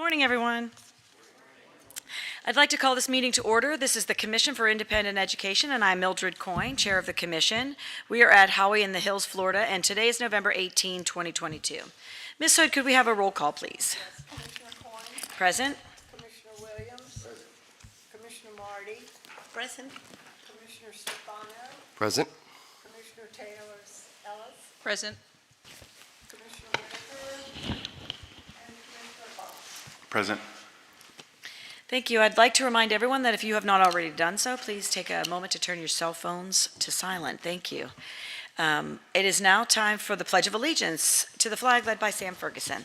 Morning, everyone. I'd like to call this meeting to order. This is the Commission for Independent Education, and I'm Mildred Coyne, Chair of the Commission. We are at Howey in the Hills, Florida, and today is November 18, 2022. Ms. Hood, could we have a roll call, please? Yes, Commissioner Coyne. Present. Commissioner Williams. Present. Commissioner Marty. Present. Commissioner Stefano. Present. Commissioner Taylor Ellis. Present. Commissioner Whitaker. And Commissioner Fox. Present. Thank you. I'd like to remind everyone that if you have not already done so, please take a moment to turn your cell phones to silent. Thank you. It is now time for the Pledge of Allegiance to the flag led by Sam Ferguson.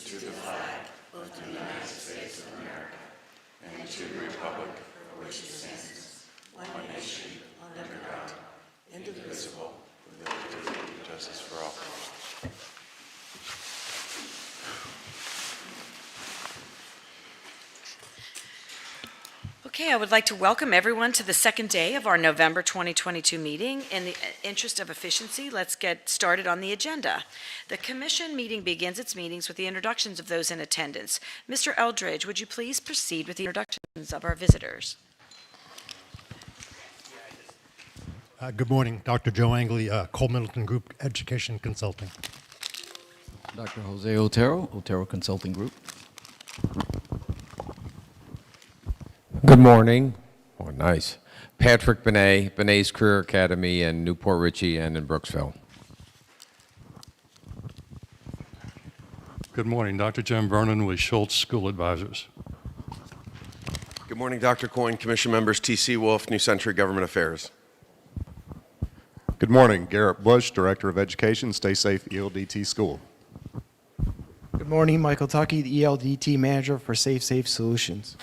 To the flag of the United States of America and to the republic for which it stands, one nation, under God, indivisible, with liberty and justice for all. Okay, I would like to welcome everyone to the second day of our November 2022 meeting. In the interest of efficiency, let's get started on the agenda. The Commission meeting begins its meetings with the introductions of those in attendance. Mr. Eldridge, would you please proceed with the introductions of our visitors? Good morning, Dr. Joe Angley, Cole Middleton Group Education Consulting. Dr. Jose Otero, Otero Consulting Group. Good morning. Oh, nice. Patrick Benet, Benet's Career Academy in Newport Richey and in Brooksville. Good morning, Dr. Jim Vernon with Schultz School Advisors. Good morning, Dr. Coyne, Commission members, T.C. Wolf, New Century Government Affairs. Good morning, Garrett Bush, Director of Education, Stay Safe ELDT School. Good morning, Michael Tuckey, the ELDT Manager for Safe Solutions.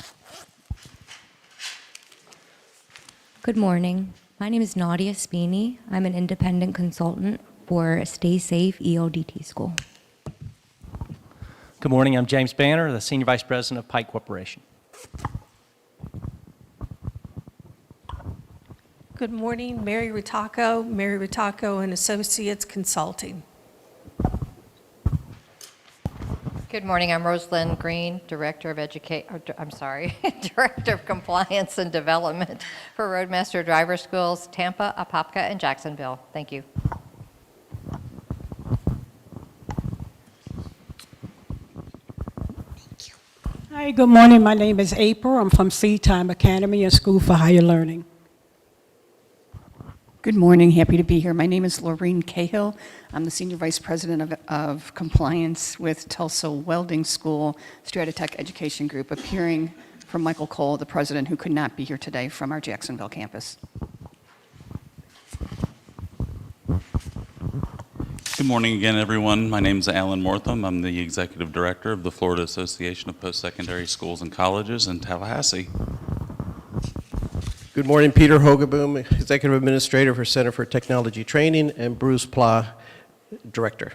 Good morning. My name is Nadia Spini. I'm an independent consultant for Stay Safe ELDT School. Good morning. I'm James Banner, the Senior Vice President of Pike Corporation. Good morning, Mary Ritaco and Associates Consulting. Good morning. I'm Rosalind Green, Director of Director of Compliance and Development for Roadmaster Driver Schools, Tampa, Apopka, and Jacksonville. Thank you. Hi, good morning. My name is April. I'm from Seedtime Academy and School for Higher Learning. Good morning. Happy to be here. My name is Laureen Cahill. I'm the Senior Vice President of Compliance with Tulsa Welding School, Stratotech Education Group, appearing from Michael Cole, the President, who could not be here today from our Jacksonville campus. Good morning again, everyone. My name is Alan Mortham. I'm the Executive Director of the Florida Association of Post-Secondary Schools and Colleges in Tallahassee. Good morning, Peter Hogeboom, Executive Administrator for Center for Technology Training, and Bruce Pla, Director.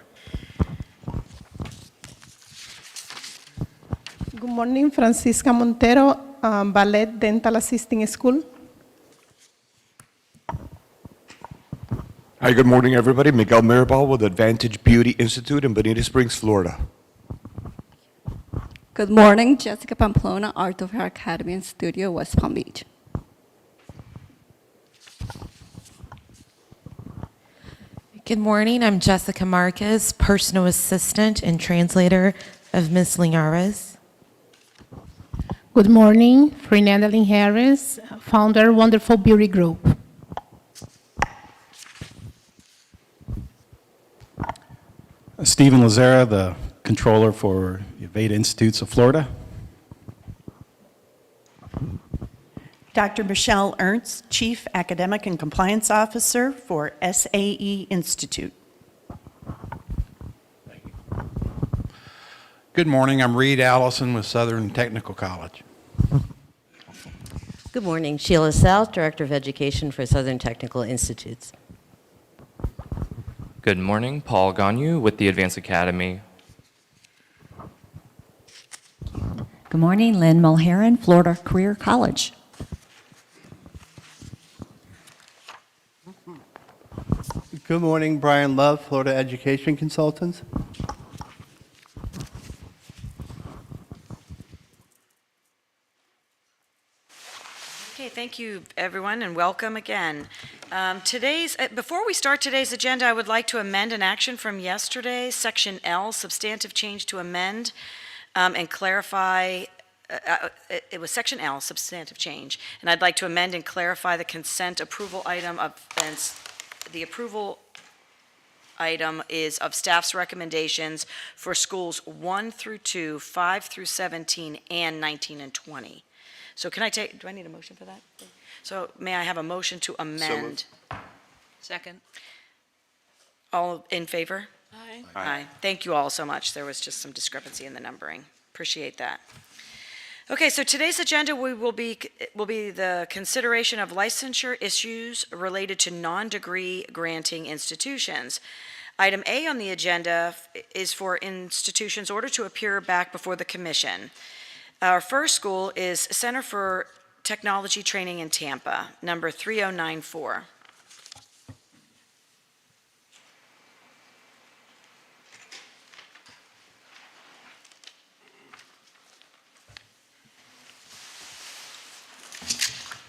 Good morning, Francisca Montero, Ballet Dental Assisting School. Hi, good morning, everybody. Miguel Mirabal with Advantage Beauty Institute in Bonita Springs, Florida. Good morning, Jessica Pamplona, Art of Hair Academy and Studio, West Palm Beach. Good morning. I'm Jessica Marquez, personal assistant and translator of Ms. Linares. Good morning, Fernanda Lynn Harris, founder, Wonderful Beauty Group. Stephen Lazara, the controller for the Aveda Institutes of Florida. Dr. Michelle Ernst, Chief Academic and Compliance Officer for SAE Institute. Thank you. Good morning. I'm Reed Allison with Southern Technical College. Good morning. Sheila South, Director of Education for Southern Technical Institutes. Good morning. Paul Ganyu with the Advanced Academy. Good morning. Lynn Mulheron, Florida Career College. Good morning, Brian Love, Florida Education Consultants. Okay, thank you, everyone, and welcome again. Before we start today's agenda, I would like to amend an action from yesterday, Section L, substantive change to amend and clarify. It was Section L, substantive change, and I'd like to amend and clarify the consent approval item the approval item is of staff's recommendations for schools 1 through 2, 5 through 17, and 19 and 20. So do I need a motion for that? So may I have a motion to amend? Second. All in favor? Aye. Aye. Thank you all so much. There was just some discrepancy in the numbering. Appreciate that. Okay, so today's agenda will be the consideration of licensure issues related to non-degree granting institutions. Item A on the agenda is for institutions ordered to appear back before the commission. Our first school is Center for Technology Training in Tampa, number 3094.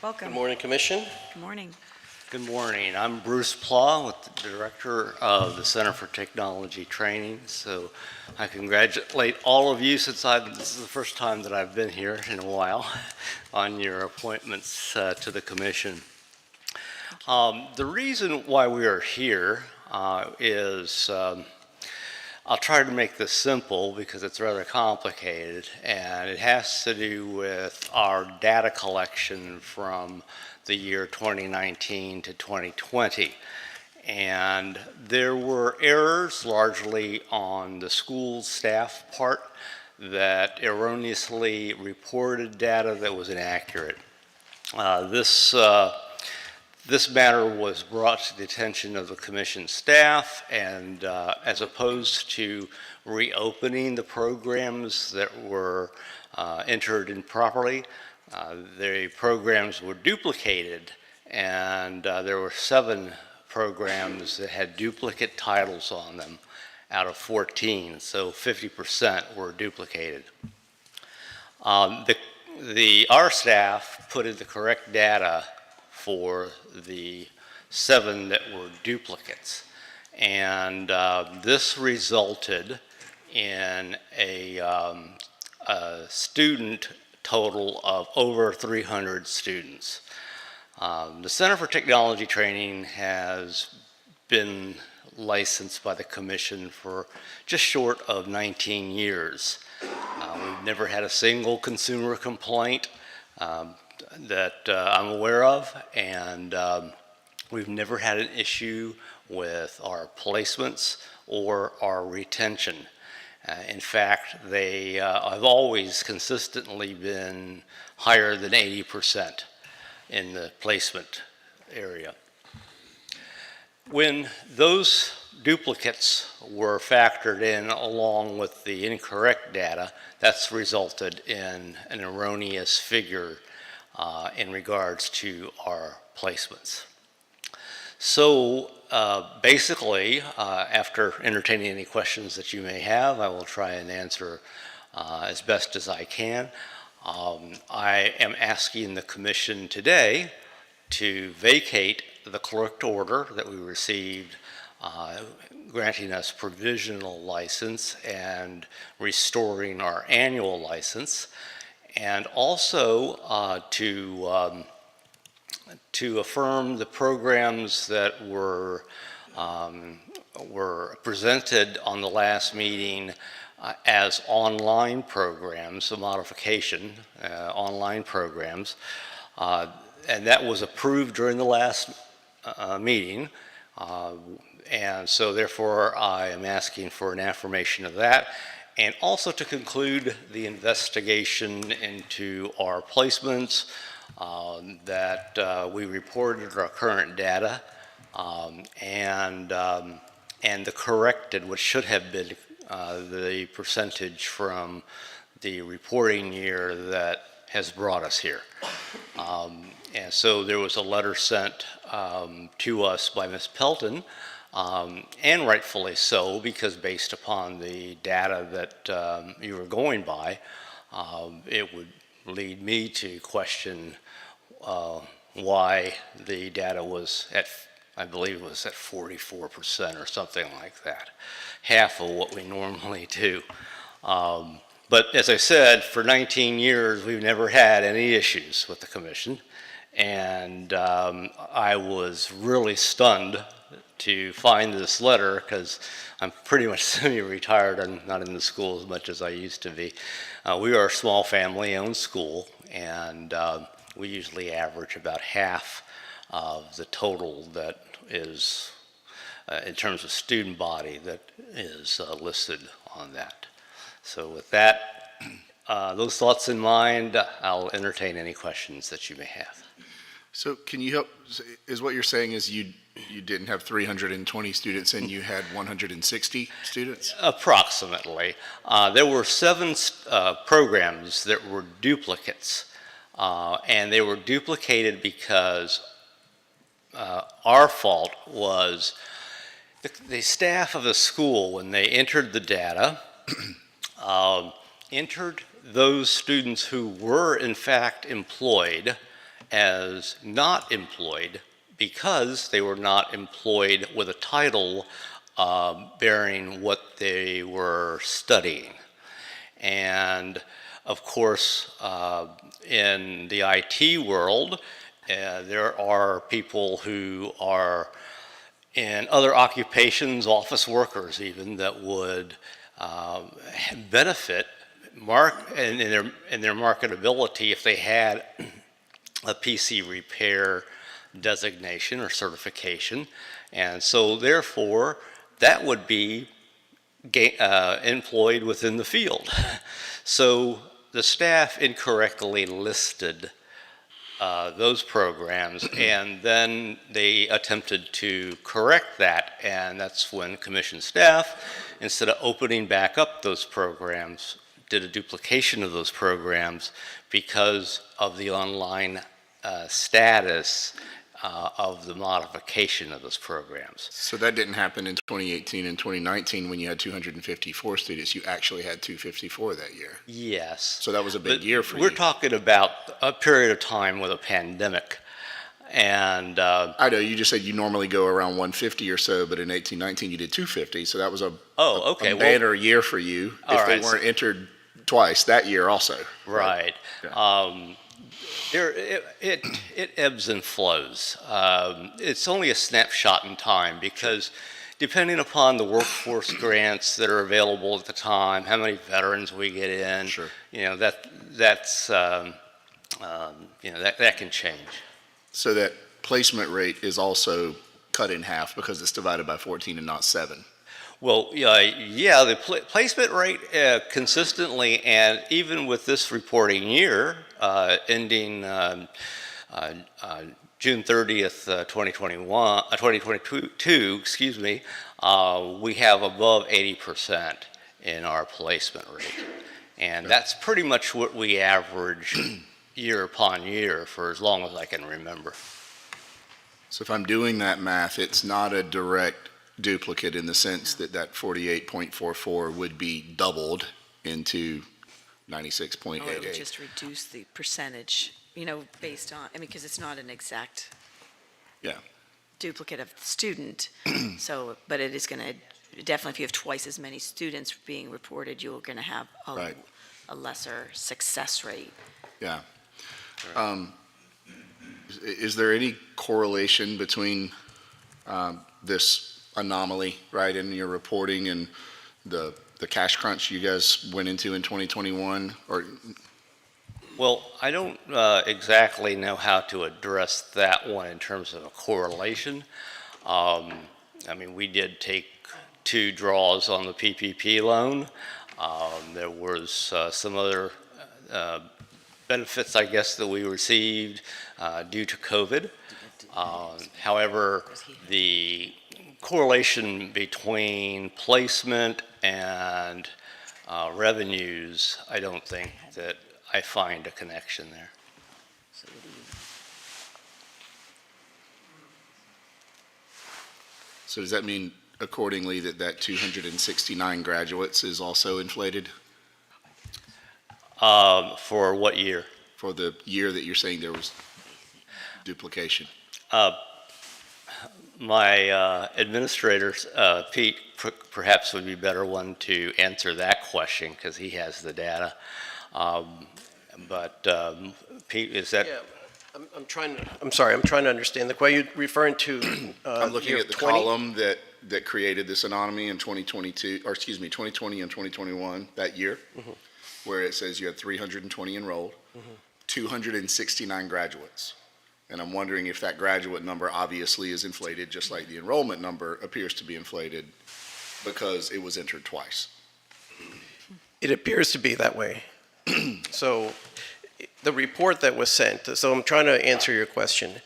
Welcome. Good morning, Commission. Good morning. Good morning. I'm Bruce Plah, with the Director of the Center for Technology Training. So I congratulate all of you since this is the first time that I've been here in a while on your appointments to the Commission. The reason why we are here is I'll try to make this simple because it's rather complicated, and it has to do with our data collection from the year 2019 to 2020. And there were errors largely on the school staff part that erroneously reported data that was inaccurate. This matter was brought to the attention of the Commission staff, and as opposed to reopening the programs that were entered improperly, the programs were duplicated, and there were 7 programs that had duplicate titles on them out of 14, so 50% were duplicated. Our staff put in the correct data for the 7 that were duplicates, and this resulted in a student total of over 300 students. The Center for Technology Training has been licensed by the Commission for just short of 19 years. We've never had a single consumer complaint that I'm aware of, and we've never had an issue with our placements or our retention. In fact, they have always consistently been higher than 80% in the placement area. When those duplicates were factored in along with the incorrect data, that's resulted in an erroneous figure in regards to our placements. So basically, after entertaining any questions that you may have, I will try and answer as best as I can. I am asking the Commission today to vacate the correct order that we received granting us provisional license and restoring our annual license, and also to affirm the programs that were presented on the last meeting as online programs, a modification, online programs, and that was approved during the last meeting, and so therefore I am asking for an affirmation of that, and also to conclude the investigation into our placements, that we reported our current data, and the corrected, which should have been the percentage from the reporting year that has brought us here. And so there was a letter sent to us by Ms. Pelton And rightfully so, because based upon the data that you were going by, it would lead me to question why the data was at, I believe it was at 44% or something like that, half of what we normally do. But as I said, for 19 years, we've never had any issues with the commission. And I was really stunned to find this letter, because I'm pretty much semi-retired. I'm not in the school as much as I used to be. We are a small family-owned school, and we usually average about half of the total that is, in terms of student body, that is listed on that. So with that, those thoughts in mind, I'll entertain any questions that you may have. So can you help, is what you're saying is you didn't have 320 students and you had 160 students? Approximately. There were 7 programs that were duplicates, and they were duplicated because our fault was the staff of the school, when they entered the data, entered those students who were in fact employed as not employed because they were not employed with a title bearing what they were studying. And of course, in the IT world, there are people who are in other occupations, office workers even, that would benefit in their marketability if they had a PC repair designation or certification. And so therefore, that would be employed within the field. So the staff incorrectly listed those programs, and then they attempted to correct that, and that's when commission staff, instead of opening back up those programs, did a duplication of those programs because of the online status of the modification of those programs. So that didn't happen in 2018 and 2019 when you had 254 students. You actually had 254 that year. Yes. So that was a big year for you. We're talking about a period of time with a pandemic. And I know you just said you normally go around 150 or so, but in 18-19 you did 250. So that was a banner year for you if they weren't entered twice that year also. Right. It ebbs and flows. It's only a snapshot in time, because depending upon the workforce grants that are available at the time, how many veterans we get in, you know, that can change. So that placement rate is also cut in half because it's divided by 14 and not 7. Well, yeah, the placement rate consistently, and even with this reporting year ending June 30th, 2022, excuse me, we have above 80% in our placement rate. And that's pretty much what we average year upon year for as long as I can remember. So if I'm doing that math, it's not a direct duplicate in the sense that that 48.44 would be doubled into 96.88. Or it would just reduce the percentage, you know, based on, I mean, because it's not an exact duplicate of the student. So, but it is going to, definitely if you have twice as many students being reported, you're going to have a lesser success rate. Yeah. Is there any correlation between this anomaly, right, in your reporting and the cash crunch you guys went into in 2021? Or well, I don't exactly know how to address that one in terms of a correlation. I mean, we did take 2 draws on the PPP loan. There was some other benefits, I guess, that we received due to COVID. However, the correlation between placement and revenues, I don't think that I find a connection there. So does that mean accordingly that 269 graduates is also inflated For what year? for the year that you're saying there was duplication? My administrator, Pete, perhaps would be better one to answer that question because he has the data. Pete, is that? Yeah, I'm trying to understand. Are you referring to I'm looking year at the 20? column that created this anomaly in 2022, or excuse me, 2020 and 2021, that year, where it says you had 320 enrolled, 269 graduates. And I'm wondering if that graduate number obviously is inflated, just like the enrollment number appears to be inflated because it was entered twice. It appears to be that way. So the report that was sent, so I'm trying to answer your question.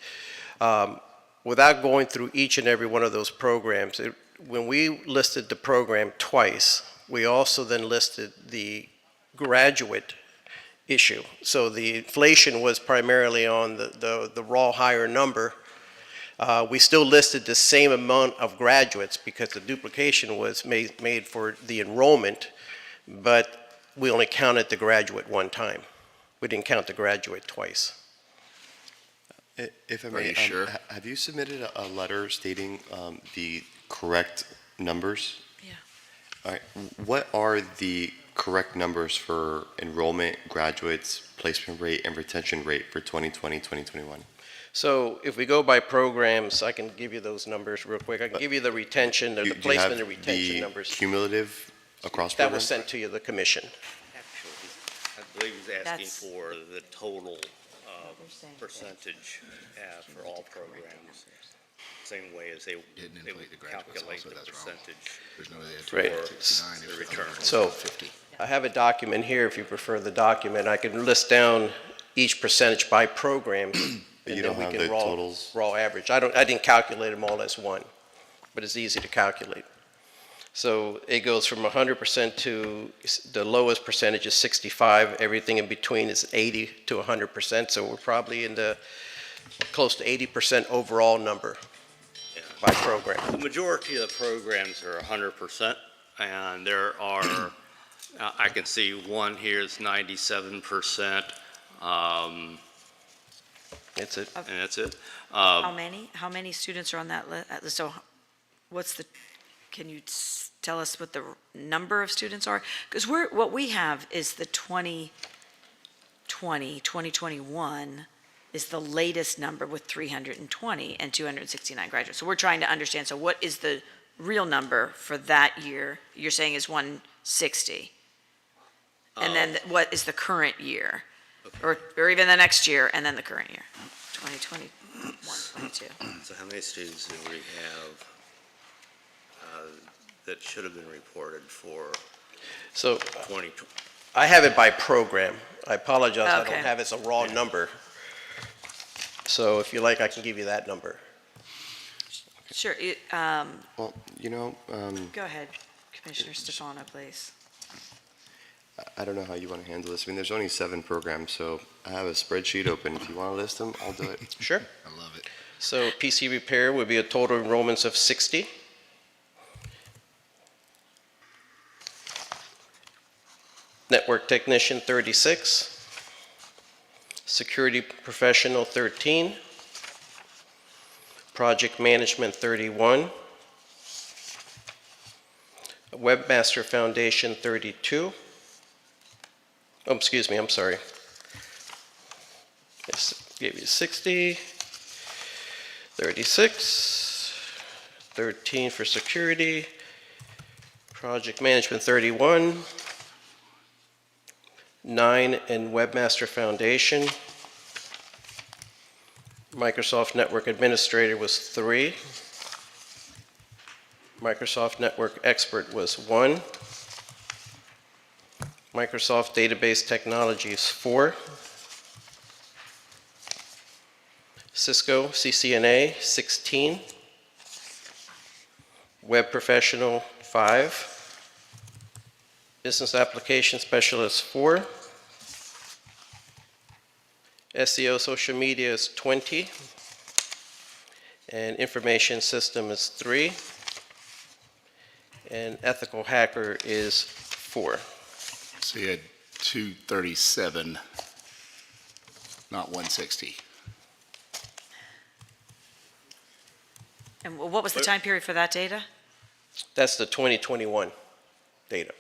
Without going through each and every one of those programs, when we listed the program twice, we also then listed the graduate issue. So the inflation was primarily on the raw higher number. We still listed the same amount of graduates because the duplication was made for the enrollment, but we only counted the graduate one time. We didn't count the graduate twice. If I Are may, you sure? have you submitted a letter stating the correct numbers? Yeah. All right. What are the correct numbers for enrollment, graduates, placement rate, and retention rate for 2020, 2021? So if we go by programs, I can give you those numbers real quick. I can give you the retention, the placement and retention numbers. Cumulative across That programs? was sent to you, the commission. Actually, I believe he's asking for the total percentage for all programs. Same way as they would calculate the percentage for Right. the return. So I have a document here, if you prefer the document. I can list down each percentage by program. But you don't have the totals? Raw average. I didn't calculate them all as one, but it's easy to calculate. So it goes from 100% to the lowest percentage is 65. Everything in between is 80 to 100%. So we're probably in the close to 80% overall number by program. The majority of the programs are 100%, and there are, I can see one here is 97%. That's it. And that's it. How many students are on that list? So can you tell us what the number of students are? Because what we have is the 2021 is the latest number with 320 and 269 graduates. So we're trying to understand, so what is the real number for that year? You're saying is 160. And then what is the current year? Or even the next year, and then the current year, 2021, 22. So how many students do we have that should have been reported for So 2020? I have it by program. I apologize, I Okay. don't have it as a raw number. So if you like, I can give you that number. Sure. Well, Go ahead, Commissioner Stefano, please. I don't know how you want to handle this. I mean, there's only 7 programs, so I have a spreadsheet open. If you want to list them, I'll do it. Sure. I love it. So PC repair would be a total enrollments of 60. Network technician, 36. Security professional, 13. Project management, 31. Webmaster Foundation, 32. Oh, excuse me, I'm sorry. Yes, gave you 60, 36, 13 for security, project management 31, 9 in Webmaster Foundation, Microsoft Network Administrator was 3, Microsoft Network Expert was 1, Microsoft Database Technologies 4, Cisco CCNA 16, Web Professional 5, Business Application Specialist 4, SEO Social Media is 20, And information system is 3. And ethical hacker is 4. So you had 237, not 160. And what was the time period for that data? That's the 2021 data.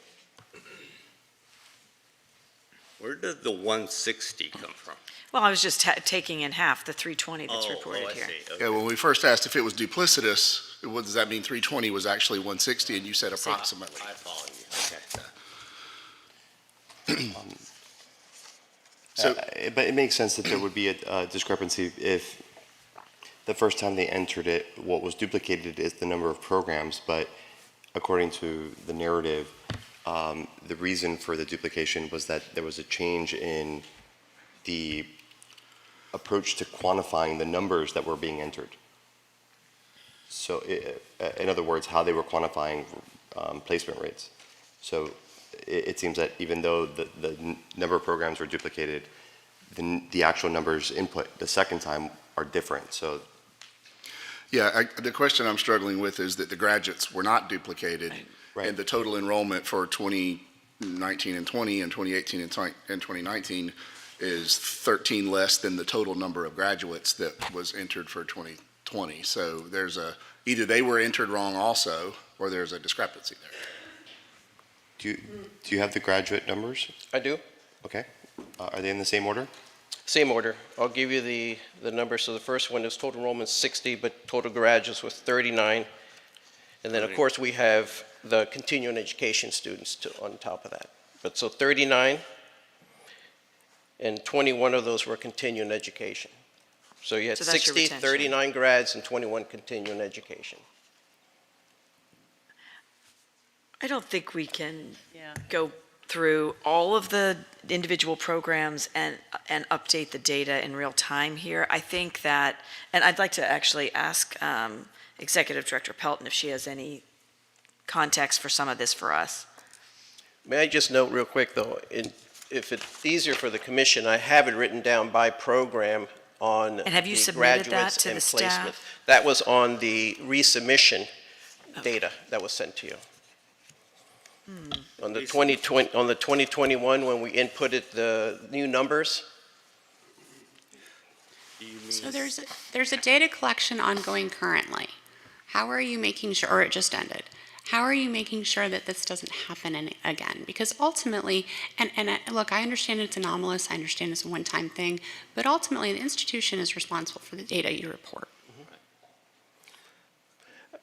Where did the 160 come from? Well, I was just taking in half the 320 that's reported here. Yeah, when we first asked if it was duplicitous, what does that mean 320 was actually 160, and you said approximately. I follow you. Okay. But it makes sense that there would be a discrepancy if the first time they entered it, what was duplicated is the number of programs, but according to the narrative, the reason for the duplication was that there was a change in the approach to quantifying the numbers that were being entered. So in other words, how they were quantifying placement rates. So it seems that even though the number of programs were duplicated, the actual numbers input the second time are different. So Yeah, the question I'm struggling with is that the graduates were not duplicated, Right. and the total enrollment for 2019 and 20 and 2018 and 2019 is 13 less than the total number of graduates that was entered for 2020. So there's either they were entered wrong also, or there's a discrepancy there. do you have the graduate numbers? I do. Okay. Are they in the same order? Same order. I'll give you the numbers. So the first one is total enrollment 60, but total graduates was 39. And then, of course, we have the continuing education students on top of that. But so 39, and 21 of those were continuing education. So you had So that's your 60, retention. 39 grads, and 21 continuing education. I don't think we can go through all of the individual programs and update the data in real time here. I think that, and I'd like to actually ask Executive Director Pelton if she has any context for some of this for us. May I just note real quick, though, if it's easier for the commission, I have it written down by program on And have you the submitted that graduates to and the placement. staff? That was on the resubmission data that was sent to you. On the 2021, when we inputted the new numbers, So there's a data collection ongoing currently. How are you making sure, or it just ended, how are you making sure that this doesn't happen again? Because ultimately, and look, I understand it's anomalous, I understand it's a one-time thing, but ultimately the institution is responsible for the data you report.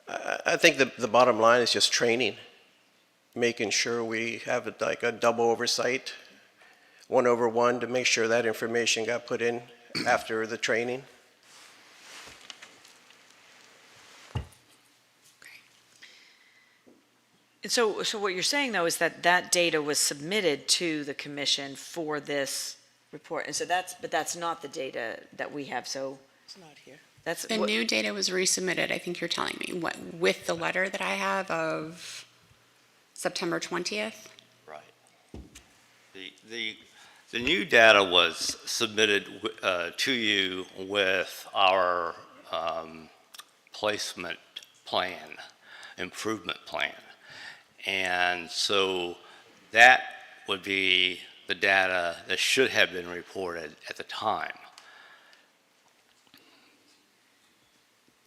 I think the bottom line is just training, making sure we have like a double oversight, 1/1, to make sure that information got put in after the training. And so what you're saying, though, is that that data was submitted to the commission for this report, and so that's not the data that we have, so. It's not here. That's. The new data was resubmitted, I think you're telling me, what, with the letter that I have of September 20th? Right. The new data was submitted to you with our placement plan, improvement plan. And so that would be the data that should have been reported at the time,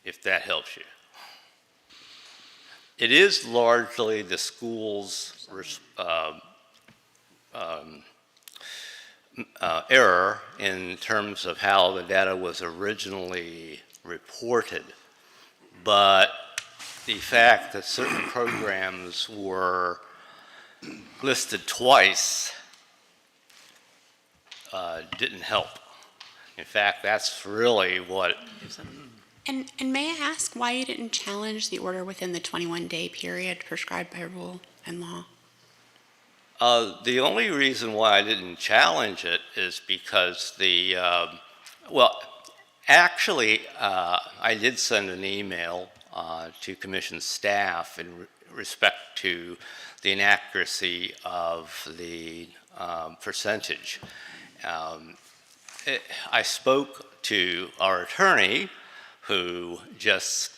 if that helps you. It is largely the school's error in terms of how the data was originally reported, but the fact that certain programs were listed twice didn't help. In fact, that's really what. And may I ask why you didn't challenge the order within the 21-day period prescribed by rule and law? The only reason why I didn't challenge it is because well, actually, I did send an email to commission staff in respect to the inaccuracy of the percentage. I spoke to our attorney, who just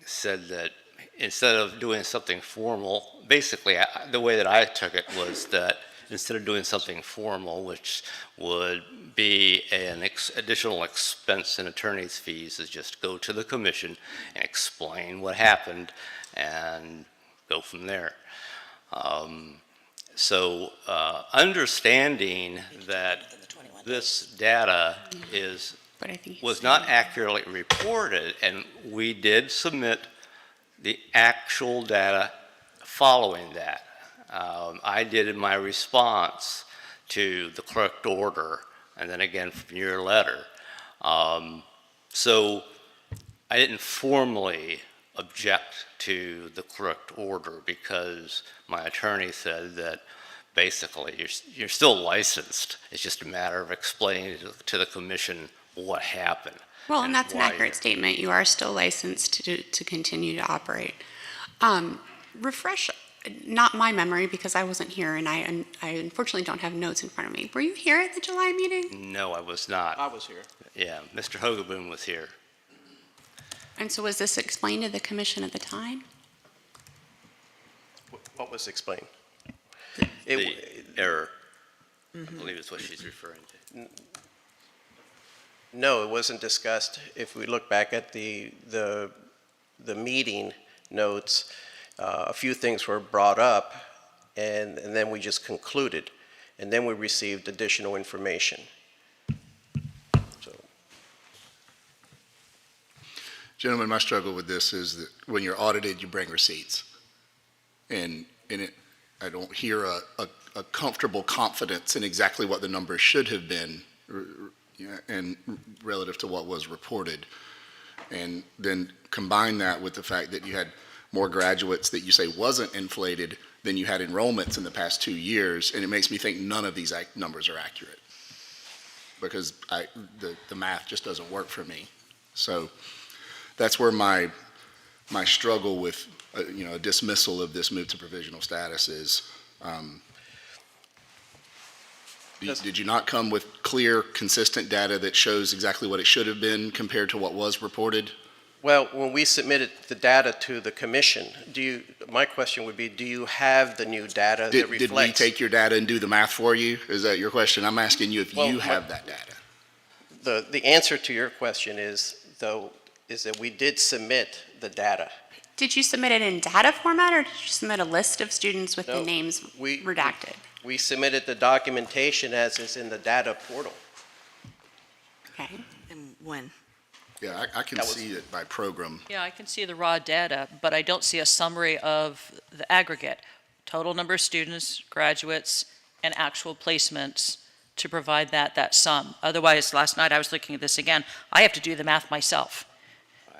said that instead of doing something formal, basically the way that I took it was that instead of doing something formal, which would be an additional expense in attorney's fees, is just go to the commission and explain what happened and go from there. Understanding that this data was not accurately reported, and we did submit the actual data following that. I did in my response to the correct order, and then again from your letter. So I didn't formally object to the correct order because my attorney said that basically you're still licensed. It's just a matter of explaining to the commission what happened. Well, and that's an accurate statement. You are still licensed to continue to operate. Refresh, not my memory because I wasn't here and I unfortunately don't have notes in front of me. Were you here at the July meeting? No, I was not. I was here. Yeah, Mr. Hogaboom was here. And so was this explained to the commission at the time? What was explained? The error, I believe is what she's referring to. No, it wasn't discussed. If we look back at the meeting notes, a few things were brought up, and then we just concluded, and then we received additional information. Gentlemen, my struggle with this is that when you're audited, you bring receipts. And I don't hear a comfortable confidence in exactly what the numbers should have been and relative to what was reported. And then combine that with the fact that you had more graduates that you say wasn't inflated than you had enrollments in the past 2 years, and it makes me think none of these numbers are accurate because the math just doesn't work for me. So that's where my struggle with a dismissal of this move to provisional status is. Did you not come with clear, consistent data that shows exactly what it should have been compared to what was reported? Well, when we submitted the data to the commission, my question would be, do you have the new data that reflects? Did we take your data and do the math for you? Is that your question? I'm asking you if you have that data. The answer to your question is that we did submit the data. Did you submit it in data format or did you submit a list of students with the names redacted? We submitted the documentation as is in the data portal. Okay. And when? Yeah, I can see it by program. Yeah, I can see the raw data, but I don't see a summary of the aggregate, total number of students, graduates, and actual placements to provide that sum. Otherwise, last night I was looking at this again. I have to do the math myself.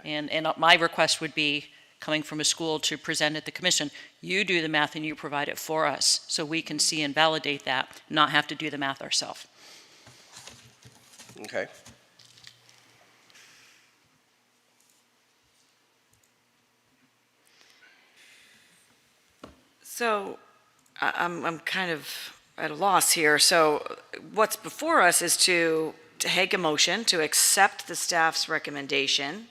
And my request would be, coming from a school to present at the commission, you do the math and you provide it for us so we can see and validate that, not have to do the math ourselves. Okay. So I'm kind of at a loss here. So what's before us is to take a motion to accept the staff's recommendation,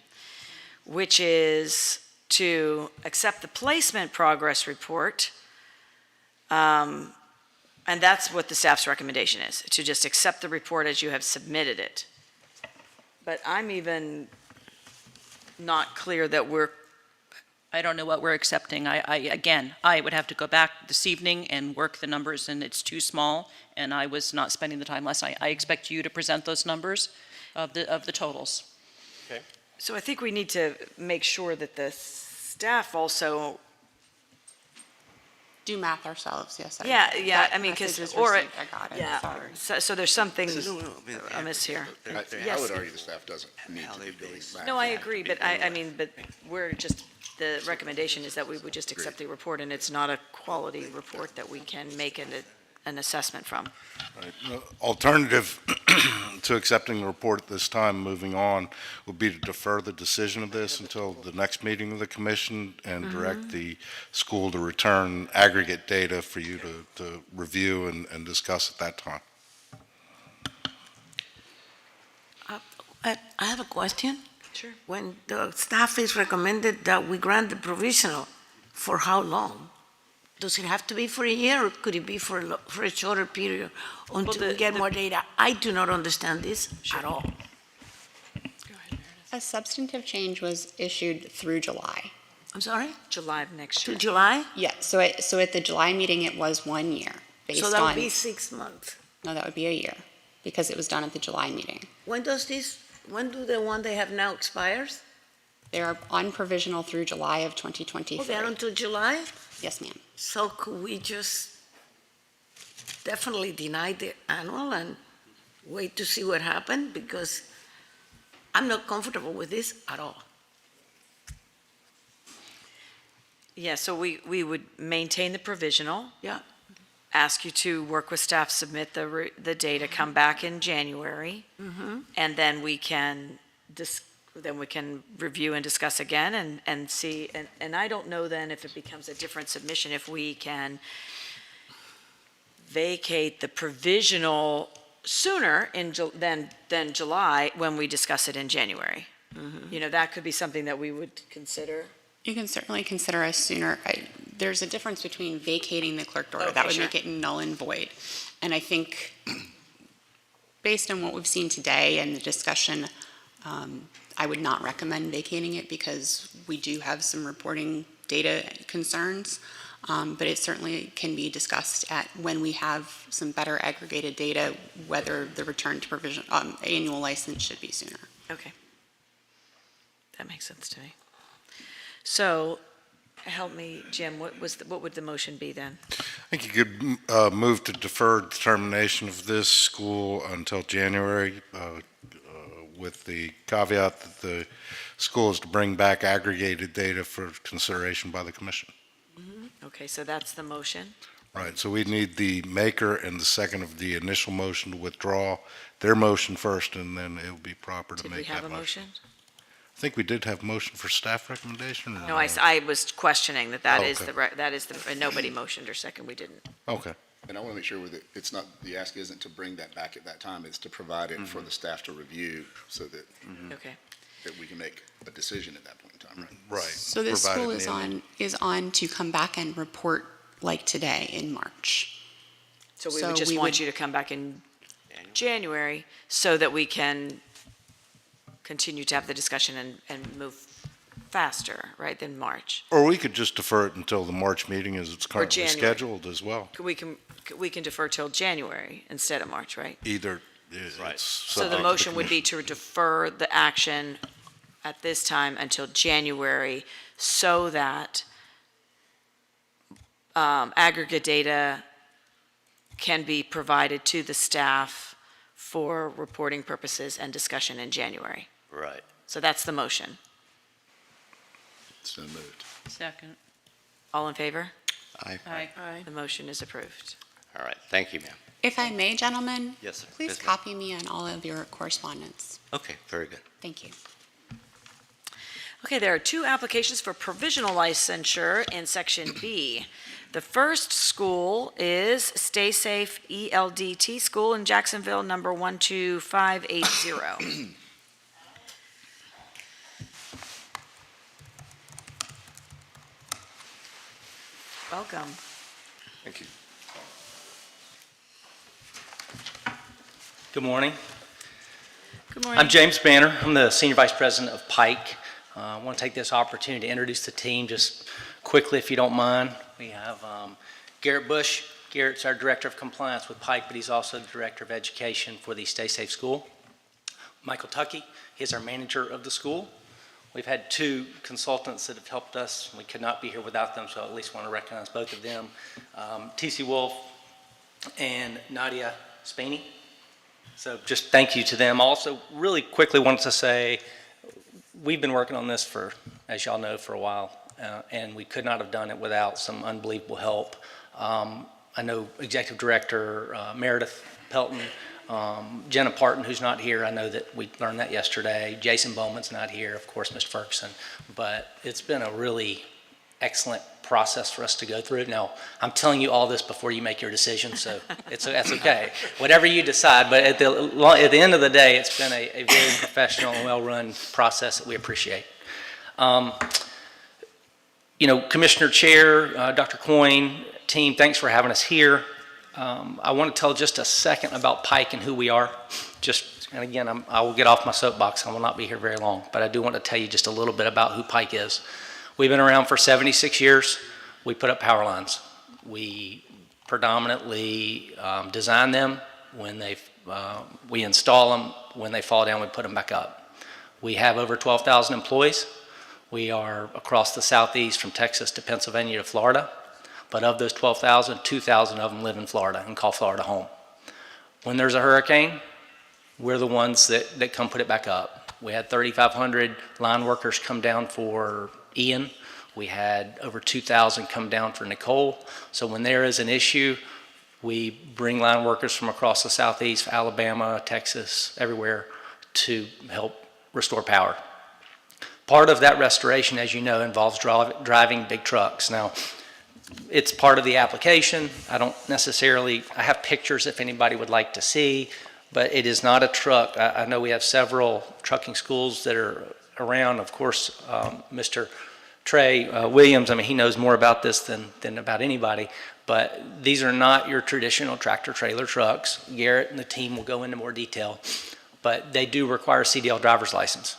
which is to accept the placement progress report. And that's what the staff's recommendation is, to just accept the report as you have submitted it. But I'm even not clear that I don't know what we're accepting. Again, I would have to go back this evening and work the numbers, and it's too small, and I was not spending the time last night. I expect you to present those numbers of the totals. Okay. So I think we need to make sure that the staff also. Do math ourselves, yes. Yeah, I mean, because, I got it, yeah, sorry. so there's something amiss here. I would argue the staff doesn't need to be doing math. No, I agree, but I mean, but the recommendation is that we would just accept the report, and it's not a quality report that we can make an assessment from. Right. Alternative to accepting the report at this time, moving on, would be to defer the decision of this until the next meeting of the commission and direct the school to return aggregate data for you to review and discuss at that time. I have a question. Sure. When the staff is recommended that we grant the provisional, for how long? Does it have to be for a year, or could it be for a shorter period until we get more data? I do not understand this at all. A substantive change was issued through July. I'm sorry? July of next year. To July? Yeah, so at the July meeting, it was 1 year based on. So that would be 6 months. No, that would be a year because it was done at the July meeting. When do the one they have now expires? They are on provisional through July of 2023. Oh, they're until July? Yes, ma'am. So could we just definitely deny the annual and wait to see what happens? Because I'm not comfortable with this at all. Yeah, so we would maintain the provisional. Yeah. Ask you to work with staff, submit the data, come back in January, and then we can review and discuss again and see, and I don't know then if it becomes a different submission, if we can vacate the provisional sooner than July when we discuss it in January. You know, that could be something that we would consider. You can certainly consider us sooner. There's a difference between vacating the clerked order. Okay, That would sure. make it null and void. And I think based on what we've seen today and the discussion, I would not recommend vacating it because we do have some reporting data concerns. But it certainly can be discussed at when we have some better aggregated data, whether the return to provision annual license should be sooner. Okay. That makes sense to me. So, help me, Jim, what would the motion be then? I think you could move to defer determination of this school until January, with the caveat that the school is to bring back aggregated data for consideration by the commission. Okay, so that's the motion. Right, so we need the maker and the second of the initial motion to withdraw their motion first, and then it will be proper to Did we make have that a motion. motion? I think we did have motion for staff recommendation? Or No, I was questioning that Oh, is okay. that is the, nobody motioned or second, we didn't. Okay. And I want to make sure that it's not, the ask isn't to bring that back at that time, it's to provide it for the staff to review so that, Okay. that we can make a decision at that point in time, right? Right. So the school is on to come back and report like today in March. So we would just want you to come back in January so that we can continue to have the discussion and move faster, right, than March. Or we could just defer it until the March meeting as it's currently January. scheduled as well. We can defer till January instead of March, right? Either, Right. So the motion would be to defer the action at this time until January so that aggregate data can be provided to the staff for reporting purposes and discussion in January. Right. So that's the motion. So moved. Second. All in favor? Aye. Aye. The motion is approved. All right, thank you, ma'am. If I may, gentlemen, Yes, sir. please Yes, ma'am. copy me on all of your correspondence. Okay, very good. Thank you. Okay, there are two applications for provisional licensure in Section B. The first school is Stay Safe ELDT School in Jacksonville, number 12580. Welcome. Thank you. Good morning. Good morning. I'm James Banner. I'm the Senior Vice President of Pike. I want to take this opportunity to introduce the team just quickly, if you don't mind. We have Garrett Bush. Garrett's our Director of Compliance with Pike, but he's also the Director of Education for the Stay Safe School. Michael Tuckey, he's our manager of the school. We've had two consultants that have helped us. We could not be here without them, so I at least want to recognize both of them. T.C. Wolf and Nadia Spaney. So just thank you to them. Also, really quickly wanted to say, we've been working on this for, as y'all know, for a while, and we could not have done it without some unbelievable help. I know Executive Director Meredith Pelton, Jenna Parton, who's not here. I know that we learned that yesterday. Jason Bowman's not here, of course, Mr. Ferguson. But it's been a really excellent process for us to go through. Now, I'm telling you all this before you make your decision, so that's okay. Whatever you decide, but at the end of the day, it's been a very professional and well-run process that we appreciate. Commissioner Chair, Dr. Coyne, team, thanks for having us here. I want to tell just a second about Pike and who we are. And again, I will get off my soapbox. I will not be here very long, but I do want to tell you just a little bit about who Pike is. We've been around for 76 years. We put up power lines. We predominantly design them. We install them. When they fall down, we put them back up. We have over 12,000 employees. We are across the Southeast from Texas to Pennsylvania to Florida. But of those 12,000, 2,000 of them live in Florida and call Florida home. When there's a hurricane, we're the ones that come put it back up. We had 3,500 line workers come down for Ian. We had over 2,000 come down for Nicole. So when there is an issue, we bring line workers from across the Southeast, Alabama, Texas, everywhere to help restore power. Part of that restoration, as you know, involves driving big trucks. Now, it's part of the application. I have pictures if anybody would like to see, but it is not a truck. I know we have several trucking schools that are around. Of course, Mr. Trey Williams, he knows more about this than about anybody, but these are not your traditional tractor trailer trucks. Garrett and the team will go into more detail, but they do require a CDL driver's license.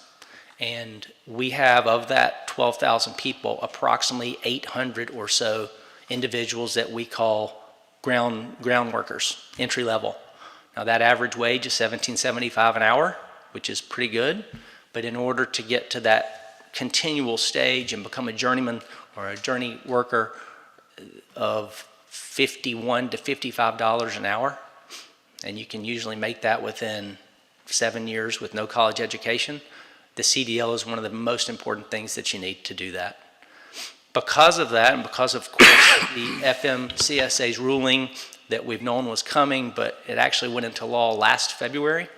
And we have, of that 12,000 people, approximately 800 or so individuals that we call ground workers, entry level. Now that average wage is $17.75 an hour, which is pretty good. But in order to get to that continual stage and become a journeyman or a journey worker of $51 to $55 an hour, and you can usually make that within 7 years with no college education, the CDL is one of the most important things that you need to do that. Because of that, and because of course the FMCSA's ruling that we've known was coming, but it actually went into law last February,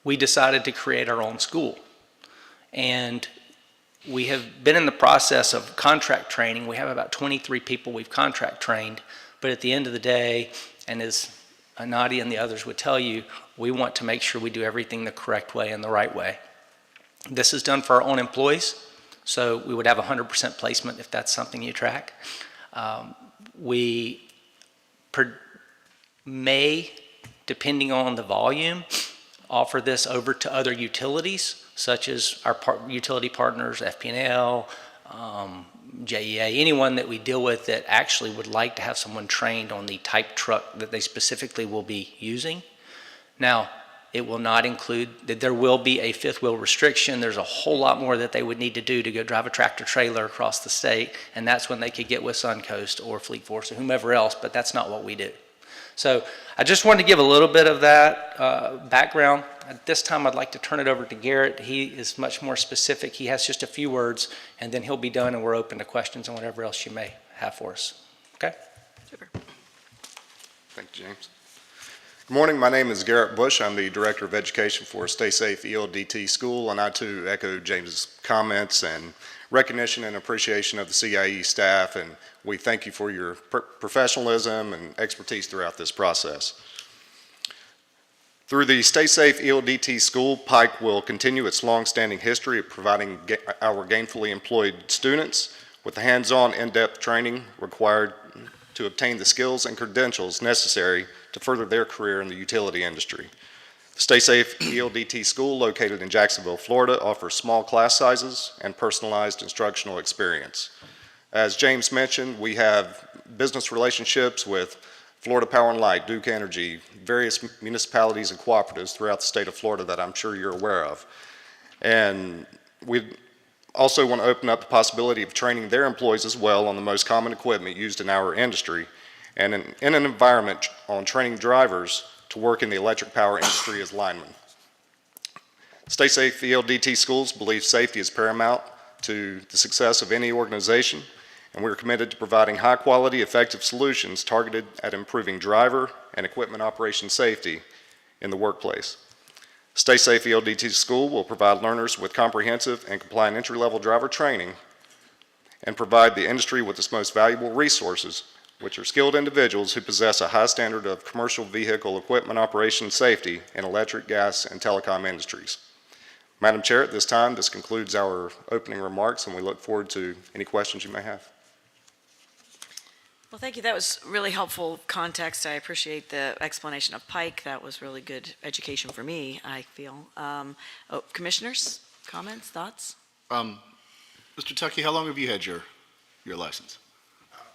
we decided to create our own school. And we have been in the process of contract training. We have about 23 people we've contract trained, but at the end of the day, and as Nadia and the others would tell you, we want to make sure we do everything the correct way and the right way. This is done for our own employees, so we would have 100% placement if that's something you track. We may, depending on the volume, offer this over to other utilities, such as our utility partners, FP&L, JEA, anyone that we deal with that actually would like to have someone trained on the type truck that they specifically will be using. Now, it will not include, that there will be a fifth wheel restriction. There's a whole lot more that they would need to do to go drive a tractor trailer across the state, and that's when they could get with Suncoast or Fleet Force or whomever else, but that's not what we do. So I just wanted to give a little bit of that background. At this time, I'd like to turn it over to Garrett. He is much more specific. He has just a few words, and then he'll be done, and we're open to questions and whatever else you may have for us. Okay? Super. Thank you, James. Good morning. My name is Garrett Bush. I'm the Director of Education for Stay Safe ELDT School, and I too echo James's comments and recognition and appreciation of the CIE staff, and we thank you for your professionalism and expertise throughout this process. Through the Stay Safe ELDT School, Pike will continue its long-standing history of providing our gainfully employed students with the hands-on, in-depth training required to obtain the skills and credentials necessary to further their career in the utility industry. The Stay Safe ELDT School, located in Jacksonville, Florida, offers small class sizes and personalized instructional experience. As James mentioned, we have business relationships with Florida Power and Light, Duke Energy, various municipalities and cooperatives throughout the state of Florida that I'm sure you're aware of. And we also want to open up the possibility of training their employees as well on the most common equipment used in our industry, and in an environment on training drivers to work in the electric power industry as linemen. Stay Safe ELDT Schools believe safety is paramount to the success of any organization, and we're committed to providing high-quality, effective solutions targeted at improving driver and equipment operation safety in the workplace. Stay Safe ELDT School will provide learners with comprehensive and compliant entry-level driver training and provide the industry with its most valuable resources, which are skilled individuals who possess a high standard of commercial vehicle equipment operation safety in electric, gas, and telecom industries. Madam Chair, at this time, this concludes our opening remarks, and we look forward to any questions you may have. Well, thank you. That was really helpful context. I appreciate the explanation of Pike. That was really good education for me, I feel. Commissioners, comments, thoughts? Mr. Tuckey, how long have you had your license?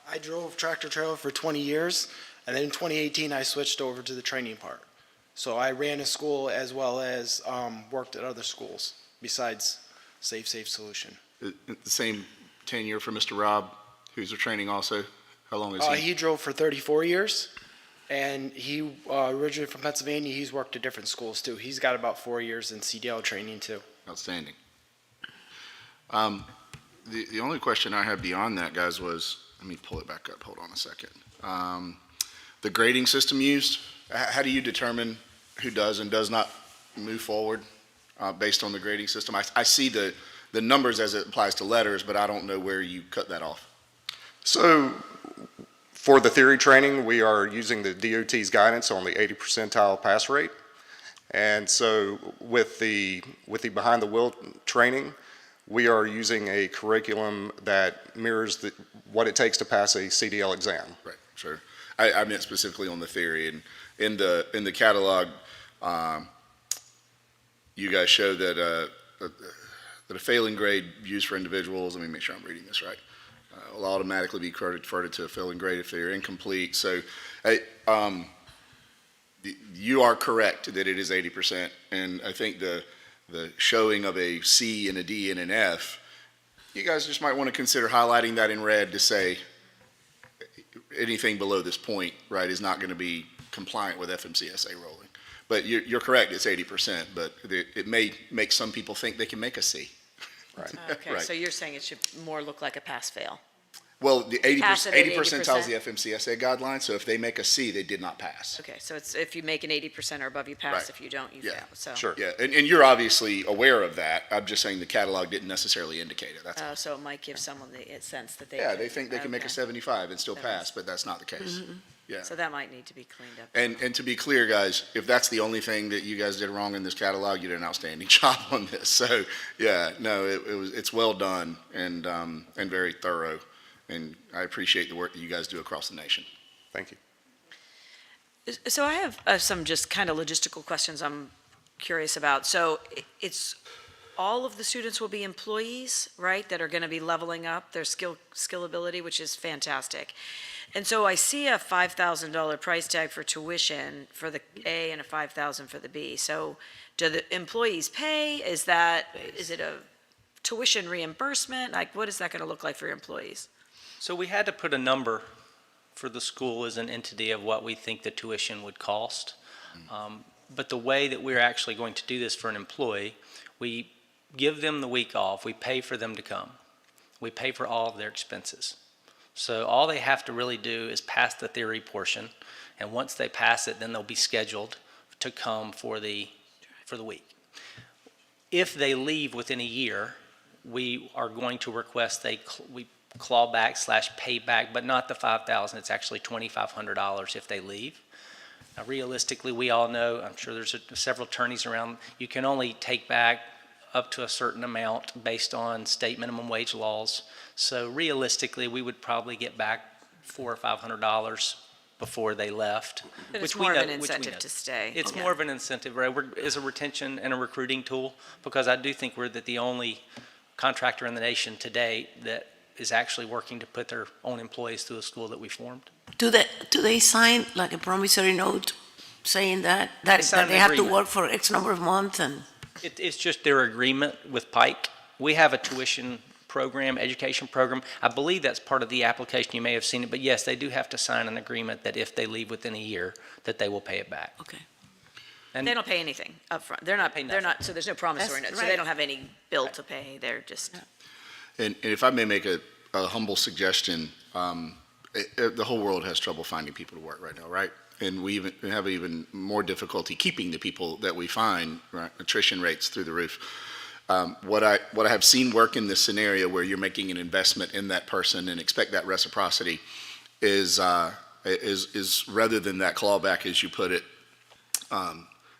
I drove tractor trailer for 20 years, and then in 2018 I switched over to the training part. So I ran a school as well as worked at other schools besides Safe Solution. The same tenure for Mr. Rob, who's a training also? How long is he? He drove for 34 years, and he originally from Pennsylvania. He's worked at different schools too. He's got about 4 years in CDL training too. Outstanding. The only question I have beyond that, guys, was, let me pull it back up, hold on a second. The grading system used, how do you determine who does and does not move forward based on the grading system? I see the numbers as it applies to letters, but I don't know where you cut that off. So for the theory training, we are using the DOT's guidance on the 80 percentile pass rate. And so with the behind the wheel training, we are using a curriculum that mirrors what it takes to pass a CDL exam. Right, sure. I meant specifically on the theory, and in the catalog, you guys show that a failing grade used for individuals. Let me make sure I'm reading this right. Will automatically be converted to a failing grade if they're incomplete. So, you are correct that it is 80%, and I think the showing of a C and a D and an F, you guys just might want to consider highlighting that in red to say anything below this point, right, is not going to be compliant with FMCSA rolling. But you're correct, it's 80%, but it may make some people think they can make a C. Right. Okay, right. so you're saying it should more look like a pass-fail. Well, the 80 Pass it at percentile is the FMCSA guideline, so if they make a C, they did not pass. Okay, so it's if you make an 80% or above, you pass. Right. If you don't, you Yeah, fail. So. Sure. Yeah, and you're obviously aware of that. I'm just saying the catalog didn't necessarily indicate it. That's all. So it might give someone the sense that they. Yeah, could- they think they can make a 75 and still pass, but that's not the case. Yeah. So that might need to be cleaned up. And to be clear, guys, if that's the only thing that you guys did wrong in this catalog, you did an outstanding job on this. So, yeah, no, it's well done and very thorough. And I appreciate the work that you guys do across the nation. Thank you. So I have some just kind of logistical questions I'm curious about. So it's all of the students will be employees, right, that are going to be leveling up their skill ability, which is fantastic. And so I see a $5,000 price tag for tuition for the A and a $5,000 for the B. So do the employees pay? Is it a tuition reimbursement? Like, what is that going to look like for your employees? So we had to put a number for the school as an entity of what we think the tuition would cost. But the way that we're actually going to do this for an employee, we give them the week off, we pay for them to come. We pay for all of their expenses. So all they have to really do is pass the theory portion, and once they pass it, then they'll be scheduled to come for the week. If they leave within a year, we are going to request we claw back / pay back, but not the $5,000. It's actually $2,500 if they leave. Now, realistically, we all know, I'm sure there's several attorneys around, you can only take back up to a certain amount based on state minimum wage laws. So realistically, we would probably get back $400 or $500 before they left. But it's more of an incentive to stay. It's more of an incentive, right? As a retention and a recruiting tool, because I do think we're the only contractor in the nation today that is actually working to put their own employees through a school that we formed. Do they sign like a promissory note saying that They sign they an have to agreement. work for X number of months and? It's just their agreement with Pike. We have a tuition program, education program. I believe that's part of the application. You may have seen it, but yes, they do have to sign an agreement that if they leave within a year, that they will pay it back. Okay. And they don't pay anything upfront. They're not. So there's no promissory note. That's So they right. don't have any bill to pay. They're just. And if I may make a humble suggestion, the whole world has trouble finding people to work right now, right? And we have even more difficulty keeping the people that we find, right? Attrition rates through the roof. What I have seen work in this scenario where you're making an investment in that person and expect that reciprocity is rather than that clawback, as you put it,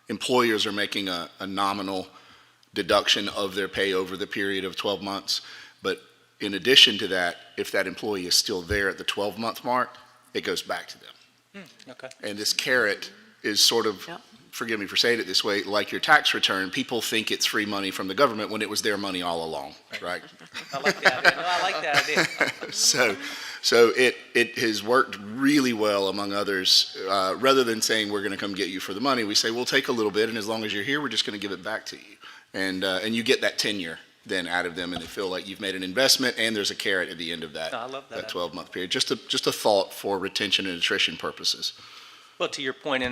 employers are making a nominal deduction of their pay over the period of 12 months. But in addition to that, if that employee is still there at the 12-month mark, it goes back to them. Okay. And this carrot is sort of, forgive me for saying it this way, like your tax return. People think it's free money from the government when it was their money all along, right? I like that idea. No, I like that idea. So it has worked really well among others. Rather than saying we're going to come get you for the money, we say we'll take a little bit, and as long as you're here, we're just going to give it back to you. And you get that tenure then out of them, and they feel like you've made an investment, and there's a carrot at the end of that. No, I love that. 12-month period. Just a thought for retention and attrition purposes. Well, to your point,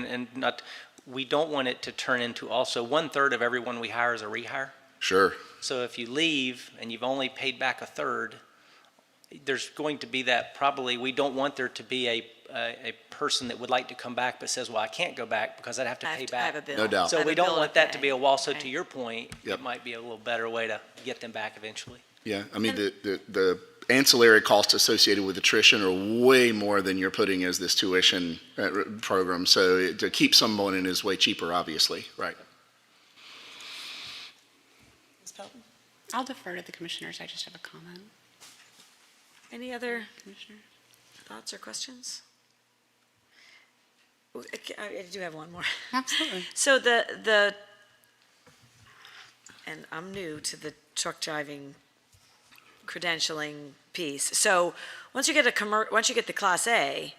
we don't want it to turn into also 1/3 of everyone we hire is a rehire. Sure. So if you leave and you've only paid back 1/3, there's going to be that probably, we don't want there to be a person that would like to come back but says, well, I can't go back because I'd have to pay back. I have a bill. No doubt. So we don't want that to be a wall. So to Right. your point, Yep. it might be a little better way to get them back eventually. Yeah, I mean, the ancillary costs associated with attrition are way more than you're putting as this tuition program. So to keep someone in is way cheaper, obviously, right? I'll defer to the commissioners. I just have a comment. Any other Commissioner? thoughts or questions? I do have one more. Absolutely. So and I'm new to the truck driving credentialing piece. So once you get the Class A,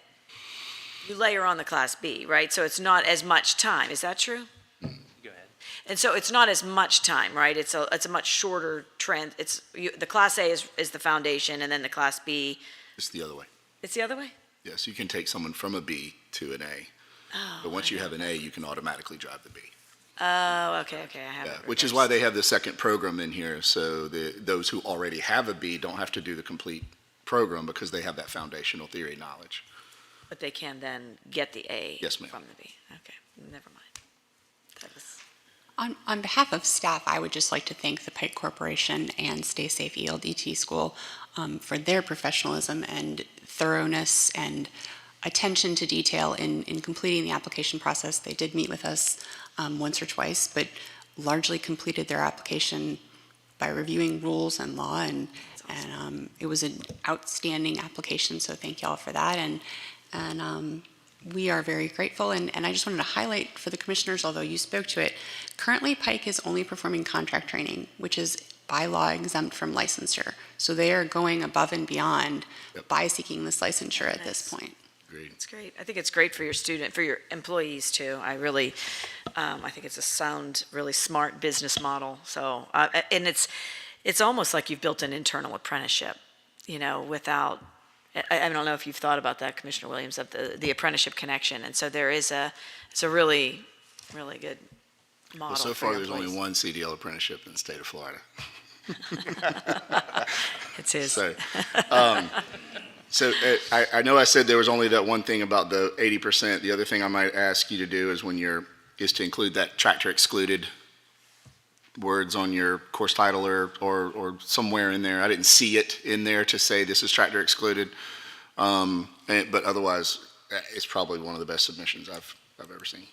you layer on the Class B, right? So it's not as much time. Is that true? Go ahead. And so it's not as much time, right? It's a much shorter trend. The Class A is the foundation, and then the Class B. It's the other way. It's the other way? Yes, you can take someone from a B to an A. Oh. But once you have an A, you can automatically drive the B. Oh, okay, I have Yeah, it. which is why they have the second program in here, so those who already have a B don't have to do the complete program because they have that foundational theory knowledge. But they can then get the A Yes, ma'am. from the B. Okay, never mind. That was. On behalf of staff, I would just like to thank the Pike Corporation and Stay Safe ELDT School for their professionalism and thoroughness and attention to detail in completing the application process. They did meet with us once or twice, but largely completed their application by reviewing rules and law, and it was an outstanding application, so thank y'all for that. And we are very grateful, and I just wanted to highlight for the commissioners, although you spoke to it, currently Pike is only performing contract training, which is by law exempt from licensure. So they are going above and beyond by seeking this licensure at this point. Agreed. It's great. I think it's great for your employees too. I think it's a sound, really smart business model. So, and it's almost like you've built an internal apprenticeship, without, I don't know if you've thought about that, Commissioner Williams, of the apprenticeship connection. And so it's a really, really good model. Well, so for far, your there's employees. only one CDL apprenticeship in the state of Florida. It's his. So I know I said there was only that one thing about the 80%. The other thing I might ask you to do is is to include that tractor excluded words on your course title or somewhere in there. I didn't see it in there to say this is tractor excluded. But otherwise, it's probably one of the best submissions I've ever seen.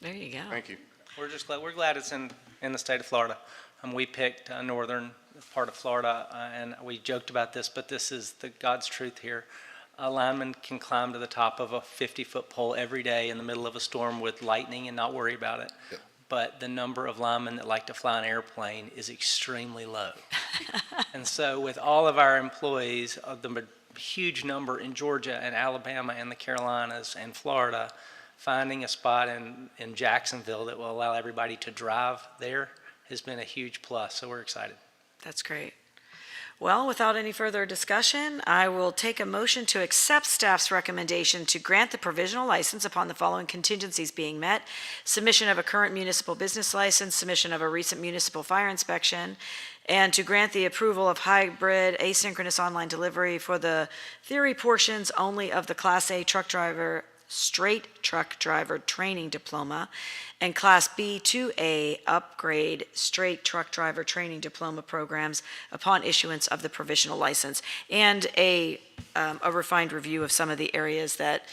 There you go. Thank you. We're glad it's in the state of Florida. We picked northern part of Florida, and we joked about this, but this is the God's truth here. A lineman can climb to the top of a 50-foot pole every day in the middle of a storm with lightning and not worry about it. Yep. But the number of linemen that like to fly an airplane is extremely low. And so with all of our employees, the huge number in Georgia and Alabama and the Carolinas and Florida, finding a spot in Jacksonville that will allow everybody to drive there has been a huge plus, so we're excited. That's great. Well, without any further discussion, I will take a motion to accept staff's recommendation to grant the provisional license upon the following contingencies being met: submission of a current municipal business license, submission of a recent municipal fire inspection, and to grant the approval of hybrid asynchronous online delivery for the theory portions only of the Class A truck driver straight truck driver training diploma, and Class B 2A upgrade straight truck driver training diploma programs upon issuance of the provisional license, and a refined review of some of the areas that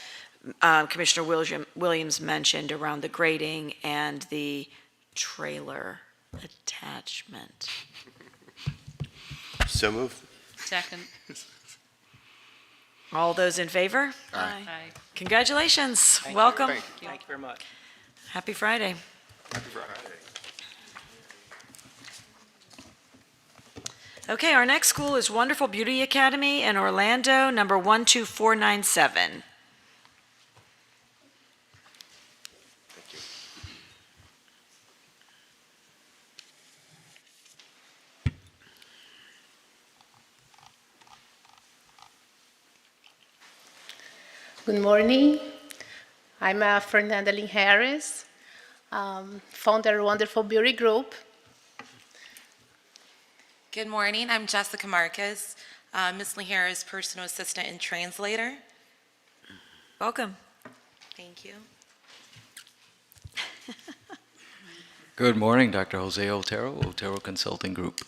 Commissioner Williams mentioned around the grading and the trailer attachment. So move. Second. All those in favor? Aye. Congratulations. Thank you. Welcome. Thank you very much. Happy Friday. Happy Friday. Okay, our next school is Wonderful Beauty Academy in Orlando, number 12497. Good morning. I'm Fernanda Lynn Harris, founder of Wonderful Beauty Group. Good morning. I'm Jessica Marquez, Ms. Lihara's personal assistant and translator. Welcome. Thank you. Good morning, Dr. Jose Otero, Otero Consulting Group.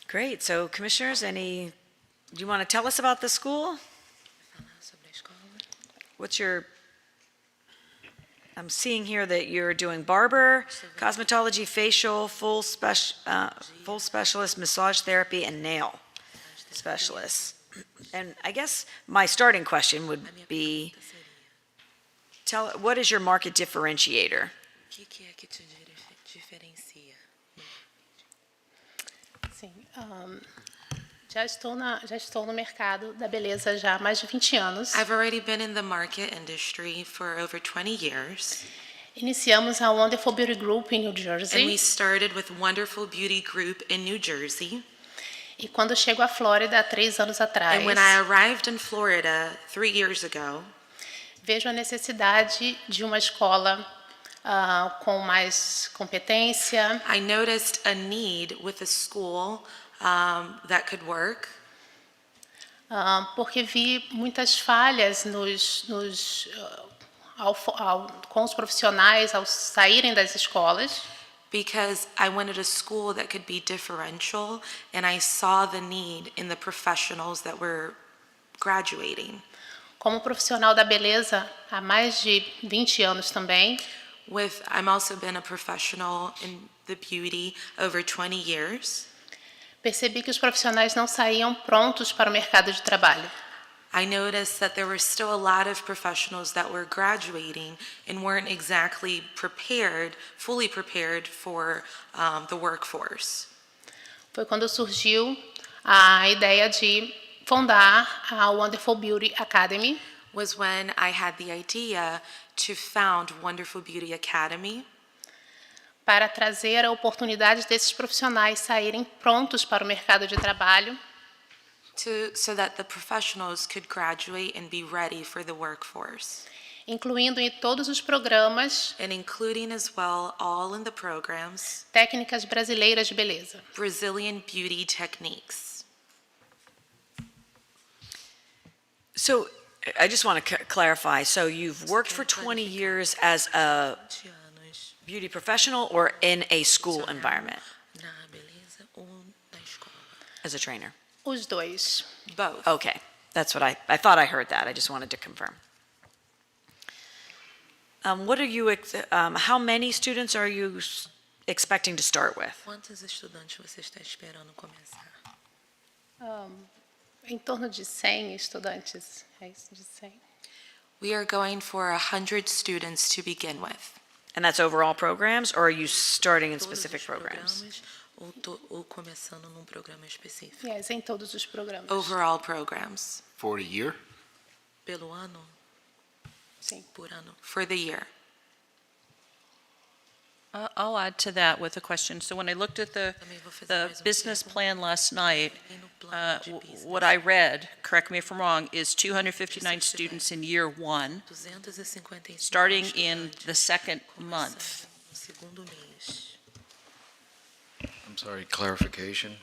Great. So commissioners, do you want to tell us about the school? I'm seeing here that you're doing barber, cosmetology, facial, full specialist, massage therapy, and nail specialist. And I guess my starting question would be, what is your market differentiator? Sim, já estou no mercado da beleza já há mais de 20 anos. I've already been in the market industry for over 20 years. Iniciamos a Wonderful Beauty Group em New And we Jersey. started with Wonderful Beauty Group in New Jersey. E quando chego à Flórida há 3 anos atrás, And when I arrived in Florida 3 years ago, vejo a necessidade de uma escola com mais competência. I noticed a need with a school that could work. Porque vi muitas falhas com os profissionais ao saírem das escolas. Because I wanted a school that could be differential, and I saw the need in the professionals that were graduating. Como profissional da beleza há mais de 20 anos também. I'm also been a professional in the beauty over 20 years. Percebi que os profissionais não saíam prontos para o mercado de trabalho. I noticed that there were still a lot of professionals that were graduating and weren't exactly fully prepared for the workforce. Foi quando surgiu a ideia de fundar a Wonderful Beauty Academy. Was when I had the idea to found Wonderful Beauty Academy. Para trazer a oportunidade desses profissionais saírem prontos para o mercado de trabalho. So that the professionals could graduate and be ready for the workforce. Incluindo em todos os programas. And including as well all in the programs. Técnicas brasileiras de beleza. Brazilian beauty techniques. So I just want to clarify. So you've worked for 20 years as a beauty professional or in a school environment? As a trainer? Os dois. Both. Okay. That's what I thought I heard that. I just wanted to confirm. What are you, how many students are you expecting to start with? Quantos estudantes você está esperando começar? Em torno de 100 estudantes. É isso, de 100. We are going for 100 students to begin with. And that's overall programs, or are you starting in specific programs? Ou começando num programa específico? Yes, em todos os programas. Overall programs. For a year? Pelo ano? Sim. Por ano. For the year. I'll add to that with a question. So when I looked at the business plan last night, what I read, correct me if I'm wrong, is 259 students in year one, starting in the second month. I'm sorry, clarification.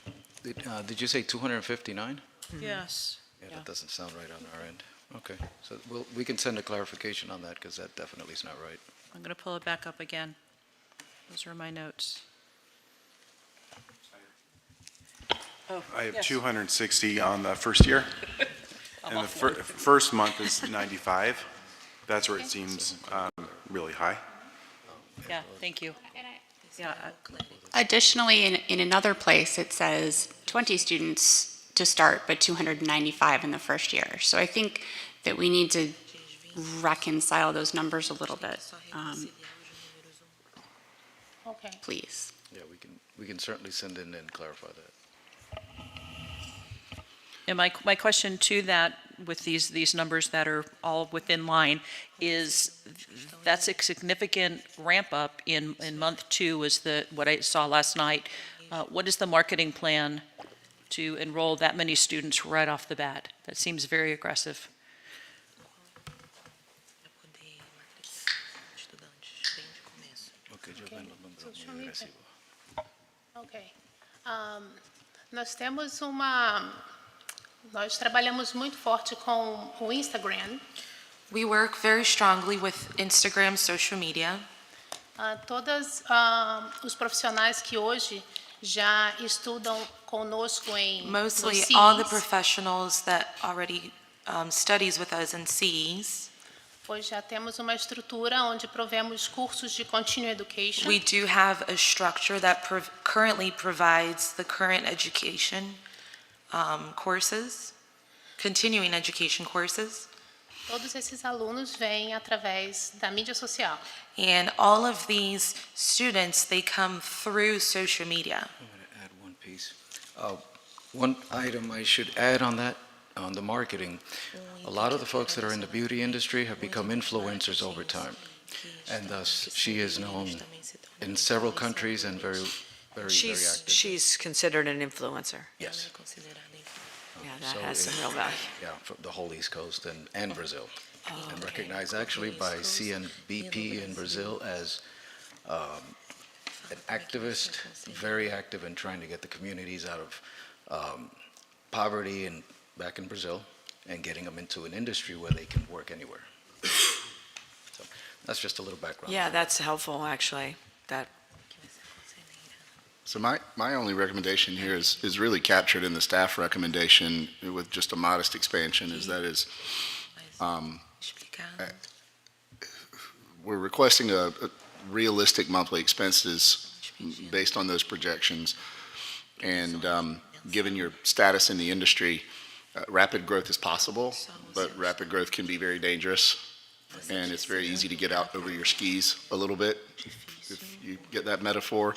Did you say 259? Yes. Yeah, that doesn't sound right on our end. Okay, so we can send a clarification on that, because that definitely is not right. I'm going to pull it back up again. Those are my notes. Oh, I have yes. 260 on the first year, I'm and the off one. first month is 95. That's where it seems really high. Yeah, thank you. Yeah, Additionally, in another place, it says 20 students to start, but 295 in the first year. So I think that we need to reconcile those numbers a little bit, Okay. please. Yeah, we can certainly send in and clarify that. And my question to that, with these numbers that are all within line, is that's a significant ramp up in month 2 is what I saw last night. What is the marketing plan to enroll that many students right off the bat? That seems very aggressive. Ok. Nós trabalhamos muito forte com o Instagram. We work very strongly with Instagram, social media. Todos os profissionais que hoje já estudam conosco em Mostly nos all the CIEs, professionals that already studies with us in CIEs. pois já temos uma estrutura onde provemos cursos de continuing education. We do have a structure that currently provides the current education courses, continuing education courses. Todos esses alunos vêm através da mídia social. And all of these students, they come through social media. I'm going to add one piece. One item I should add on that, on the marketing, a lot of the folks that are in the beauty industry have become influencers over time. And thus, she is known in several countries and very active. She's considered an influencer. Yes. Yeah, that So has some in- real value. Yeah, from the whole East Coast and Brazil. And recognized actually by CNBP in Brazil as an activist, very active in trying to get the communities out of poverty and back in Brazil and getting them into an industry where they can work anywhere. So that's just a little background. Yeah, that's helpful, actually. That So my only recommendation here is really captured in the staff recommendation with just a modest expansion, we're requesting a realistic monthly expenses based on those projections. And given your status in the industry, rapid growth is possible, but rapid growth can be very dangerous. And it's very easy to get out over your skis a little bit, if you get that metaphor.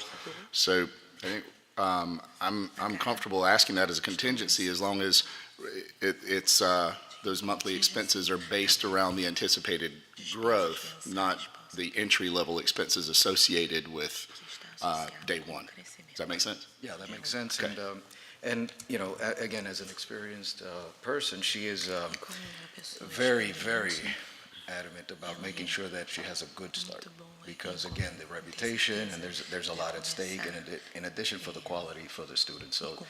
So I think I'm comfortable asking that as a contingency as long as it's those monthly expenses are based around the anticipated growth, not the entry-level expenses associated with day one. Does that make sense? Yeah, that makes sense. Okay. And you know, again, as an experienced person, she is very, very adamant about making sure that she has a good start. Because again, the reputation and there's a lot at stake, and in addition for the quality for the students. So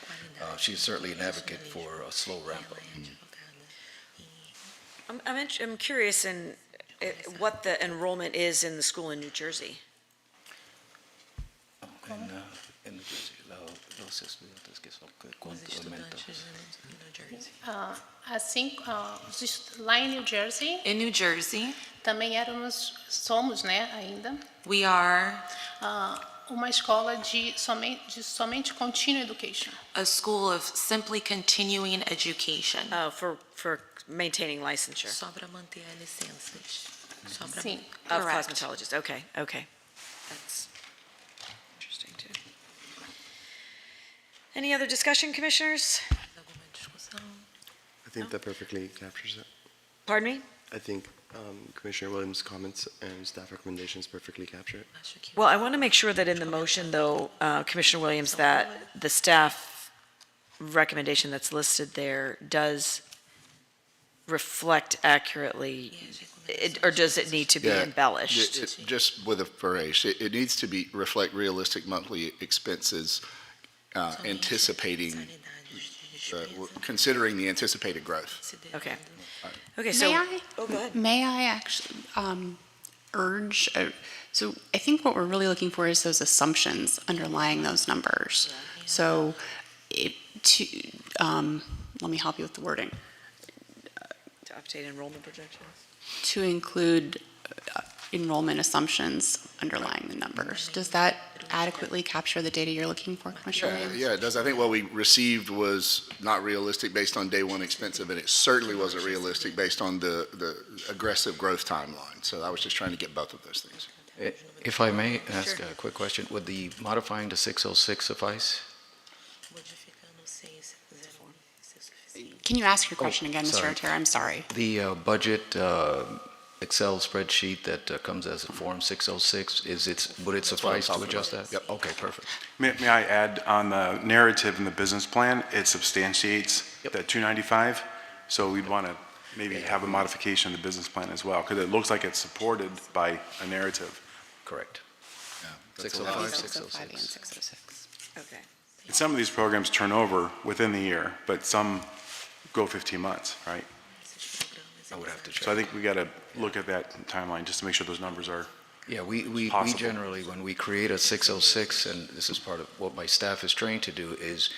she's certainly an advocate for a slow ramp up. I'm curious in what the enrollment is in the school in New Jersey. En New Jersey, los estudiantes que son Assim, lá em New Jersey, In New Jersey, também somos, né, ainda, we are uma escola de somente continuing education. a school of simply continuing education. Oh, for maintaining licensure. Só para manter a licenças. Sim. Of Correct. cosmetologists, okay. That's interesting too. Any other discussion, commissioners? I think that perfectly captures it. Pardon me? I think Commissioner Williams' comments and staff recommendations perfectly capture it. Well, I want to make sure that in the motion, though, Commissioner Williams, that the staff recommendation that's listed there does reflect accurately, or does it need to be Yeah, embellished? Just with a phrase, it needs to reflect realistic monthly expenses, anticipating considering the anticipated growth. Okay. Okay, so. May I? Oh, go ahead. May I actually urge, so I think what we're really looking for is those assumptions underlying those numbers. So let me help you with the wording. To update enrollment projections. To include enrollment assumptions underlying the numbers. Does that adequately capture the data you're looking for, Commissioner Williams? Yeah, it does. I think what we received was not realistic based on day one expensive, and it certainly wasn't realistic based on the aggressive growth timeline. So I was just trying to get both of those things. If I may ask a quick question, would the modifying to 606 suffice? Can you ask your question again, Mr. sorry. Otero? I'm sorry. The budget Excel spreadsheet that comes as a Form 606, would it suffice to adjust that? Yep. Okay, perfect. May I add on the narrative in the business plan, it substantiates that 295. So we'd want to maybe have a modification in the business plan as well, because it looks like it's supported by a narrative. Correct. Yeah, 605, 605 and 606. 606. Okay. And some of these programs turn over within the year, but some go 15 months, right? I would have to check. So I think we got to look at that timeline just to make sure those numbers are Yeah, we possible. generally, when we create a 606, and this is part of what my staff is trained to do, is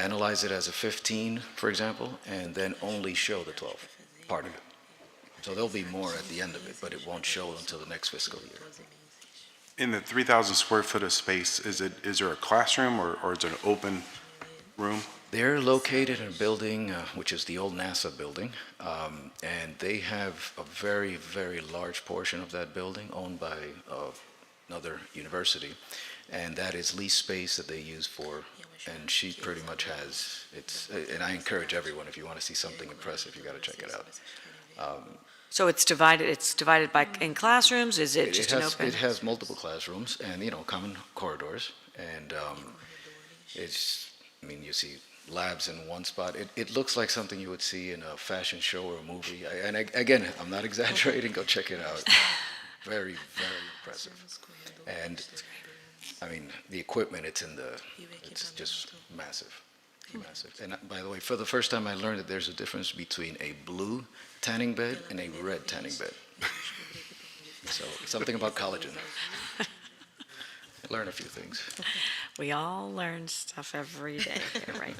analyze it as a 15, for example, and then only show the 12 part of it. So there'll be more at the end of it, but it won't show until the next fiscal year. In the 3,000 square foot of space, is there a classroom or is it an open room? They're located in a building, which is the old NASA building, and they have a very, very large portion of that building owned by another university, and that is lease space that they use for, and she pretty much has, and I encourage everyone, if you want to see something impressive, you got to check it out. So it's divided by, in classrooms? Is it just an open? It has multiple classrooms and, common corridors, and you see labs in one spot. It looks like something you would see in a fashion show or a movie. Again, I'm not exaggerating. Go check it out. Very, very impressive. And the equipment, it's just massive, massive. And by the way, for the first time, I learned that there's a difference between a blue tanning bed and a red tanning bed. So something about collagen. Learn a few things. We all learn stuff every day here, right?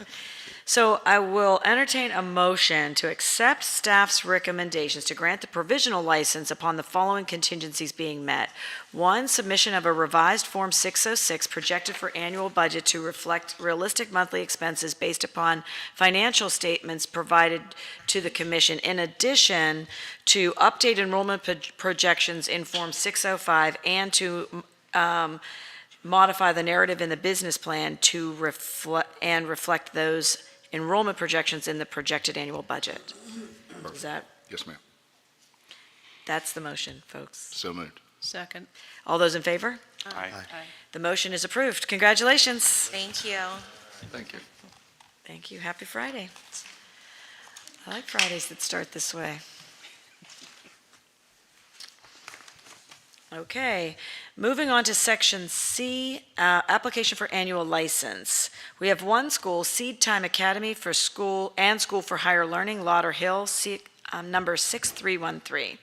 So I will entertain a motion to accept staff's recommendations to grant the provisional license upon the following contingencies being met. 1, submission of a revised Form 606 projected for annual budget to reflect realistic monthly expenses based upon financial statements provided to the commission, in addition to update enrollment projections in Form 605 and to modify the narrative in the business plan to reflect those enrollment projections in the projected annual budget. Is that? Yes, ma'am. That's the motion, folks. So moved. Second. All those in favor? Aye. The motion is approved. Congratulations. Thank you. Thank you. Thank you. Happy Friday. I like Fridays that start this way. Okay, moving on to Section C, application for annual license. We have one school, Seed Time Academy for School and School for Higher Learning, Lauderhill, number 6313.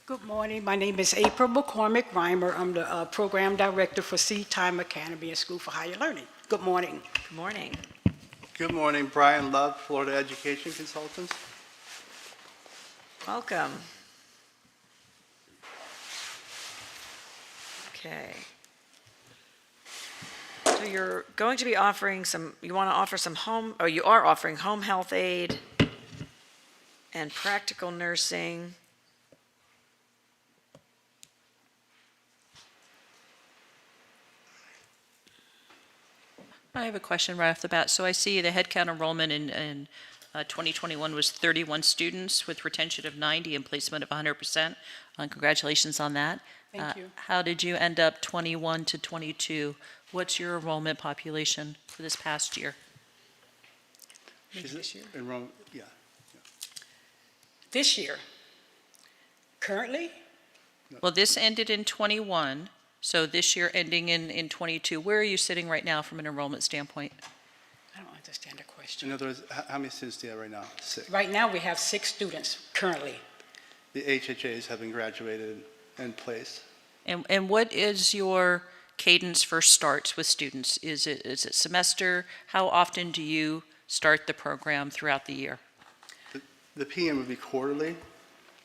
Good morning. My name is April McCormick Reimer. I'm the Program Director for Seed Time Academy and School for Higher Learning. Good morning. Good morning. Good morning, Brian Love, Florida Education Consultants. Welcome. Okay. So you're going to be offering you want to offer you are offering home health aid and practical nursing. I have a question right off the bat. So I see the headcount enrollment in 2021 was 31 students with retention of 90 and placement of 100%. Congratulations on that. Thank you. How did you end up 21 to 22? What's your enrollment population for this past year? This year? Enrollment, yeah. This year, Currently, Well, this ended in '21, so this year ending in '22. Where are you sitting right now from an enrollment standpoint? I don't understand the question. In other words, how many students do you have right now? 6. Right now, we have 6 students currently. The HHAs have been graduated and placed. And what is your cadence for starts with students? Is it semester? How often do you start the program throughout the year? The PM would be quarterly,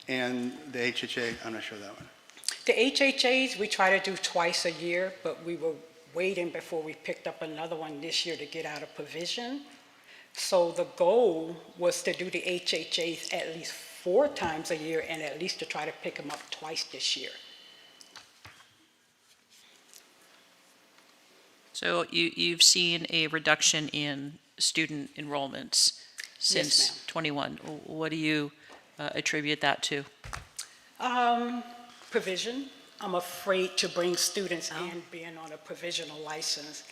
and the HHA, I'm not sure that one. The HHAs, we try to do twice a year, but we were waiting before we picked up another one this year to get out of provision. So the goal was to do the HHAs at least 4 times a year and at least to try to pick them up twice this year. So you've seen a reduction in student enrollments since ma'am. '21. What do you attribute that to? Provision. I'm afraid to bring students in being on a provisional license.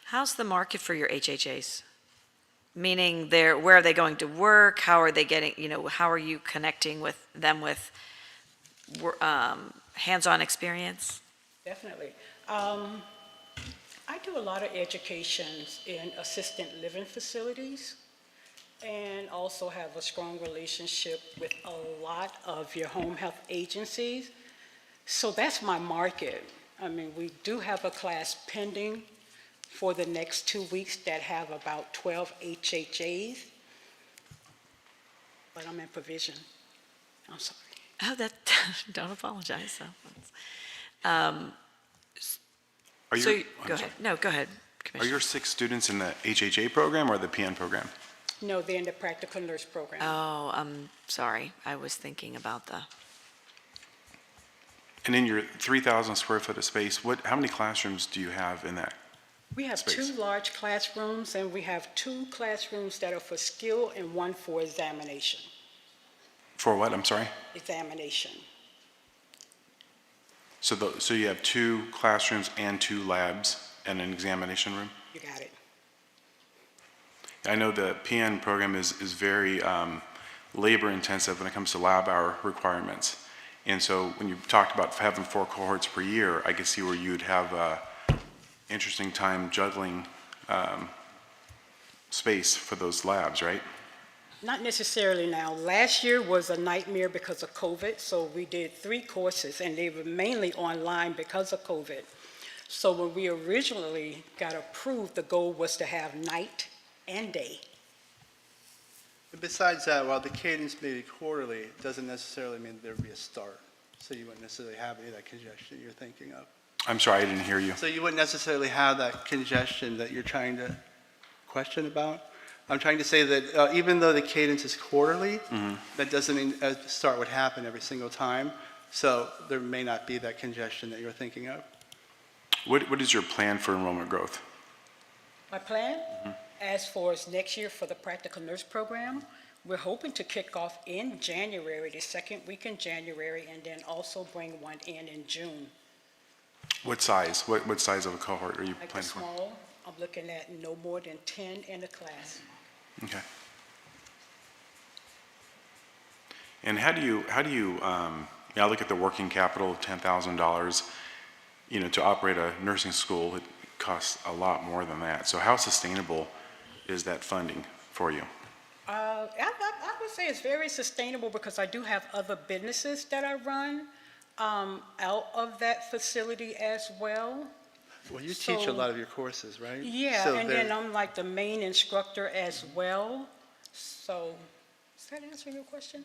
How's the market for your HHAs? Meaning where are they going to work? How are they getting, how are you connecting with them with hands-on experience? Definitely. I do a lot of educations in assisted living facilities and also have a strong relationship with a lot of your home health agencies. So that's my market. I mean, we do have a class pending for the next 2 weeks that have about 12 HHAs, but I'm in provision. I'm sorry. Oh, don't apologize. Are So, you, go ahead. No, go ahead, Are Commissioner. your 6 students in the HHA program or the PN program? No, they're in the practical nurse program. Oh, I'm sorry. I was thinking about And in your 3,000 square foot of space, how many classrooms do you have in that? We have space? 2 large classrooms, and we have 2 classrooms that are for skill and 1 for examination. For what, I'm sorry? Examination. So you have 2 classrooms and 2 labs and an examination room? You got it. I know the PN program is very labor intensive when it comes to lab hour requirements. And so when you talked about having 4 cohorts per year, I could see where you'd have a interesting time juggling space for those labs, right? Not necessarily now. Last year was a nightmare because of COVID, so we did 3 courses, and they were mainly online because of COVID. So when we originally got approved, the goal was to have night and day. But besides that, while the cadence may be quarterly, it doesn't necessarily mean there would be a start. So you wouldn't necessarily have any of that congestion you're thinking of. I'm sorry, I didn't hear you. So you wouldn't necessarily have that congestion that you're trying to question about? I'm trying to say that even though the cadence is quarterly, that doesn't mean a start would happen every single time. So there may not be that congestion that you're thinking of. What is your plan for enrollment growth? My plan, as far as next year for the practical nurse program, we're hoping to kick off in January, the 2nd week in January, and then also bring one in June. What size? What size of a cohort are you Like a planning for? small, I'm looking at no more than 10 in a class. Okay. And how do you look at the working capital of $10,000, to operate a nursing school, it costs a lot more than that. So how sustainable is that funding for you? I would say it's very sustainable because I do have other businesses that I run out of that facility as well. Well, you teach a lot of your courses, right? Yeah, So and then I'm like the main instructor as well. So, does that answer your question?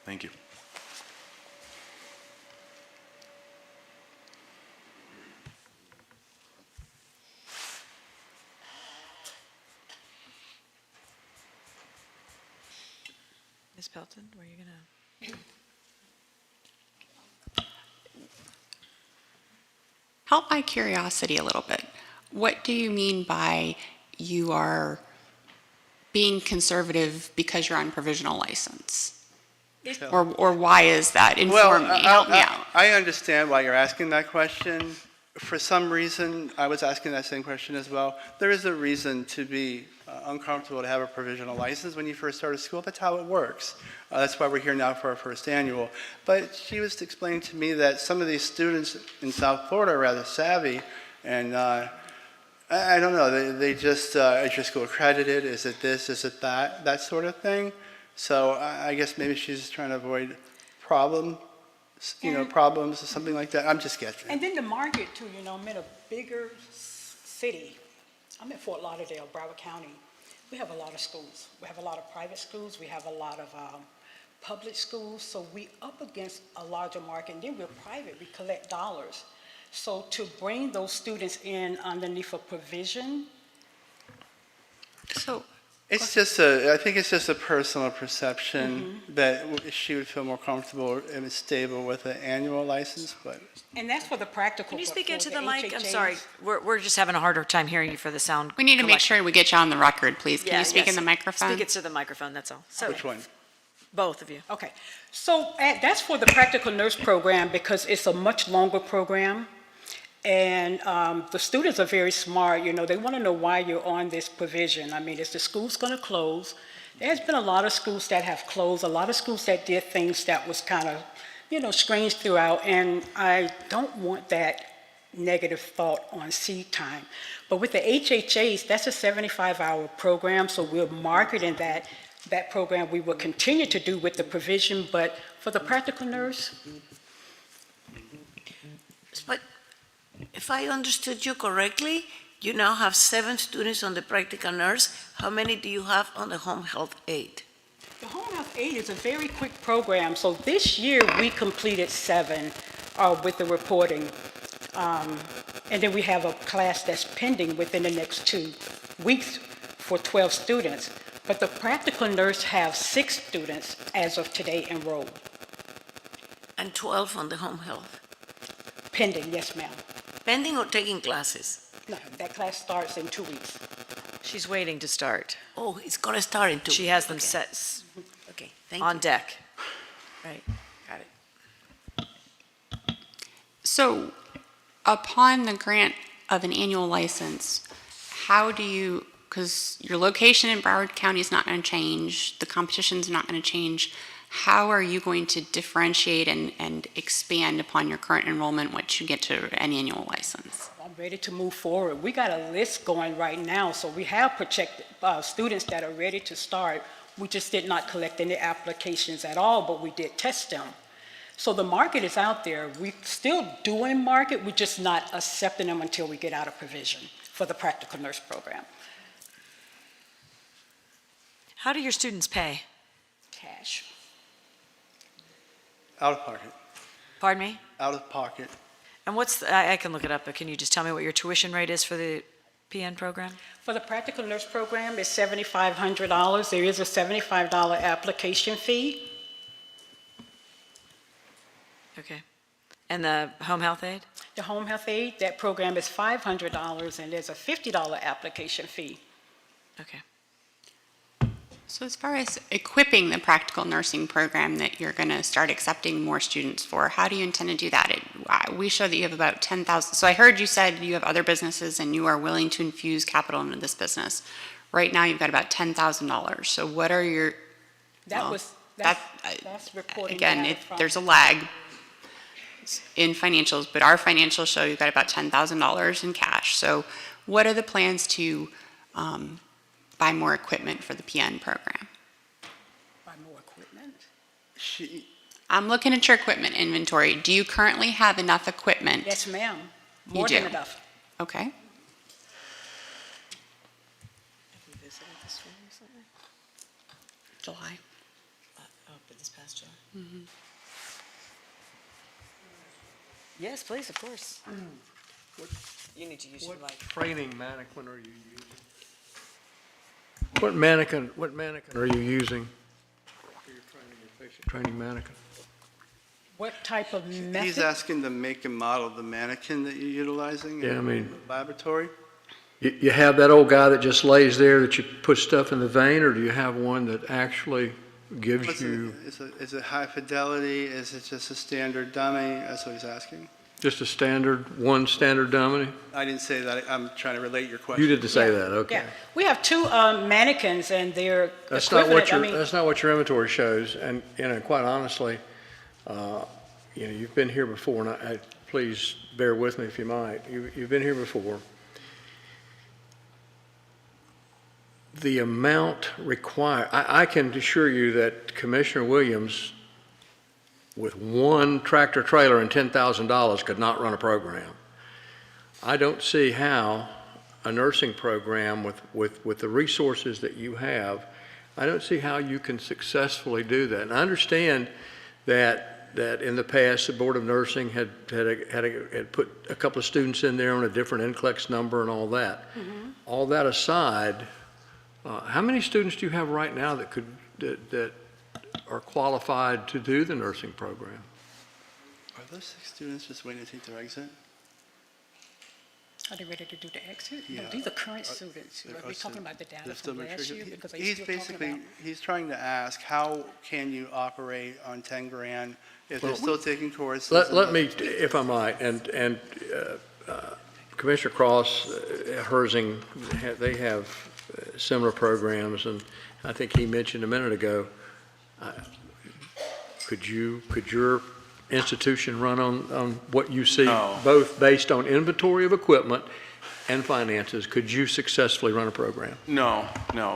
Thank you. Ms. Pelton, were you going to? Help my curiosity a little bit. What do you mean by you are being conservative because you're on provisional license? Or why is that? Inform me, help me out. I understand why you're asking that question, For some reason, I was asking that same question as well. There is a reason to be uncomfortable to have a provisional license when you first start a school. That's how it works. That's why we're here now for our first annual. But she was explaining to me that some of these students in South Florida are rather savvy, and I don't know, they just, is your school accredited? Is it this, is it that sort of thing? So I guess maybe she's just trying to avoid problems or something like that. I'm just guessing. And then the market too, I'm in a bigger city. I'm in Fort Lauderdale, Broward County. We have a lot of schools. We have a lot of private schools. We have a lot of public schools. So we up against a larger market. And then we're private. We collect dollars. So to bring those students in underneath a provision. So It's just I think it's just a personal perception that she would feel more comfortable and stable with an annual license, but. And that's for the practical. Can you but speak for into the the mic? I'm HHAs sorry. We're just having a harder time hearing you for the sound. we need to make sure we get you on the record, please. Can Yeah, you speak yes. in the microphone? Speak it to the microphone, that's all. So, Which one? both of you. Okay, so that's for the practical nurse program because it's a much longer program. And the students are very smart, they want to know why you're on this provision. I mean, is the school's going to close? There's been a lot of schools that have closed, a lot of schools that did things that was kind of, strange throughout, and I don't want that negative thought on seed time. But with the HHAs, that's a 75-hour program, so we're marketing that program. We will continue to do with the provision, but for the practical nurse. But if I understood you correctly, you now have 7 students on the practical nurse. How many do you have on the home health aide? The Home Health Aid is a very quick program. So this year, we completed 7 with the reporting. And then we have a class that's pending within the next 2 weeks for 12 students. But the practical nurse have 6 students as of today enrolled. And 12 on the home health? Pending, yes, ma'am. Pending or taking classes? No, that class starts in 2 weeks. She's waiting to start. Oh, it's going to start in 2 weeks. She has them set Okay, thank you. on deck. Right. Got it. So upon the grant of an annual license, how do you, because your location in Broward County is not going to change, the competition's not going to change, how are you going to differentiate and expand upon your current enrollment once you get to an annual license? I'm ready to move forward. We got a list going right now, so we have projected students that are ready to start. We just did not collect any applications at all, but we did test them. So the market is out there. We're still doing market, we're just not accepting them until we get out of provision for the practical nurse program. How do your students pay? Cash. Out of pocket. Pardon me? Out of pocket. And I can look it up, but can you just tell me what your tuition rate is for the PN program? For the practical nurse program, it's $7,500. There is a $75 application fee. Okay. And the home health aide? The home health aide, that program is $500, and there's a $50 application fee. Okay. So as far as equipping the practical nursing program that you're going to start accepting more students for, how do you intend to do that? We show that you have about 10,000. So I heard you said you have other businesses and you are willing to infuse capital into this business. Right now you've got about $10,000. So what are your... That's reporting again, data from- there's a lag in financials, but our financials show you've got about $10,000 in cash. So what are the plans to buy more equipment for the PN program? Buy more equipment? I'm looking at your equipment inventory. Do you currently have enough equipment? Yes, ma'am. You More do? than enough. Okay. Have you visited the school recently? July. But this past July? Yes, please, of course. You need to use your mic. Training mannequin are you using? What mannequin are you using? For your training, your patient training mannequin? What type of method? He's asking the make and model of the mannequin that you're utilizing Yeah, I in mean- the laboratory? You have that old guy that just lays there that you put stuff in the vein, or do you have one that actually gives What's you? Is it high fidelity? Is it just a standard dummy? That's what he's asking. Just a standard, one standard dummy? I didn't say that. I'm trying to relate your question. You didn't say that, okay. Yeah, we have two mannequins and they're That's not what equivalent. I your, mean, that's not what your inventory shows, and, quite honestly, you've been here before, and please bear with me if you might. You've been here before. The amount required, I can assure you that Commissioner Williams, with one tractor trailer and $10,000, could not run a program. I don't see how a nursing program with the resources that you have, I don't see how you can successfully do that. And I understand that in the past, the Board of Nursing had put a couple of students in there on a different NCLEX number and all that. All that aside, how many students do you have right now that are qualified to do the nursing program? Are those 6 students just waiting to take their exit? are they ready to do the exit? No, Yeah. these are current students. Are we talking about the data They're still from last matricular. year? Because they He's still talking basically, about. he's trying to ask, how can you operate on 10 grand if they're Well, still taking courses? Let me, if I might, and Commissioner Cross, Herzing, they have similar programs, and I think he mentioned a minute ago, could your institution run on what you see, No. both based on inventory of equipment and finances? Could you successfully run a program? No,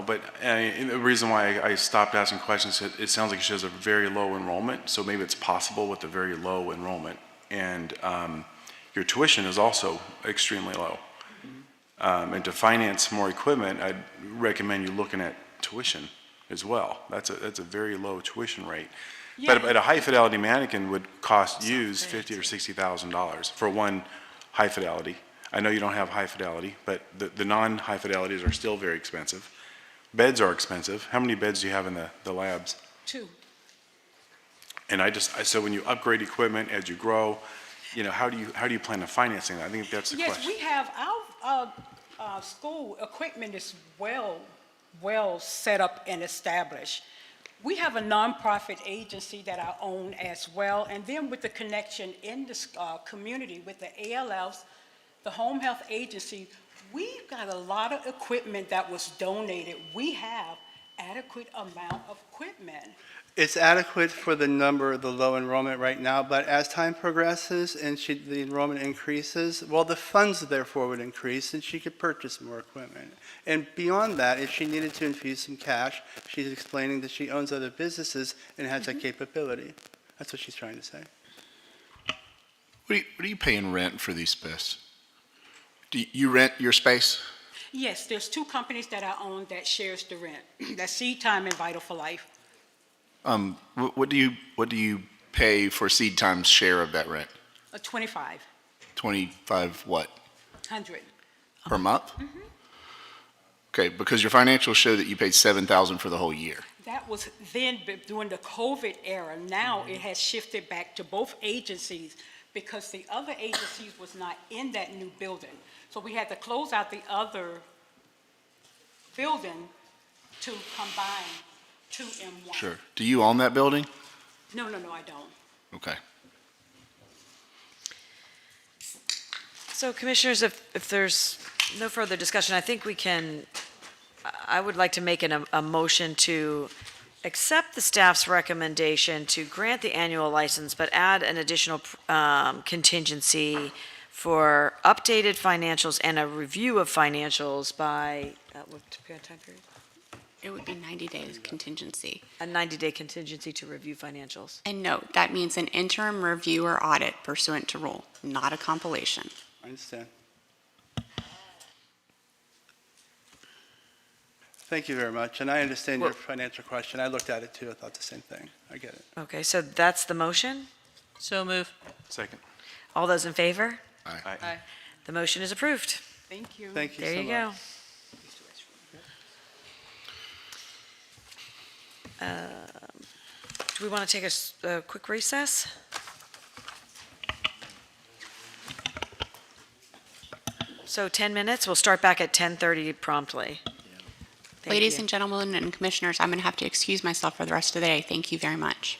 but the reason why I stopped asking questions, it sounds like it shows a very low enrollment, so maybe it's possible with a very low enrollment. And your tuition is also extremely low. And to finance more equipment, I'd recommend you looking at tuition as well. That's a very low tuition rate. Yeah. But a high fidelity mannequin would cost you $50,000 or $60,000 for one high fidelity. I know you don't have high fidelity, but the non-high fidelities are still very expensive. Beds are expensive. How many beds do you have in the labs? 2. And so when you upgrade equipment as you grow, how do you plan on financing that? I think that's the Yes, question. we have, our school equipment is well set up and established. We have a nonprofit agency that I own as well, and then with the connection in the community with the ALFs, the home health agency, we've got a lot of equipment that was donated. We have adequate amount of equipment. It's adequate for the number of the low enrollment right now, but as time progresses and the enrollment increases, well, the funds therefore would increase and she could purchase more equipment. And beyond that, if she needed to infuse some cash, she's explaining that she owns other businesses and has that capability. That's what she's trying to say. What are you paying rent for these spaces? Do you rent your space? Yes, there's 2 companies that I own that shares the rent. That's Seed Time and Vital for Life. What do you pay for Seed Time's share of that rent? 25. 25 what? 100. Per month? Okay, because your financials show that you paid $7,000 for the whole year. That was then during the COVID era. Now it has shifted back to both agencies because the other agencies was not in that new building. So we had to close out the other building to combine 2 in 1. Sure. Do you own that building? No, I don't. Okay. So Commissioners, if there's no further discussion, I think I would like to make a motion to accept the staff's recommendation to grant the annual license, but add an additional contingency for updated financials and a review of financials by, what time period? It would be 90 days contingency. A 90-day contingency to review financials. And note, that means an interim review or audit pursuant to rule, not a compilation. I understand. Thank you very much. And I understand your financial question. I looked at it too. I thought the same thing. I get it. Okay, so that's the motion? So move. Second. All those in favor? Aye. Aye. The motion is approved. Thank you. Thank you There so you much. go. Do we want to take a quick recess? So 10 minutes, we'll start back at 10:30 promptly. Thank Ladies you. and gentlemen and commissioners, I'm going to have to excuse myself for the rest of the day. Thank you very much.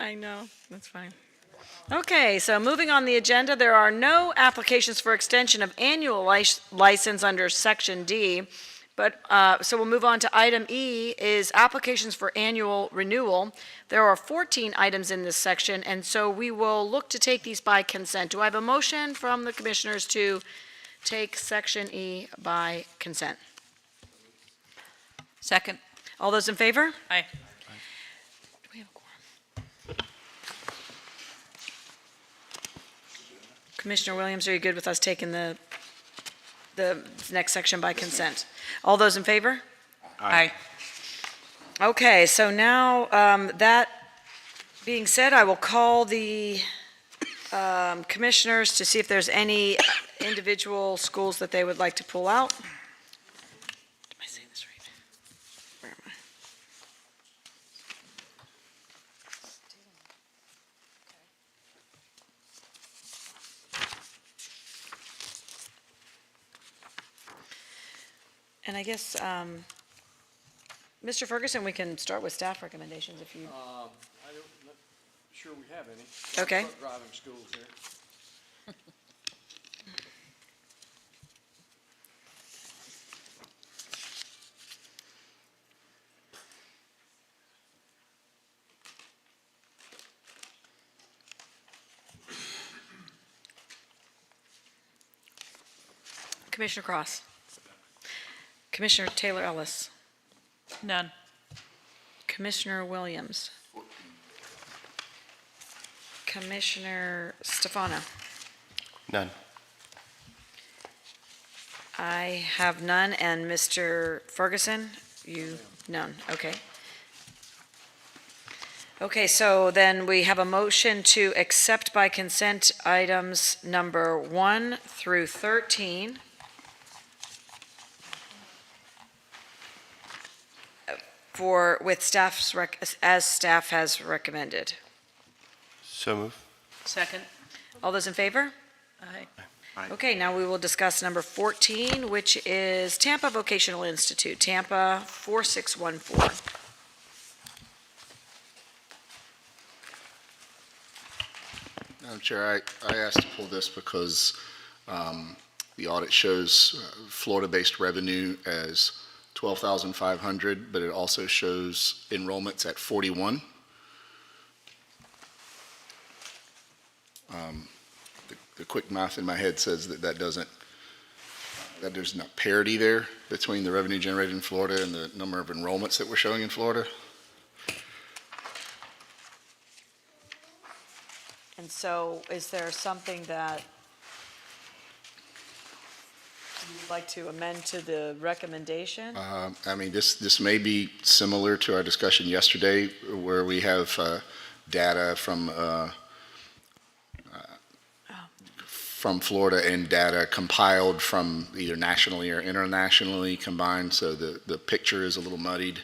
I know, that's fine. Okay, so moving on the agenda, there are no applications for extension of annual license under Section D, but, so we'll move on to item E, is applications for annual renewal. There are 14 items in this section, and so we will look to take these by consent. Do I have a motion from the commissioners to take Section E by consent? Second. All those in favor? Aye. Do we have a quorum? Commissioner Williams, are you good with us taking the next section by consent? All those in favor? Aye. Okay, so now, that being said, I will call the commissioners to see if there's any individual schools that they would like to pull out. Am I saying this right? Where am I? And I guess, Mr. Ferguson, we can start with staff recommendations if you, I'm not sure we have any. Okay. Truck driving schools here. Commissioner Cross. Commissioner Taylor Ellis. None. Commissioner Williams. Commissioner Stefano. None. I have none, and Mr. Ferguson, you, none, okay. Okay, so then we have a motion to accept by consent items number 1 through 13. With staff's, as staff has recommended. So move. Second. All those in favor? Aye. Okay, now we will discuss number 14, which is Tampa Vocational Institute, Tampa 4614. Madam Chair, I asked to pull this because the audit shows Florida-based revenue as 12,500, but it also shows enrollments at 41. The quick math in my head says that there's not parity there between the revenue generated in Florida and the number of enrollments that we're showing in Florida. And so is there something that you'd like to amend to the recommendation? I mean, this may be similar to our discussion yesterday, where we have data from Florida and data compiled from either nationally or internationally combined, so the picture is a little muddied.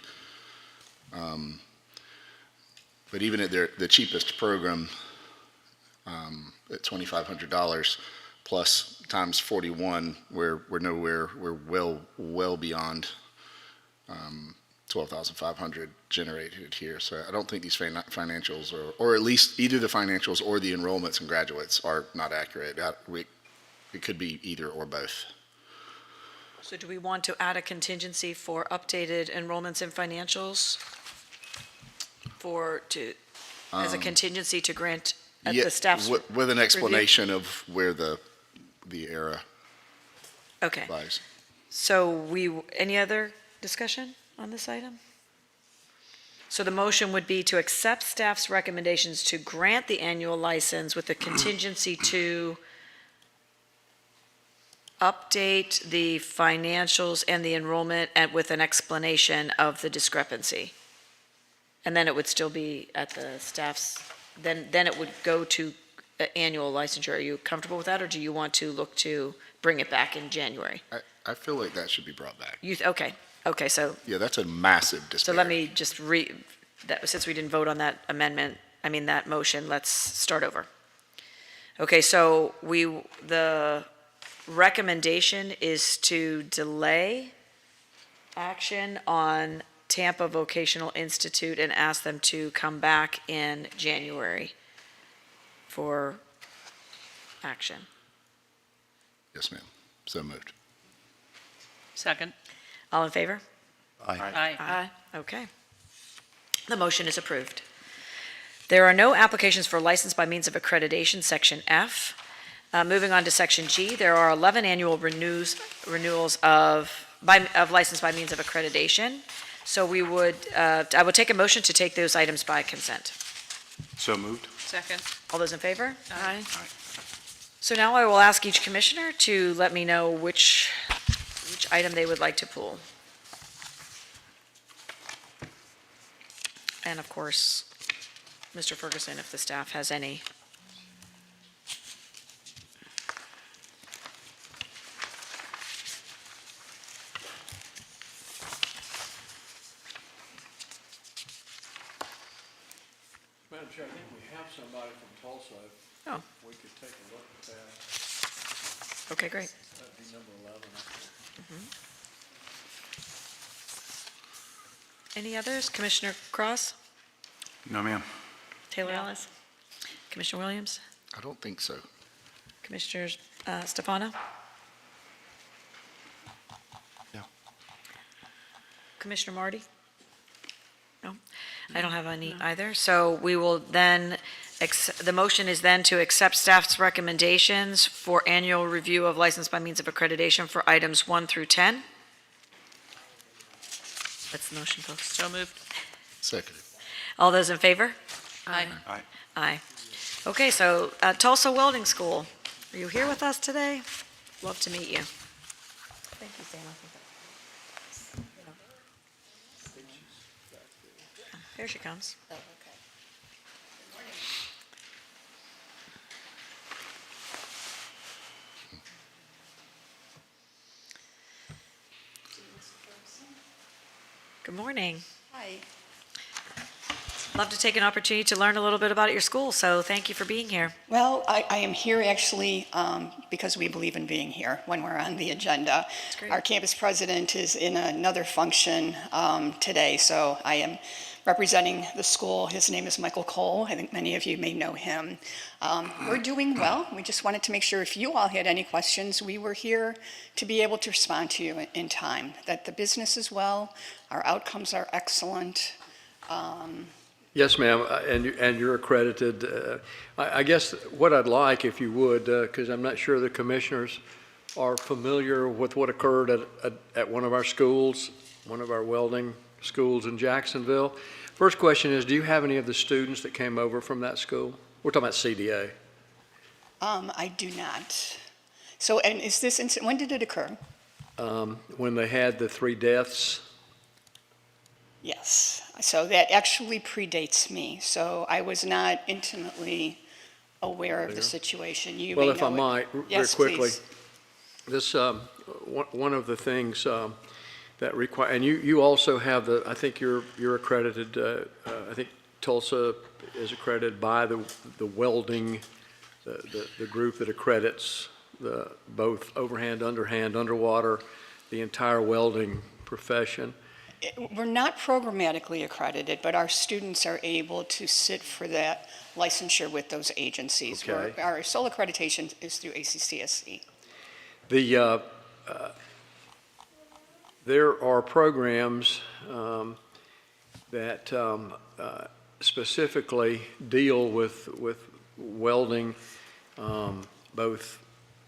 But even at the cheapest program, at $2,500 plus times 41, we're well beyond 12,500 generated here. So I don't think these financials, or at least either the financials or the enrollments and graduates, are not accurate. It could be either or both. So do we want to add a contingency for updated enrollments and financials as a contingency to grant at the staff's with an explanation of where the error Okay. lies. So any other discussion on this item? So the motion would be to accept staff's recommendations to grant the annual license with the contingency to update the financials and the enrollment and with an explanation of the discrepancy. And then it would still be at the staff's, then it would go to annual licensure. Are you comfortable with that, or do you want to look to bring it back in January? I feel like that should be brought back. Okay, so Yeah, that's a massive So disparity. let me just since we didn't vote on that that motion, let's start over. Okay, so the recommendation is to delay action on Tampa Vocational Institute and ask them to come back in January for action. Yes, ma'am. So moved. Second. All in favor? Aye. Aye. Okay. The motion is approved. There are no applications for license by means of accreditation, Section F. Moving on to Section G, there are 11 annual renewals of license by means of accreditation. So I would take a motion to take those items by consent. So moved. Second. All those in favor? Aye. So now I will ask each commissioner to let me know which item they would like to pull. And of course, Mr. Ferguson, if the staff has any. Madam Chair, I think we have somebody from Tulsa. Oh. We could take a look at that. Okay, great. That'd be number 11. Any others? Commissioner Cross? No, ma'am. Taylor Ellis? Commissioner Williams? I don't think so. Commissioner Stefano? No. Commissioner Marty? No, I don't have any either. So we will then, the motion is then to accept staff's recommendations for annual review of license by means of accreditation for items 1 through 10. That's the motion, folks. So moved. Seconded. All those in favor? Aye. Aye. Aye. Okay, so Tulsa Welding School, are you here with us today? Love to meet you. Thank you, Sam. There she comes. Good morning. Hi. Love to take an opportunity to learn a little bit about your school, so thank you for being here. Well, I am here actually because we believe in being here when we're on the agenda. great. Our campus president is in another function today, so I am representing the school. His name is Michael Cole. I think many of you may know him. We're doing well. We just wanted to make sure if you all had any questions, we were here to be able to respond to you in time, that the business is well, our outcomes are excellent. Yes, ma'am, and you're accredited. I guess what I'd like, if you would, because I'm not sure the commissioners are familiar with what occurred at one of our schools, one of our welding schools in Jacksonville. First question is, do you have any of the students that came over from that school? We're talking about CDA. I do not. So, and is this incident, when did it occur? When they had the 3 deaths. Yes, so that actually predates me, so I was not intimately aware of the situation. You may Well, if know I it. might, very Yes, quickly. please. This, one of the things that require, and you also have I think you're accredited, I think Tulsa is accredited by the welding, the group that accredits both overhand, underhand, underwater, the entire welding profession. We're not programmatically accredited, but our students are able to sit for that licensure with those agencies. Okay. Our sole accreditation is through ACCSC. There are programs that specifically deal with welding, both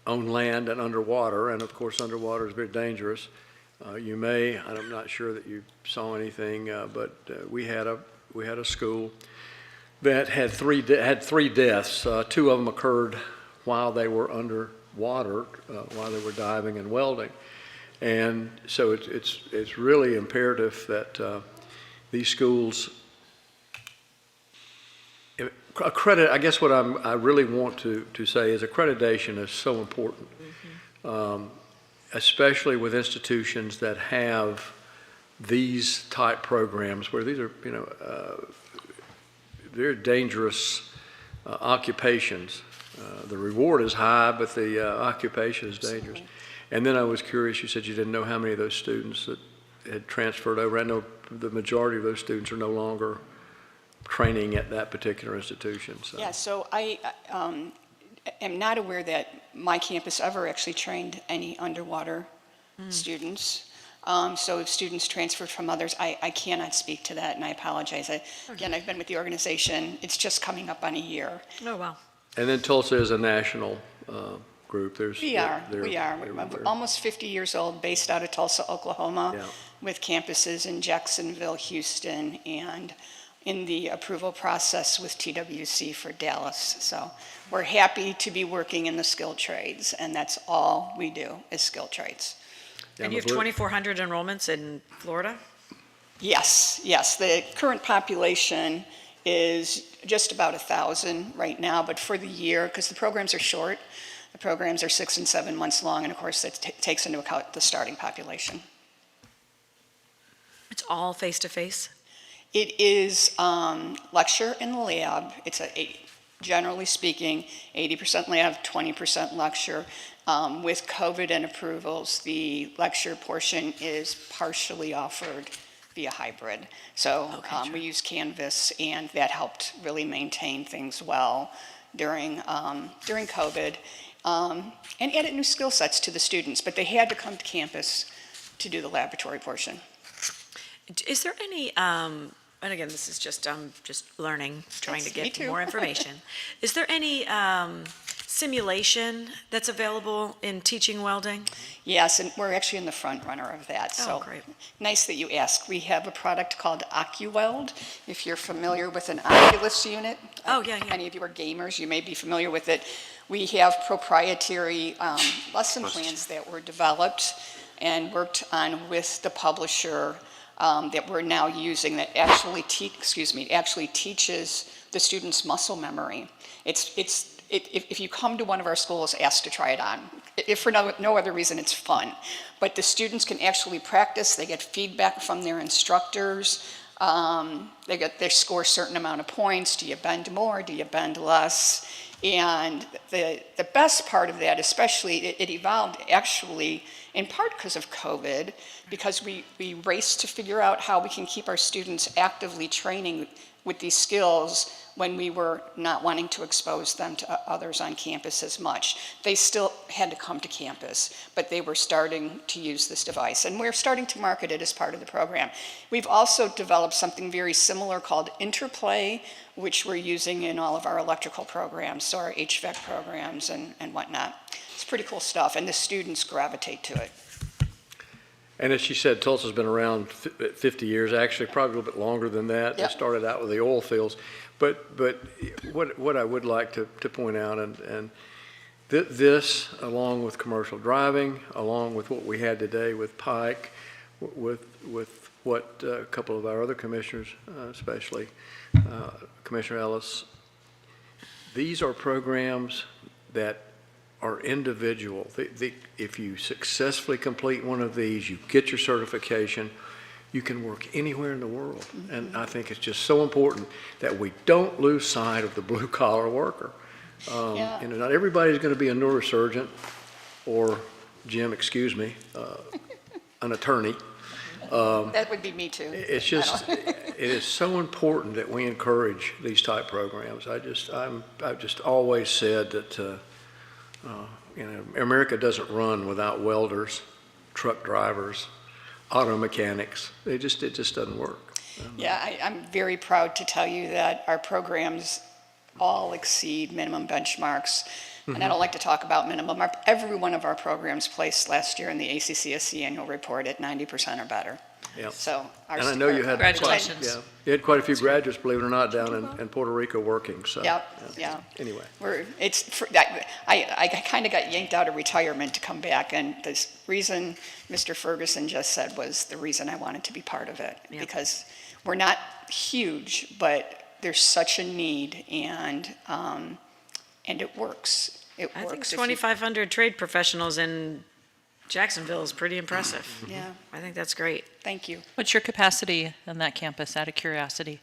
on land and underwater, and of course underwater is very dangerous. I'm not sure that you saw anything, but we had a school that had three deaths. 2 of them occurred while they were underwater, while they were diving and welding. And so it's really imperative that these schools accredit. I guess what I really want to say is accreditation is so important. Especially with institutions that have these type programs where these are, very dangerous occupations. The reward is high, but the occupation is dangerous. And then I was curious, you said you didn't know how many of those students that had transferred over. I know the majority of those students are no longer training at that particular institution, so. Yeah, so I am not aware that my campus ever actually trained any underwater students. So if students transferred from others, I cannot speak to that, and I apologize. Again, I've been with the organization, it's just coming up on a year. Oh, wow. And then Tulsa is a national group. We are. We're almost 50 years old, based out of Tulsa, Oklahoma, Yeah. with campuses in Jacksonville, Houston, and in the approval process with TWC for Dallas. So we're happy to be working in the skilled trades, and that's all we do is skilled trades. And you have 2,400 enrollments in Florida? Yes, yes. The current population is just about 1,000 right now, but for the year, because the programs are short, the programs are 6 and 7 months long, and of course, that takes into account the starting population. It's all face-to-face? It is lecture in the lab. It's generally speaking, 80% lab, 20% lecture. With COVID and approvals, the lecture portion is partially offered via hybrid. So we use Canvas, and that helped really maintain things well during COVID, and added new skill sets to the students, but they had to come to campus to do the laboratory portion. Is there any, and again, this is just, just learning, trying to get more information. Is there any simulation that's available in teaching welding? Yes, and we're actually in the front runner of that. Oh, So great. nice that you asked. We have a product called OcuWeld. If you're familiar with an Oculus unit. Oh, yeah. Any of you are gamers, you may be familiar with it. We have proprietary lesson plans that were developed and worked on with the publisher that we're now using that actually teaches the students muscle memory. If you come to one of our schools, ask to try it on. If for no other reason, it's fun. But the students can actually practice. They get feedback from their instructors. They score a certain amount of points. Do you bend more? Do you bend less? And the best part of that, especially, it evolved actually in part because of COVID, because we raced to figure out how we can keep our students actively training with these skills when we were not wanting to expose them to others on campus as much. They still had to come to campus, but they were starting to use this device, and we're starting to market it as part of the program. We've also developed something very similar called Interplay, which we're using in all of our electrical programs, so our HVAC programs and whatnot. It's pretty cool stuff, and the students gravitate to it. And as she said, Tulsa's been around 50 years, actually probably a little bit longer than that. They started out with the oil fields. But what I would like to point out, and this, along with commercial driving, along with what we had today with Pike, with what a couple of our other commissioners, especially Commissioner Ellis, these are programs that are individual. If you successfully complete one of these, you get your certification, you can work anywhere in the world. And I think it's just so important that we don't lose sight of the blue-collar worker. Not everybody's going to be a neurosurgeon or, Jim, excuse me, an attorney. That would be me too. It's just, it is so important that we encourage these type programs. I've just always said that America doesn't run without welders, truck drivers, auto mechanics. It just doesn't work. Yeah, I'm very proud to tell you that our programs all exceed minimum benchmarks. And I don't like to talk about minimum. Every one of our programs placed last year in the ACCSC annual report at 90% or better. Yeah. So and I know you had you had quite a few graduates, believe it or not, down in Puerto Rico working. So yeah. Anyway, I kind of got yanked out of retirement to come back, and the reason Mr. Ferguson just said was the reason I wanted to be part of it, because we're not huge, but there's such a need, and it works. I think 2,500 trade professionals in Jacksonville is pretty impressive. Yeah. I think that's great. Thank you. What's your capacity on that campus, out of curiosity?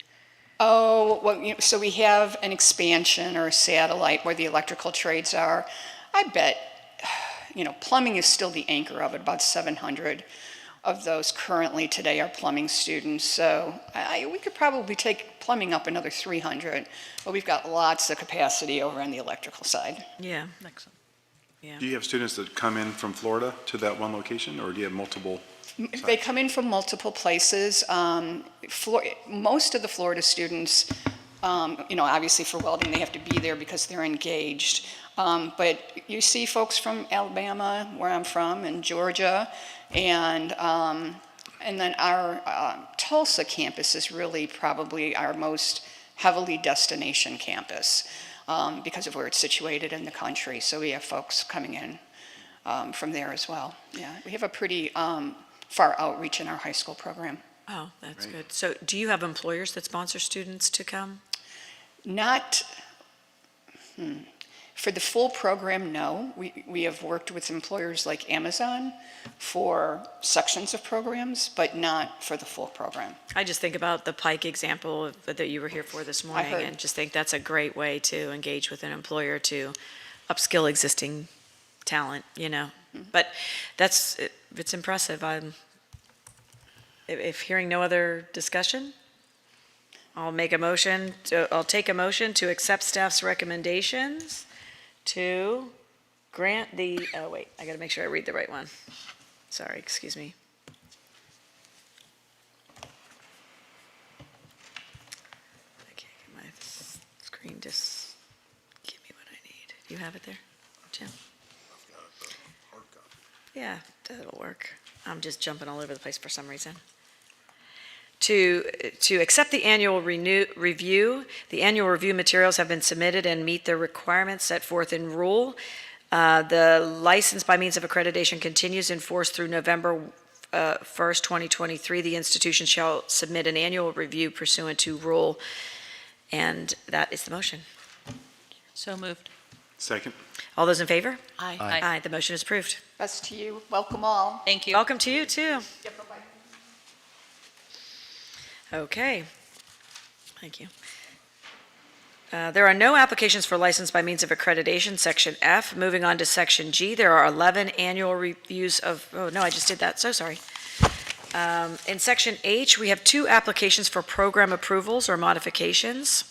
Oh, well, so we have an expansion or a satellite where the electrical trades are. I bet, plumbing is still the anchor of it, about 700. of those currently today are plumbing students. So we could probably take plumbing up another 300, but we've got lots of capacity over on the electrical side. Yeah. Excellent. Yeah. Do you have students that come in from Florida to that one location, or do you have multiple? They come in from multiple places. Most of the Florida students, obviously for welding, they have to be there because they're engaged. But you see folks from Alabama, where I'm from, and Georgia, and then our Tulsa campus is really probably our most heavily destination campus because of where it's situated in the country. So we have folks coming in from there as well. Yeah, we have a pretty far outreach in our high school program. Oh, that's good. So do you have employers that sponsor students to come? Not, for the full program, no. We have worked with employers like Amazon for sections of programs, but not for the full program. I just think about the Pike example that you were here for this morning, and just think that's a great way to engage with an employer to upskill existing talent, But it's impressive. If hearing no other discussion, I'll take a motion to accept staff's recommendations to grant the, I gotta make sure I read the right one. Sorry, excuse me. I can't get my screen, just give me what I need. You have it there, Jim? Yeah, that'll work. I'm just jumping all over the place for some reason. To accept the annual review, the annual review materials have been submitted and meet the requirements set forth in rule. The license by means of accreditation continues in force through November 1st, 2023. The institution shall submit an annual review pursuant to rule, and that is the motion. So moved. Second. All those in favor? Aye. Aye, the motion is approved. Best to you. Welcome all. Thank you. Welcome to you, too. Yeah, bye-bye. Okay. Thank you. There are no applications for license by means of accreditation, Section F. Moving on to Section G, there are 11 annual reviews of, oh, no, I just did that, so sorry. In Section H, we have 2 applications for program approvals or modifications.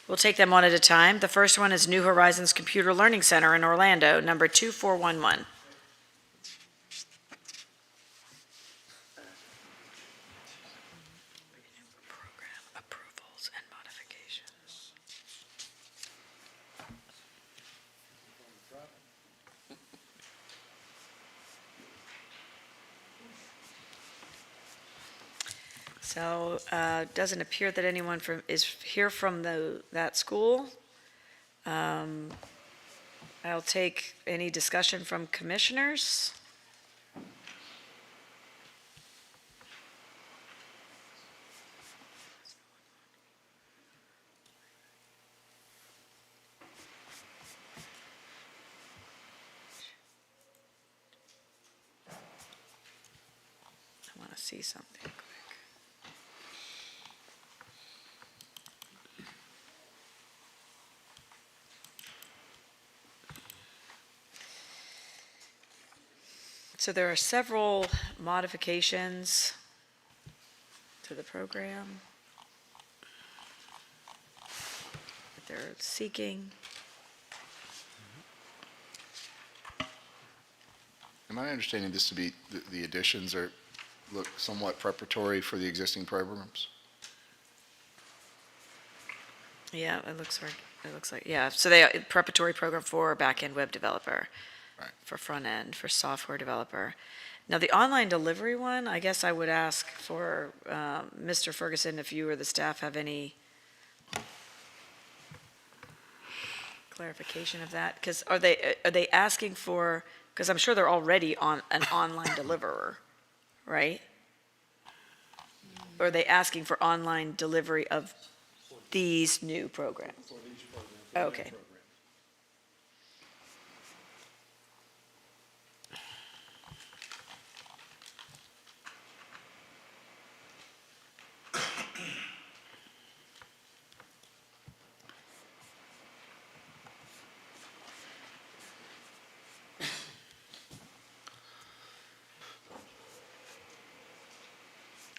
We'll take them one at a time. The first one is New Horizons Computer Learning Center in Orlando, number 2411. Approvals and modifications. So, doesn't appear that anyone is here from that school. I'll take any discussion from commissioners. I want to see something quick. So there are several modifications to the program that they're seeking. Am I understanding this to be, the additions look somewhat preparatory for the existing programs? Yeah, it looks like, yeah. So they, preparatory program for back-end web developer. Right. For front-end, for software developer. Now, the online delivery one, I guess I would ask for Mr. Ferguson, if you or the staff have any clarification of that. Because are they asking for, because I'm sure they're already on an online deliverer, right? Or are they asking for online delivery of these new programs? Okay.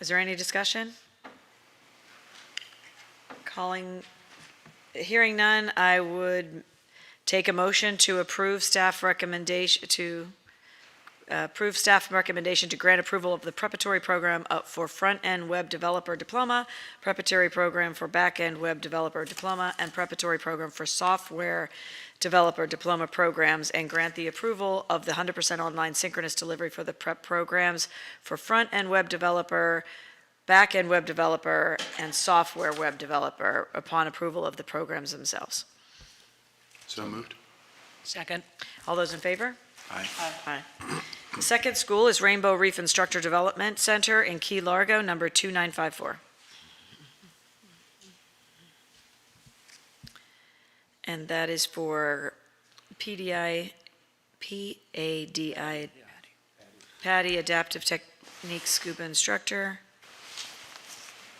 Is there any discussion? Hearing none, I would take a motion to approve staff recommendation, to grant approval of the preparatory program for front-end web developer diploma, preparatory program for back-end web developer diploma, and preparatory program for software developer diploma programs, and grant the approval of the 100% online synchronous delivery for the prep programs for front-end web developer, back-end web developer, and software web developer upon approval of the programs themselves. So moved. Second. All those in favor? Aye. Aye. The second school is Rainbow Reef Instructor Development Center in Key Largo, number 2954. And that is for PADI, PADI Adaptive Techniques Scuba Instructor,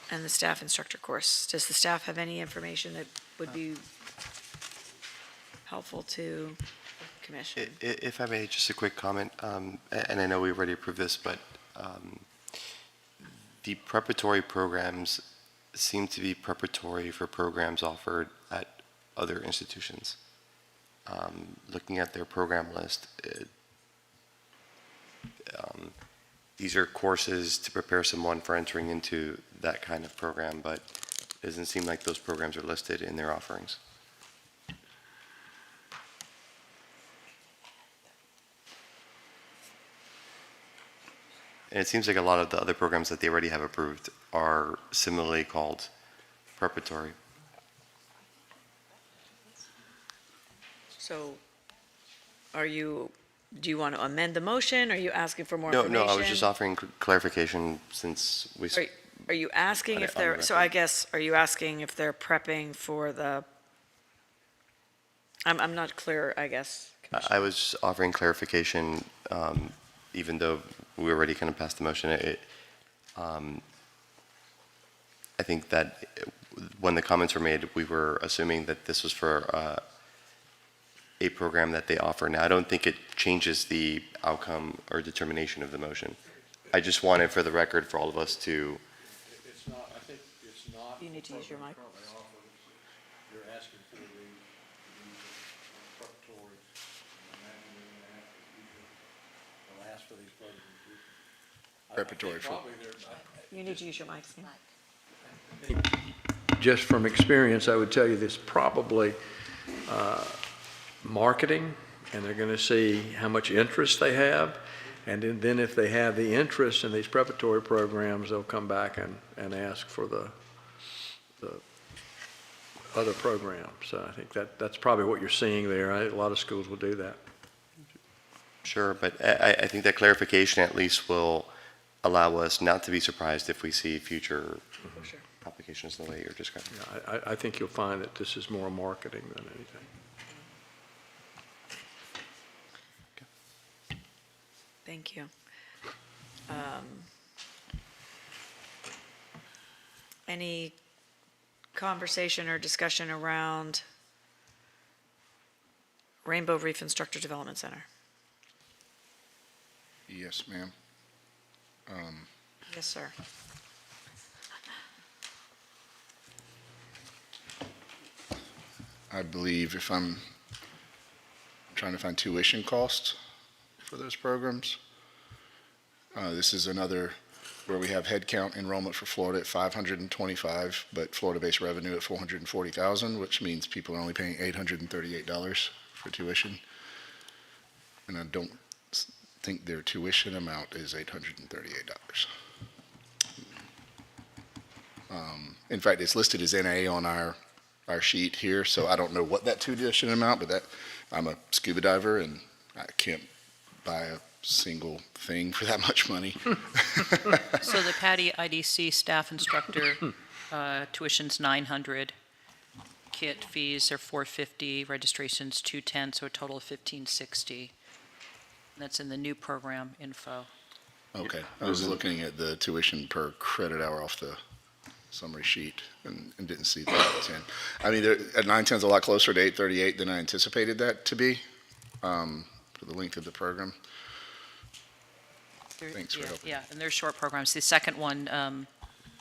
and the staff instructor course. Does the staff have any information that would be helpful to the commission? If I may, just a quick comment, and I know we already approved this, but the preparatory programs seem to be preparatory for programs offered at other institutions. Looking at their program list, these are courses to prepare someone for entering into that kind of program, but it doesn't seem like those programs are listed in their offerings. And it seems like a lot of the other programs that they already have approved are similarly called preparatory. So do you want to amend the motion? Are you asking for more No, information? I was just offering clarification since we. Are you asking if they're, so I guess, are you asking if they're prepping for the, I'm not clear, I guess. I was offering clarification, even though we already kind of passed the motion. I think that when the comments were made, we were assuming that this was for a program that they offer. Now, I don't think it changes the outcome or determination of the motion. I just wanted, for the record, for all of us to. It's not, I think it's not. You need to use your mic. You're asking for the preparatory, they'll ask for these programs. Preparatory for. You need to use your mic, Sam. Just from experience, I would tell you this probably marketing, and they're going to see how much interest they have. And then if they have the interest in these preparatory programs, they'll come back and ask for the other programs. So I think that's probably what you're seeing there. A lot of schools will do that. Sure, but I think that clarification at least will allow us not to be surprised if we see future applications the way you're describing. Yeah, I think you'll find that this is more marketing than anything. Thank you. Any conversation or discussion around Rainbow Reef Instructor Development Center? Yes, ma'am. Yes, sir. I believe if I'm trying to find tuition costs for those programs, this is another where we have headcount enrollment for Florida at 525, but Florida-based revenue at 440,000, which means people are only paying $838 for tuition. And I don't think their tuition amount is $838. In fact, it's listed as NA on our sheet here, so I don't know what that tuition amount, but that, I'm a scuba diver and I can't buy a single thing for that much money. So the PADI IDC staff instructor tuition's $900. Kit fees are $450, registration's $210, so a total of $1,560. That's in the new program info. Okay, I was looking at the tuition per credit hour off the summary sheet and didn't see that at 10. I mean, at 910 is a lot closer to 838 than I anticipated that to be for the length of the program. Thanks for helping. Yeah, and they're short programs. The second one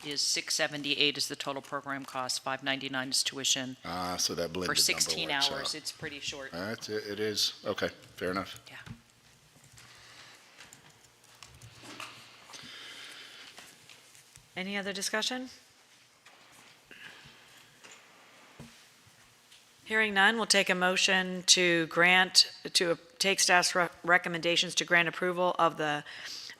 is 678 is the total program cost, 599 is tuition. So that blended For number 16 works hours, out. it's pretty short. That's it, it is. Okay, fair enough. Yeah. Any other discussion? Hearing none, we'll take a motion to take staff's recommendations to grant approval of the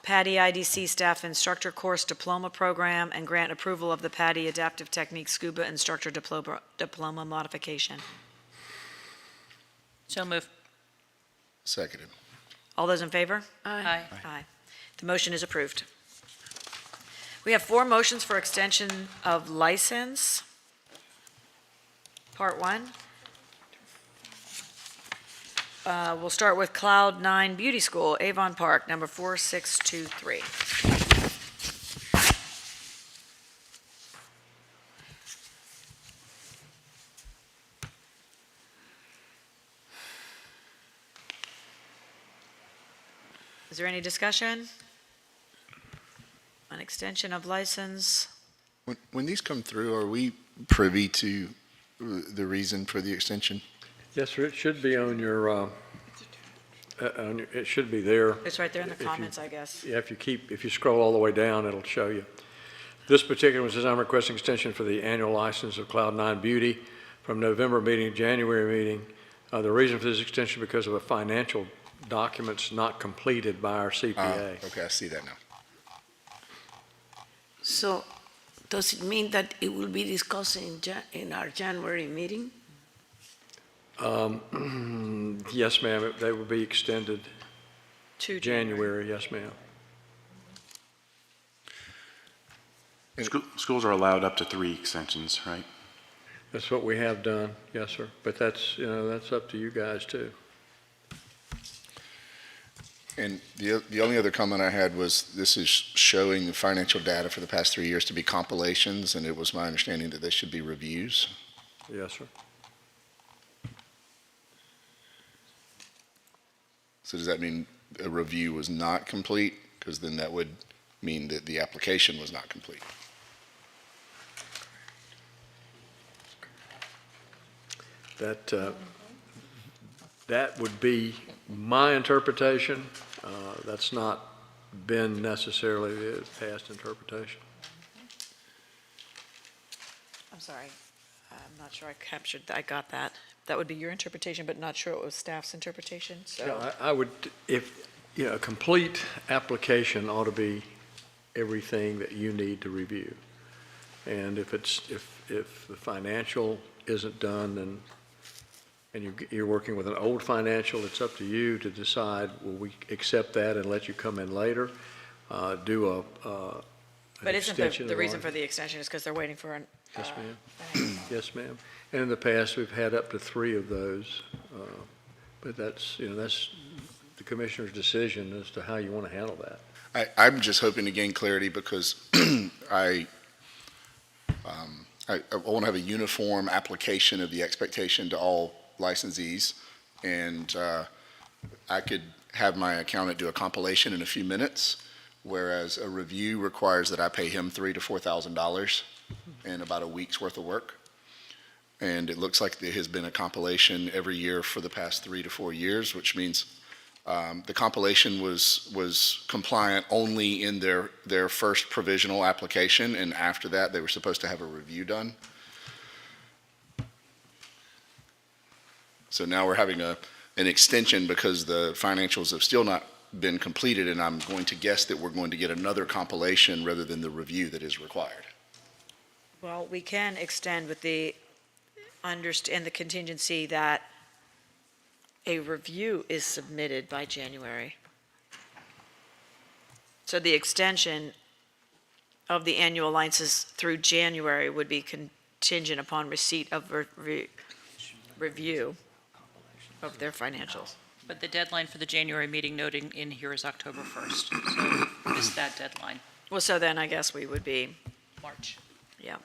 PADI IDC Staff Instructor Course Diploma Program and grant approval of the PADI Adaptive Techniques Scuba Instructor Diploma Modification. So move. Seconded. All those in favor? Aye. Aye. The motion is approved. We have 4 motions for extension of license. Part 1. We'll start with Cloud 9 Beauty School, Avon Park, number 4623. Is there any discussion on extension of license? When these come through, are we privy to the reason for the extension? Yes, sir, it should be on your, it should be there. It's right there in the If you- comments, I guess. Yeah, if you scroll all the way down, it'll show you. This particular one says, I'm requesting extension for the annual license of Cloud 9 Beauty from November meeting, to January meeting. The reason for this extension because of a financial documents not completed by our CPA. Okay, I see that now. So does it mean that it will be discussed in our January meeting? Yes, ma'am, they will be extended To January, yes, ma'am. Schools are allowed up to 3 extensions, right? That's what we have done, yes, sir. But that's, that's up to you guys, too. And the only other comment I had was, this is showing the financial data for the past 3 years to be compilations, and it was my understanding that they should be reviews. Yes, sir. So does that mean a review was not complete? Because then that would mean that the application was not complete. That would be my interpretation. That's not been necessarily the past interpretation. I'm sorry. I'm not sure I got that. That would be your interpretation, but not sure it was staff's interpretation, so. Yeah, I would, a complete application ought to be everything that you need to review. And if the financial isn't done, and you're working with an old financial, it's up to you to decide, will we accept that and let you come in later? Do an But isn't extension the of reason our- for the extension is because they're waiting for an. Yes, ma'am. Yes, ma'am. And in the past, we've had up to 3 of those. But that's the commissioner's decision as to how you want to handle that. I'm just hoping to gain clarity because I want to have a uniform application of the expectation to all licensees. And I could have my accountant do a compilation in a few minutes, whereas a review requires that I pay him $3,000 to $4,000 in about a week's worth of work. And it looks like there has been a compilation every year for the past 3 to 4 years, which means the compilation was compliant only in their first provisional application, and after that, they were supposed to have a review done. So now we're having an extension because the financials have still not been completed, and I'm going to guess that we're going to get another compilation rather than the review that is required. Well, we can extend with the contingency that a review is submitted by January. So the extension of the annual licenses through January would be contingent upon receipt of review of their financials. But the deadline for the January meeting noting in here is October 1st. So is that deadline? Well, so then I guess we would be, March. yeah.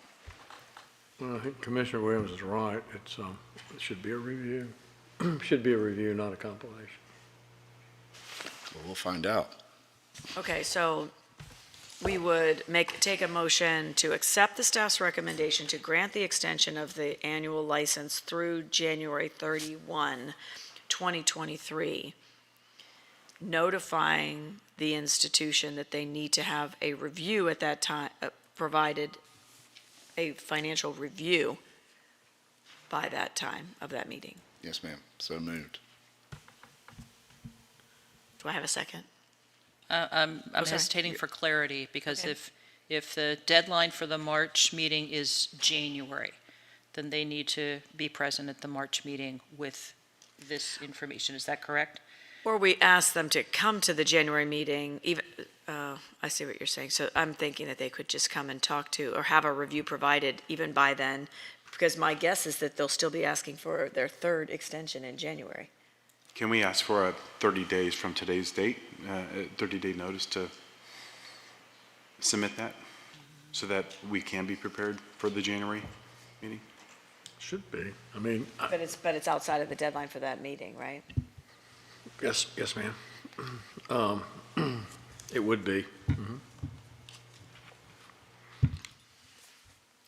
Well, I think Commissioner Williams is right. It should be a review. Should be a review, not a compilation. Well, we'll find out. Okay, so we would take a motion to accept the staff's recommendation to grant the extension of the annual license through January 31, 2023, notifying the institution that they need to have a review at that time, provided a financial review by that time of that meeting. Yes, ma'am. So moved. Do I have a second? I'm sorry. hesitating for clarity, because Okay. if the deadline for the March meeting is January, then they need to be present at the March meeting with this information. Is that correct? Or we ask them to come to the January meeting, even, I see what you're saying. So I'm thinking that they could just come and talk to, or have a review provided even by then, because my guess is that they'll still be asking for their third extension in January. Can we ask for a 30 days from today's date, a 30-day notice to submit that, so that we can be prepared for the January meeting? Should be. I mean, But it's outside of the deadline for that meeting, right? yes, ma'am. It would be. Mhm.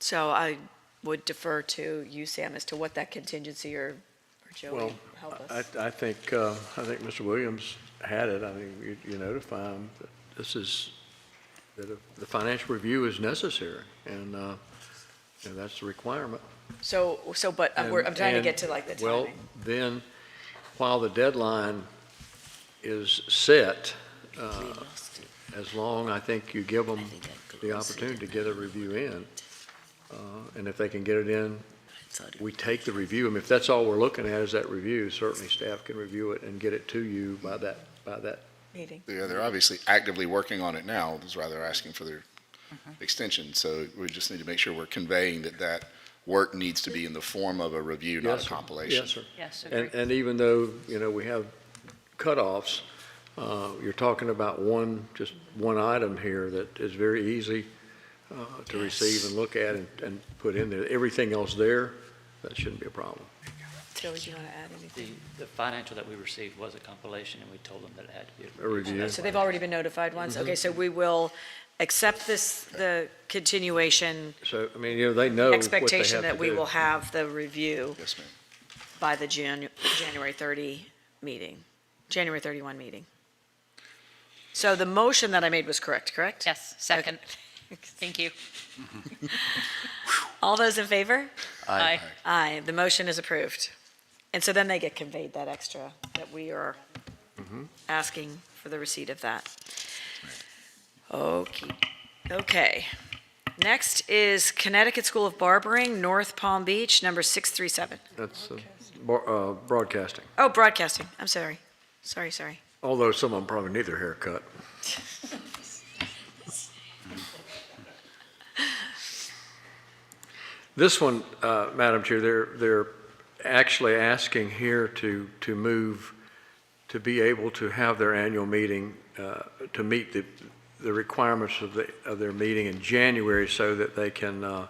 So I would defer to you, Sam, as to what that contingency, or Joey, Well, help us. I think Mr. Williams had it. I think you notify him that this is, that the financial review is necessary, and that's the requirement. But I'm trying to get to like the timing. Well, then, while the deadline is set, as long, I think you give them the opportunity to get a review in. And if they can get it in, we take the review. I mean, if that's all we're looking at is that review, certainly staff can review it and get it to you by that meeting. Yeah, they're obviously actively working on it now, is why they're asking for their extension. So we just need to make sure we're conveying that work needs to be in the form of a review, not Yes, a sir. compilation. Yes, sir. Yes, agree. And even though, we have cutoffs, you're talking about just one item here that is very easy to receive and look at and put in there. Everything else there, that shouldn't be a problem. Joey, do you want to add anything? The financial that we received was a compilation, and we told them that it had to be A review. So they've already been notified once? Mhm. Okay, so we will accept the continuation So, I mean, they know what they have to do. expectation that we will have the review Yes, ma'am. by the January 31 meeting. So the motion that I made was correct? Yes, second. Thank you. All those in favor? Aye. Aye, the motion is approved. And so then they get conveyed that extra, that we are asking for the receipt of that. Okay. Next is Connecticut School of Barbering, North Palm Beach, number 637. That's broadcasting. Oh, broadcasting, I'm sorry. Sorry. Although some of them probably need their hair cut. This one, Madam Chair, they're actually asking here to move, to be able to have their annual meeting, to meet the requirements of their meeting in January so that they can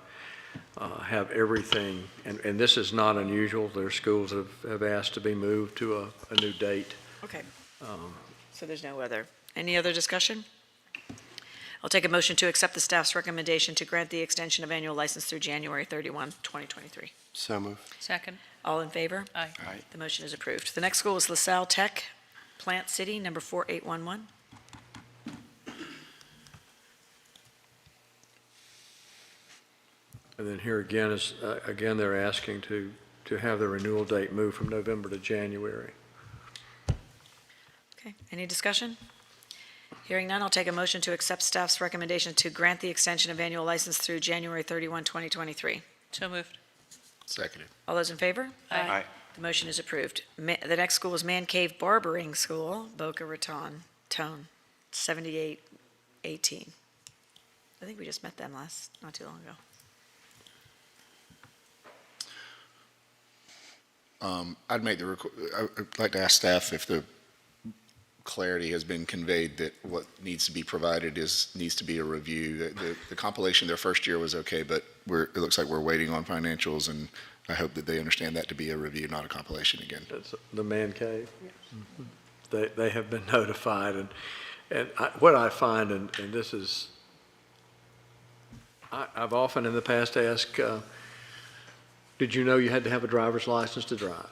have everything, and this is not unusual. Their schools have asked to be moved to a new date. Okay. So there's any other discussion? I'll take a motion to accept the staff's recommendation to grant the extension of annual license through January 31, 2023. So moved. Second. All in favor? Aye. Aye. The motion is approved. The next school is LaSalle Tech, Plant City, number 4811. And then here again again, they're asking to have the renewal date moved from November to January. Okay, any discussion? Hearing none, I'll take a motion to accept staff's recommendation to grant the extension of annual license through January 31, 2023. So moved. Seconded. All those in favor? Aye. The motion is approved. The next school is Man Cave Barbering School, Boca Raton, 7818. I think we just met them not too long ago. I'd like to ask staff if the clarity has been conveyed that what needs to be provided needs to be a review. The compilation their first year was okay, but it looks like we're waiting on financials, and I hope that they understand that to be a review, not a compilation again. That's the Man Cave. They have been notified, And what I find, and this is, I've often in the past asked, did you know you had to have a driver's license to drive?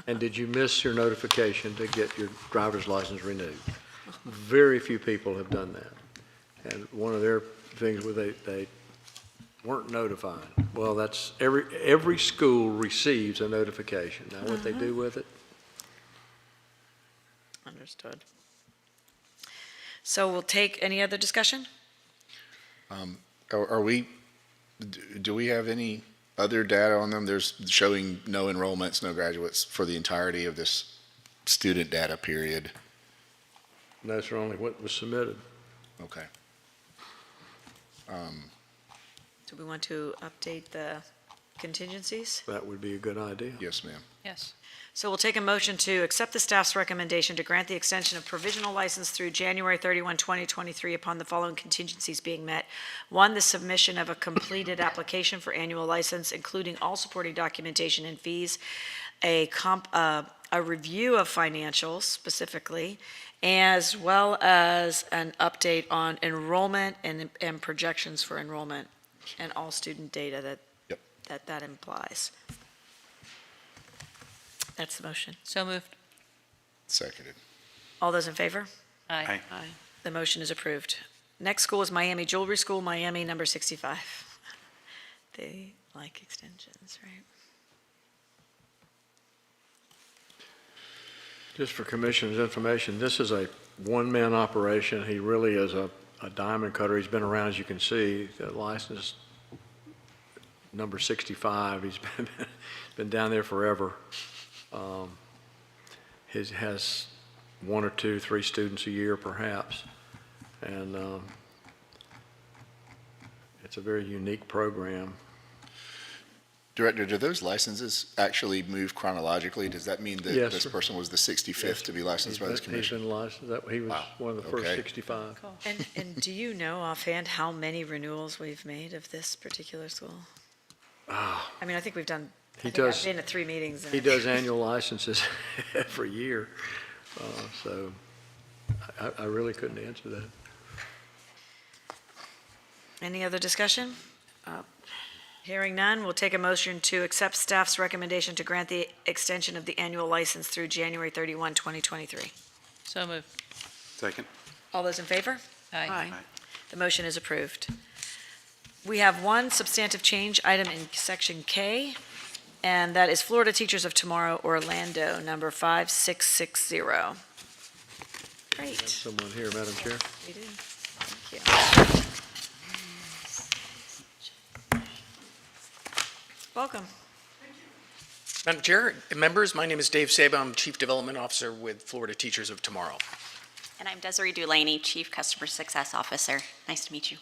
And did you miss your notification to get your driver's license renewed? Very few people have done that. And one of their things where they weren't notified. Well, that's, every school receives a notification. Now, what they do with it, Understood. So we'll take, any other discussion? Are we, do we have any other data on them? There's showing no enrollments, no graduates for the entirety of this student data period. that's only what was submitted. Okay. Do we want to update the contingencies? That would be a good idea. Yes, ma'am. Yes. So we'll take a motion to accept the staff's recommendation to grant the extension of provisional license through January 31, 2023 upon the following contingencies being met. One, the submission of a completed application for annual license, including all supporting documentation and fees, a review of financials specifically, as well as an update on enrollment and projections for enrollment and all student data that implies. That's the motion. So moved. Seconded. All those in favor? Aye. Aye. The motion is approved. Next school is Miami Jewelry School, Miami, number 65. They like extensions, right? Just for commission's information, this is a one-man operation. He really is a diamond cutter. He's been around, as you can see, the license number 65. He's been down there forever. He has 1 or 2, 3 students a year perhaps. And it's a very unique program. Director, do those licenses actually move chronologically? Does that mean that Yes, this sir. person was the 65th Yes. to be licensed by this He's commission? been licensed, he was Wow. one of the first Okay. 65. And do you know offhand how many renewals we've made of this particular school? Ah, I mean, I think we've done, He I've does- been to 3 meetings. He does annual licenses every year, so I really couldn't answer that. Any other discussion? Hearing none, we'll take a motion to accept staff's recommendation to grant the extension of the annual license through January 31, 2023. So moved. Second. All those in favor? Aye. The motion is approved. We have one substantive change item in section K, and that is Florida Teachers of Tomorrow, Orlando, number 5660. Great. Someone here, Madam Chair. We do. Thank you. Welcome. Madam Chair, members, my name is Dave Saba. I'm Chief Development Officer with Florida Teachers of Tomorrow. And I'm Desiree Dulaney, Chief Customer Success Officer. Nice to meet you.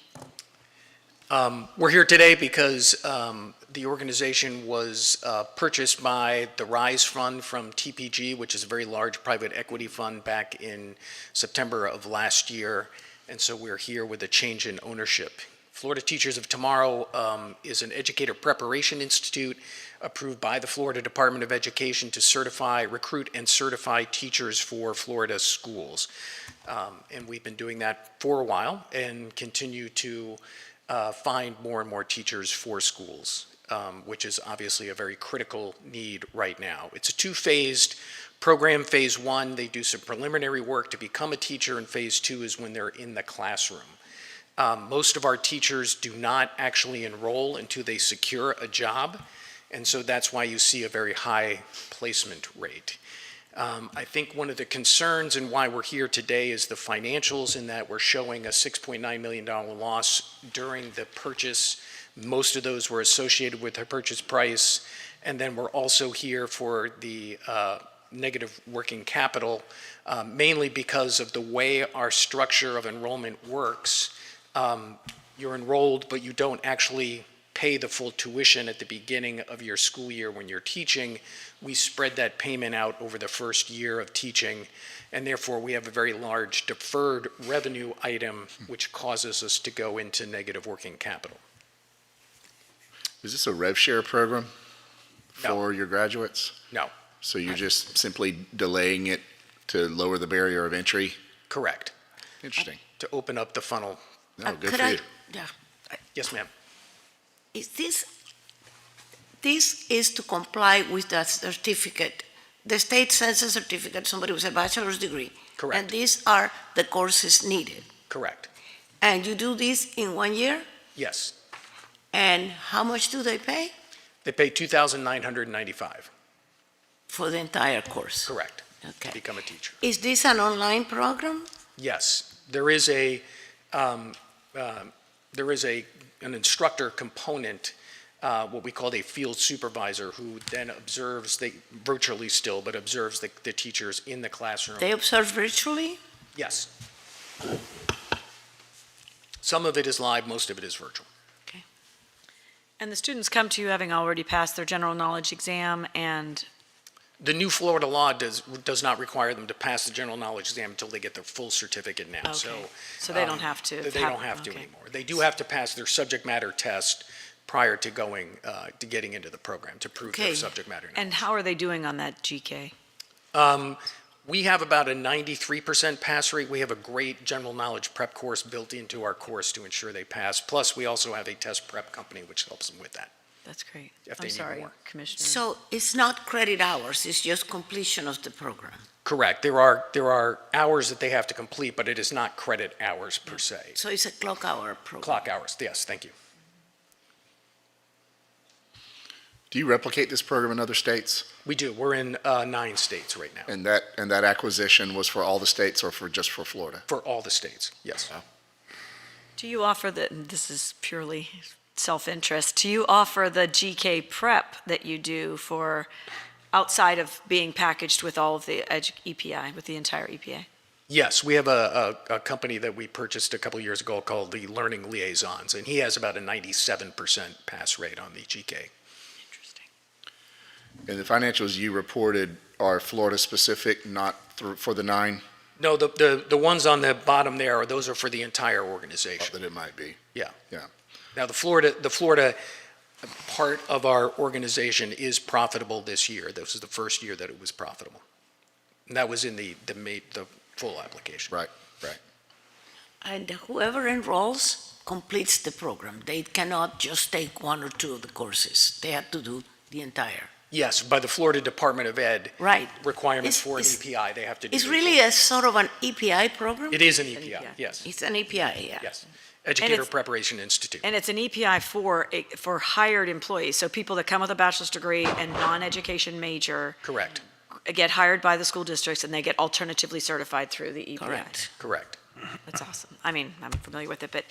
We're here today because the organization was purchased by the RISE Fund from TPG, which is a very large private equity fund, back in September of last year. And so we're here with a change in ownership. Florida Teachers of Tomorrow is an educator preparation institute approved by the Florida Department of Education to certify, recruit, and certify teachers for Florida schools. And we've been doing that for a while and continue to find more and more teachers for schools, which is obviously a very critical need right now. It's a 2-phased program. Phase 1, they do some preliminary work to become a teacher, and Phase 2 is when they're in the classroom. Most of our teachers do not actually enroll until they secure a job, and so that's why you see a very high placement rate. I think one of the concerns and why we're here today is the financials, in that we're showing a $6.9 million loss during the purchase. Most of those were associated with the purchase price, and then we're also here for the negative working capital, mainly because of the way our structure of enrollment works. You're enrolled, but you don't actually pay the full tuition at the beginning of your school year when you're teaching. We spread that payment out over the first year of teaching, and therefore we have a very large deferred revenue item, which causes us to go into negative working capital. Is this a rev share program for your graduates? No. So you're just simply delaying it to lower the barrier of entry? Correct. Interesting. To open up the funnel. No, good Could for I- you. Yeah. Yes, ma'am. Is this is to comply with that certificate? The state sends a certificate, somebody with a bachelor's degree. Correct. And these are the courses needed. Correct. And you do this in 1 year? Yes. And how much do they pay? They pay $2,995. For the entire course? Correct. Okay. To become a teacher. Is this an online program? Yes. There is an instructor component, what we call a field supervisor, who then observes, virtually still, but observes the teachers in the classroom. They observe virtually? Yes. Some of it is live, most of it is virtual. And the students come to you having already passed their general knowledge exam, and The new Florida law does not require them to pass the general knowledge exam until they get their full certificate now. Okay. So they don't have to They have- don't have to okay. anymore. They do have to pass their subject matter test prior to getting into the program to prove their Okay. subject matter knowledge. And how are they doing on that GK? We have about a 93% pass rate. We have a great general knowledge prep course built into our course to ensure they pass. Plus, we also have a test prep company which helps them with that. That's great. If they I'm need sorry, more. Commissioner. So it's not credit hours, it's just completion of the program? Correct. There are hours that they have to complete, but it is not credit hours per se. So it's a clock hour program? Clock hours, yes, thank you. Do you replicate this program in other states? We do. We're in 9 states right now. And that acquisition was for all the states or just for Florida? For all the states, yes. Do you offer this is purely self-interest, do you offer the GK prep that you do for outside of being packaged with all of the EPI, with the entire EPA? Yes, we have a company that we purchased a couple of years ago called the Learning Liaisons, and he has about a 97% pass rate on the GK. And the financials you reported are Florida-specific, not for the 9? No, the ones on the bottom there, those are for the entire organization. That it might be. Yeah. Yeah. Now, the Florida part of our organization is profitable this year. This is the first year that it was profitable. And that was in the full application. Right, right. And whoever enrolls completes the program. They cannot just take 1 or 2 of the courses. They have to do the entire. Yes, by the Florida Department of Ed. Right. Requirements It's- for an it's- EPI, they have to do. It's it. really a sort of an EPI program? It is an EPI, yes. It's an EPI, yeah. Yes. Educator it's- Preparation Institute. And it's an EPI for hired employees, so people that come with a bachelor's degree and non-education major Correct. get hired by the school districts, and they get alternatively certified through the EPI. Correct. Correct. That's awesome. I mean, I'm familiar with it, but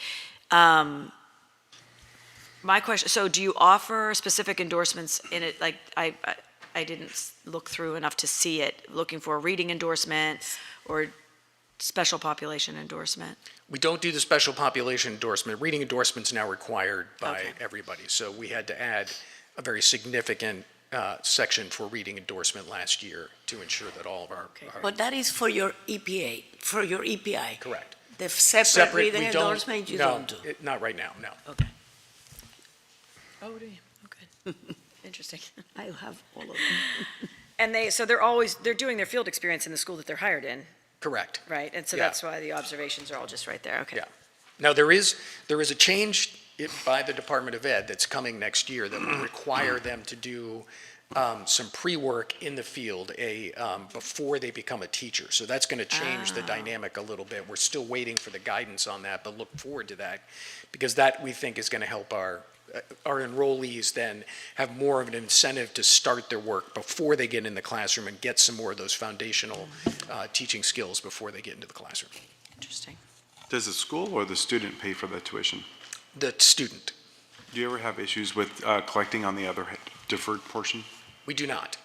my question, so do you offer specific endorsements in it? Like, I didn't look through enough to see it, looking for a reading endorsement or special population endorsement? We don't do the special population endorsement. Reading endorsement's now required by Okay. everybody. So we had to add a very significant section for reading endorsement last year to ensure that all of our. But that is for your EPA, for your EPI? Correct. The separate reading we don't- endorsement you no, don't do? Not right now, no. Okay. Oh, do you? Okay. Interesting. I have all of them. And so they're doing their field experience in the school that they're hired in, Correct. right? And so Yeah. that's why the observations are all just right there, okay. Yeah. Now, there is a change by the Department of Ed that's coming next year that will require them to do some pre-work in the field before they become a teacher. So that's going to change the dynamic a little bit. We're still waiting for the guidance on that, but look forward to that, because that, we think, is going to help our enrollees then have more of an incentive to start their work before they get in the classroom and get some more of those foundational teaching skills before they get into the classroom. Interesting. Does the school or the student pay for the tuition? The student. Do you ever have issues with collecting on the other deferred portion? We do not,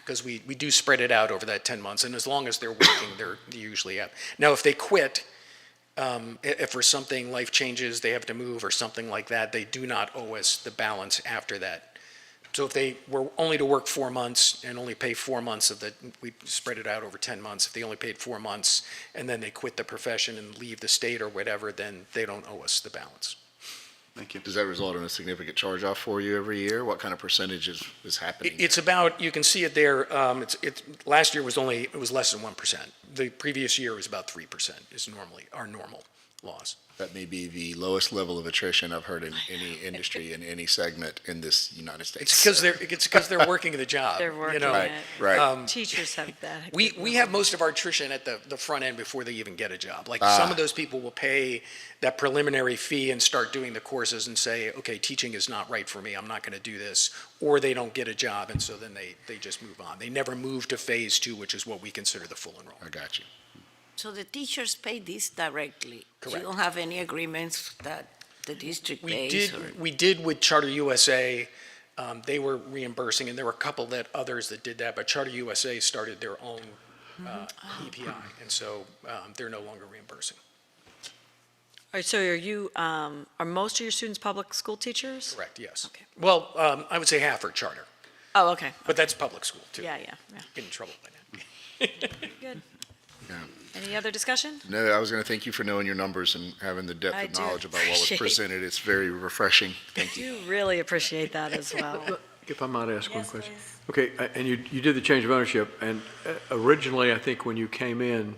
because we do spread it out over that 10 months, and as long as they're working, they usually have. Now, if they quit, if for something, life changes, they have to move or something like that, they do not owe us the balance after that. So if they were only to work 4 months and only pay 4 months of we spread it out over 10 months. If they only paid 4 months and then they quit the profession and leave the state or whatever, then they don't owe us the balance. Thank you. Does that result in a significant charge-off for you every year? What kind of percentage is happening? It's about, you can see it there, last year it was less than 1%. The previous year was about 3% is normally our normal loss. That may be the lowest level of attrition I've heard in any industry, in any segment in this United States. It's because they're working the job. They're working Right, it. right. Teachers have that. We have most of our attrition at the front end before they even get a job. Like some of those people will pay that preliminary fee and start doing the courses and say, okay, teaching is not right for me, I'm not going to do this, or they don't get a job, and so then they just move on. They never move to phase 2, which is what we consider the full enrollment. I got you. So the teachers pay this directly? Correct. You don't have any agreements that the district pays? We did with Charter USA. They were reimbursing, and there were a couple others that did that, but Charter USA started their own EPI, and so they're no longer reimbursing. All right, so are most of your students public school teachers? Correct, yes. Okay. Well, I would say half are charter, Oh, okay. but that's public school, too. Yeah. Get in trouble by that. Good. Yeah. Any other discussion? No, I was going to thank you for knowing your numbers and having the depth I of do knowledge about what was appreciate- presented. It's very refreshing. Thank you. Do really appreciate that as well. If I might ask one question. Okay, and you did the change of ownership, and originally, I think when you came in,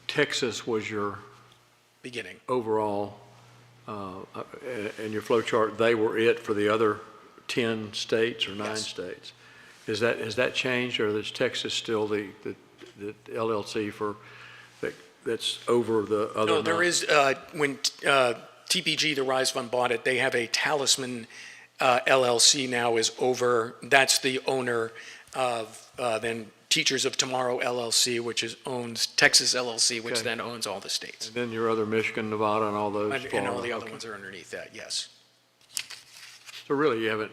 Texas was your Beginning. overall, and your flow chart, they were it for the other 10 states or 9 states. Has that changed, or is Texas still the LLC that's over the other? No, there is, when TPG, the Rise Fund, bought it, they have a Talisman LLC now is over, that's the owner of then Teachers of Tomorrow LLC, which owns Texas LLC, which Okay. then owns all the states. And then your other Michigan, Nevada, and all those? And all Florida. the other Okay. ones are underneath that, yes. So really, you haven't,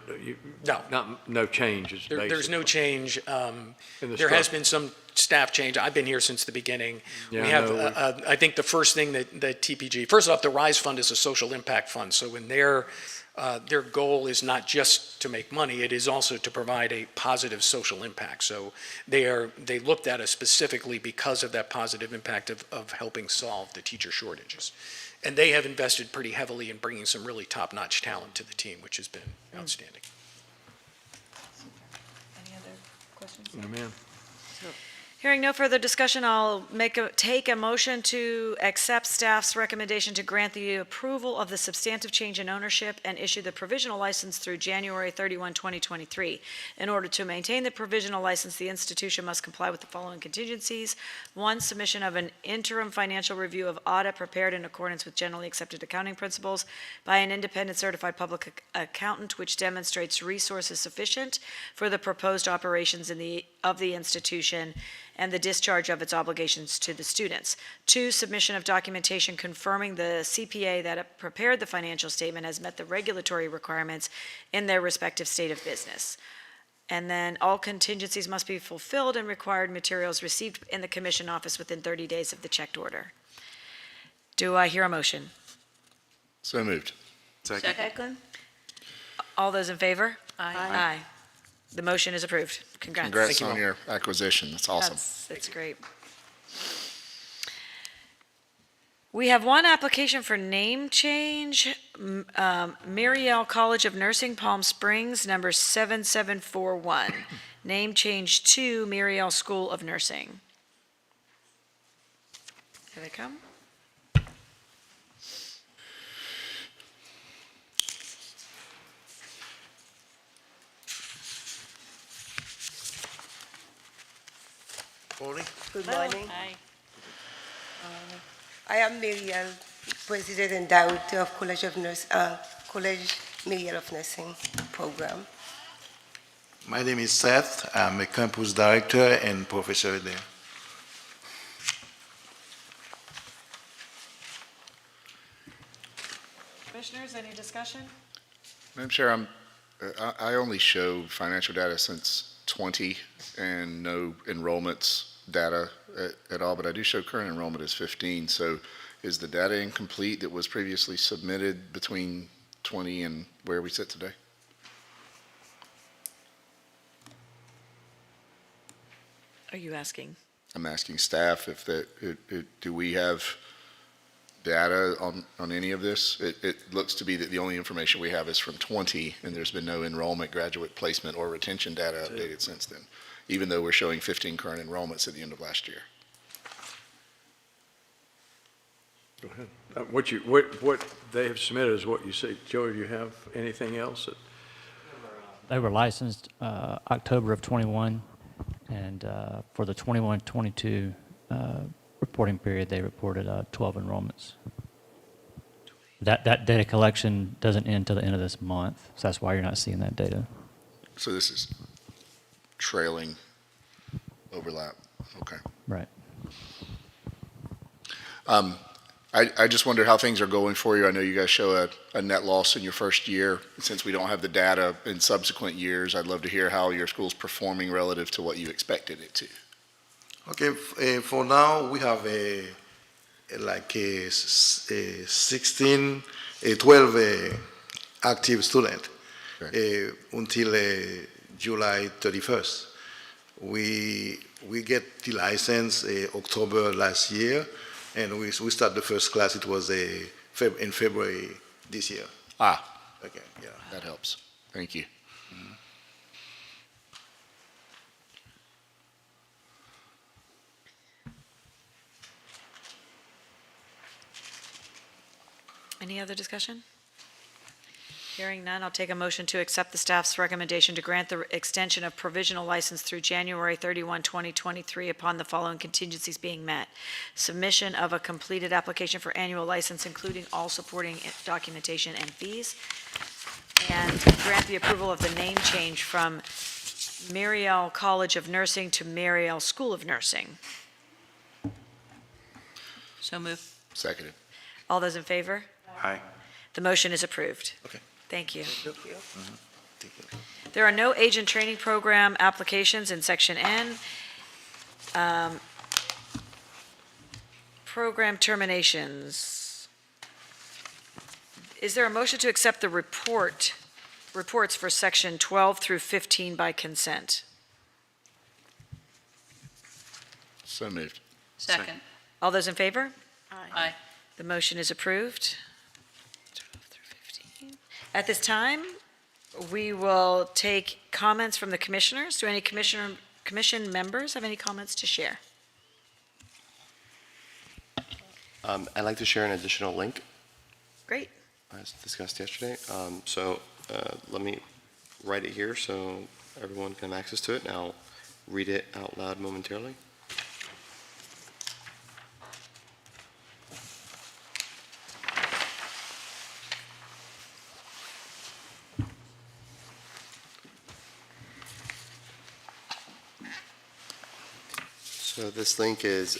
No. no changes, There's no basically. change. In the There has structure. been some staff change. I've been here since the beginning. Yeah, We I have, know. I think the first thing that TPG, first off, the RISE Fund is a social impact fund. So when their goal is not just to make money, it is also to provide a positive social impact. So they looked at us specifically because of that positive impact of helping solve the teacher shortages. And they have invested pretty heavily in bringing some really top-notch talent to the team, which has been outstanding. Any other questions? Amen. Hearing no further discussion, I'll take a motion to accept staff's recommendation to grant the approval of the substantive change in ownership and issue the provisional license through January 31, 2023. In order to maintain the provisional license, the institution must comply with the following contingencies. 1, submission of an interim financial review of audit prepared in accordance with generally accepted accounting principles by an independent certified public accountant, which demonstrates resources sufficient for the proposed operations of the institution and the discharge of its obligations to the students. 2, submission of documentation confirming the CPA that prepared the financial statement has met the regulatory requirements in their respective state of business. And then all contingencies must be fulfilled and required materials received in the commission office within 30 days of the checked order. Do I hear a motion? So moved. Second? All those in favor? Aye. The motion is approved. Congrats. Congrats on your acquisition. That's awesome. That's great. We have one application for name change, Mariel College of Nursing, Palm Springs, number 7741. Name change to Mariel School of Nursing. Here they come. Good morning. Hi. I am Miriam, President and Director of College Miriam of Nursing Program. My name is Seth. I'm a campus director and professor there. Commissioners, any discussion? Madam Chair, I only show financial data since 20 and no enrollments data at all, but I do show current enrollment as 15. So is the data incomplete that was previously submitted between 20 and where we sit today? Are you asking? I'm asking staff if do we have data on any of this. It looks to be that the only information we have is from 20, and there's been no enrollment, graduate placement, or retention data updated since then, even though we're showing 15 current enrollments at the end of last year. Go ahead. What they have submitted is what you say. Joe, do you have anything else? They were licensed October of '21, and for the '21-22 reporting period, they reported 12 enrollments. That data collection doesn't end until the end of this month, so that's why you're not seeing that data. So this is trailing overlap. Okay. Right. I just wonder how things are going for you. I know you guys show a net loss in your first year. Since we don't have the data in subsequent years, I'd love to hear how your school's performing relative to what you expected it to. Okay, for now, we have like a 12 active student until July 31st. We get the license October last year, and we start the first class. It was in February this year. Okay, yeah, that helps. Thank you. Any other discussion? Hearing none, I'll take a motion to accept the staff's recommendation to grant the extension of provisional license through January 31, 2023 upon the following contingencies being met. Submission of a completed application for annual license, including all supporting documentation and fees, and grant the approval of the name change from Mariel College of Nursing to Mariel School of Nursing. So move. Seconded. All those in favor? Aye. The motion is approved. Okay. Thank you. Thank you. There are no agent training program applications in Section N. Program terminations. Is there a motion to accept the reports for Section 12 through 15 by consent? So moved. Second. All those in favor? Aye. The motion is approved. 12 through 15. At this time, we will take comments from the commissioners. Do any commission members have any comments to share? I'd like to share an additional link. Great. As discussed yesterday. Let me write it here so everyone can have access to it, and I'll read it out loud momentarily. So this link is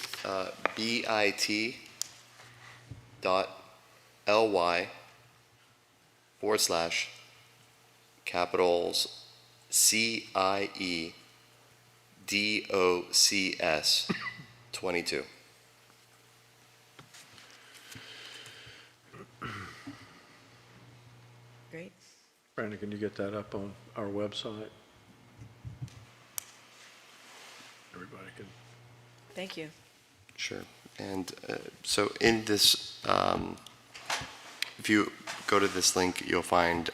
bit.ly/capitals CIE DOCS 22. Great. Brandon, can you get that up on our website? Everybody can. Thank you. Sure. And so in this, if you go to this link, you'll find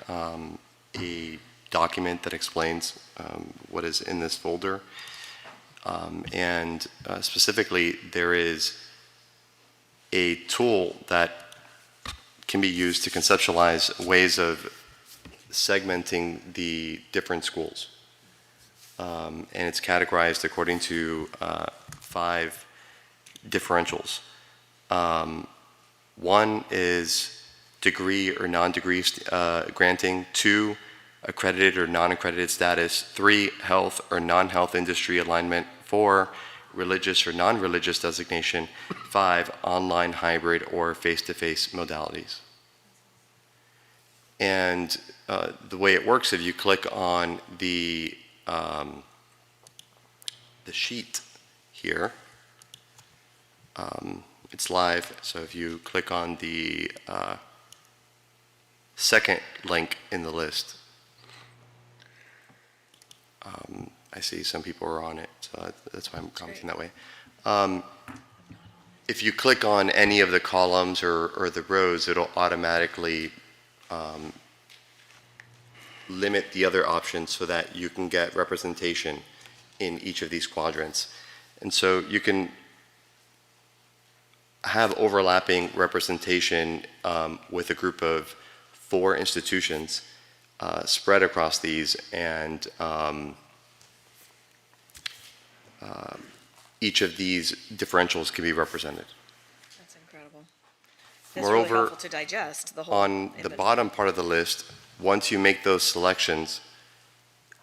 a document that explains what is in this folder. And specifically, there is a tool that can be used to conceptualize ways of segmenting the different schools. And it's categorized according to 5 differentials. One is degree or non-degree granting. 2, accredited or non-accredited status. 3, health or non-health industry alignment. 4, religious or non-religious designation. 5, online, hybrid, or face-to-face modalities. And the way it works, if you click on the sheet here, it's live, so if you click on the second link in the list, I see some people are on it, so that's why I'm commenting that way. if you click on any of the columns or the rows, it'll automatically limit the other options so that you can get representation in each of these quadrants. And so you can have overlapping representation with a group of 4 institutions spread across these, and each of these differentials can be represented. That's incredible. That's really Moreover, helpful to digest the whole. on the bottom part of the list, once you make those selections,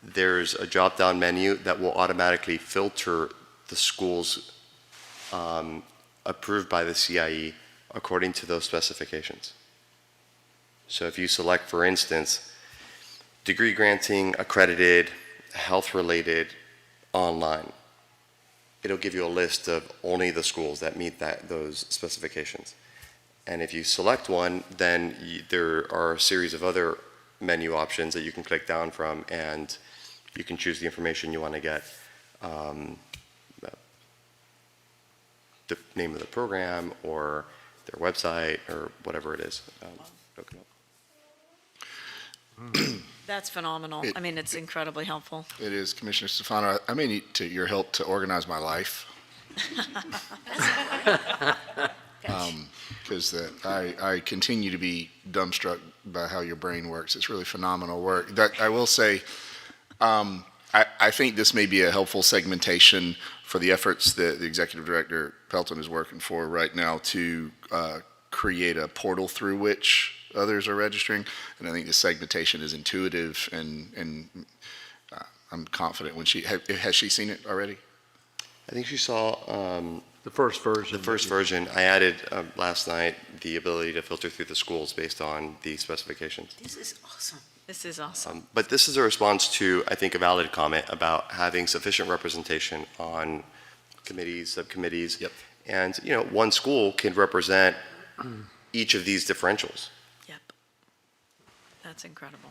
there's a drop-down menu that will automatically filter the schools approved by the CIE according to those specifications. So if you select, for instance, degree granting, accredited, health-related, online, it'll give you a list of only the schools that meet those specifications. And if you select one, then there are a series of other menu options that you can click down from, and you can choose the information you want to get. The name of the program or their website or whatever it is. That's phenomenal. I mean, it's incredibly helpful. It is, Commissioner Stefano. I may need your help to organize my life. Because I continue to be dumbstruck by how your brain works. It's really phenomenal work. I will say, I think this may be a helpful segmentation for the efforts that the Executive Director Pelton is working for right now to create a portal through which others are registering. And I think the segmentation is intuitive, and I'm confident when has she seen it already? I think she saw the first version. The first version. I added last night the ability to filter through the schools based on the specifications. This is awesome. This is awesome. But this is a response to, I think, a valid comment about having sufficient representation on committees, subcommittees. Yep. And, one school can represent each of these differentials. Yep. That's incredible.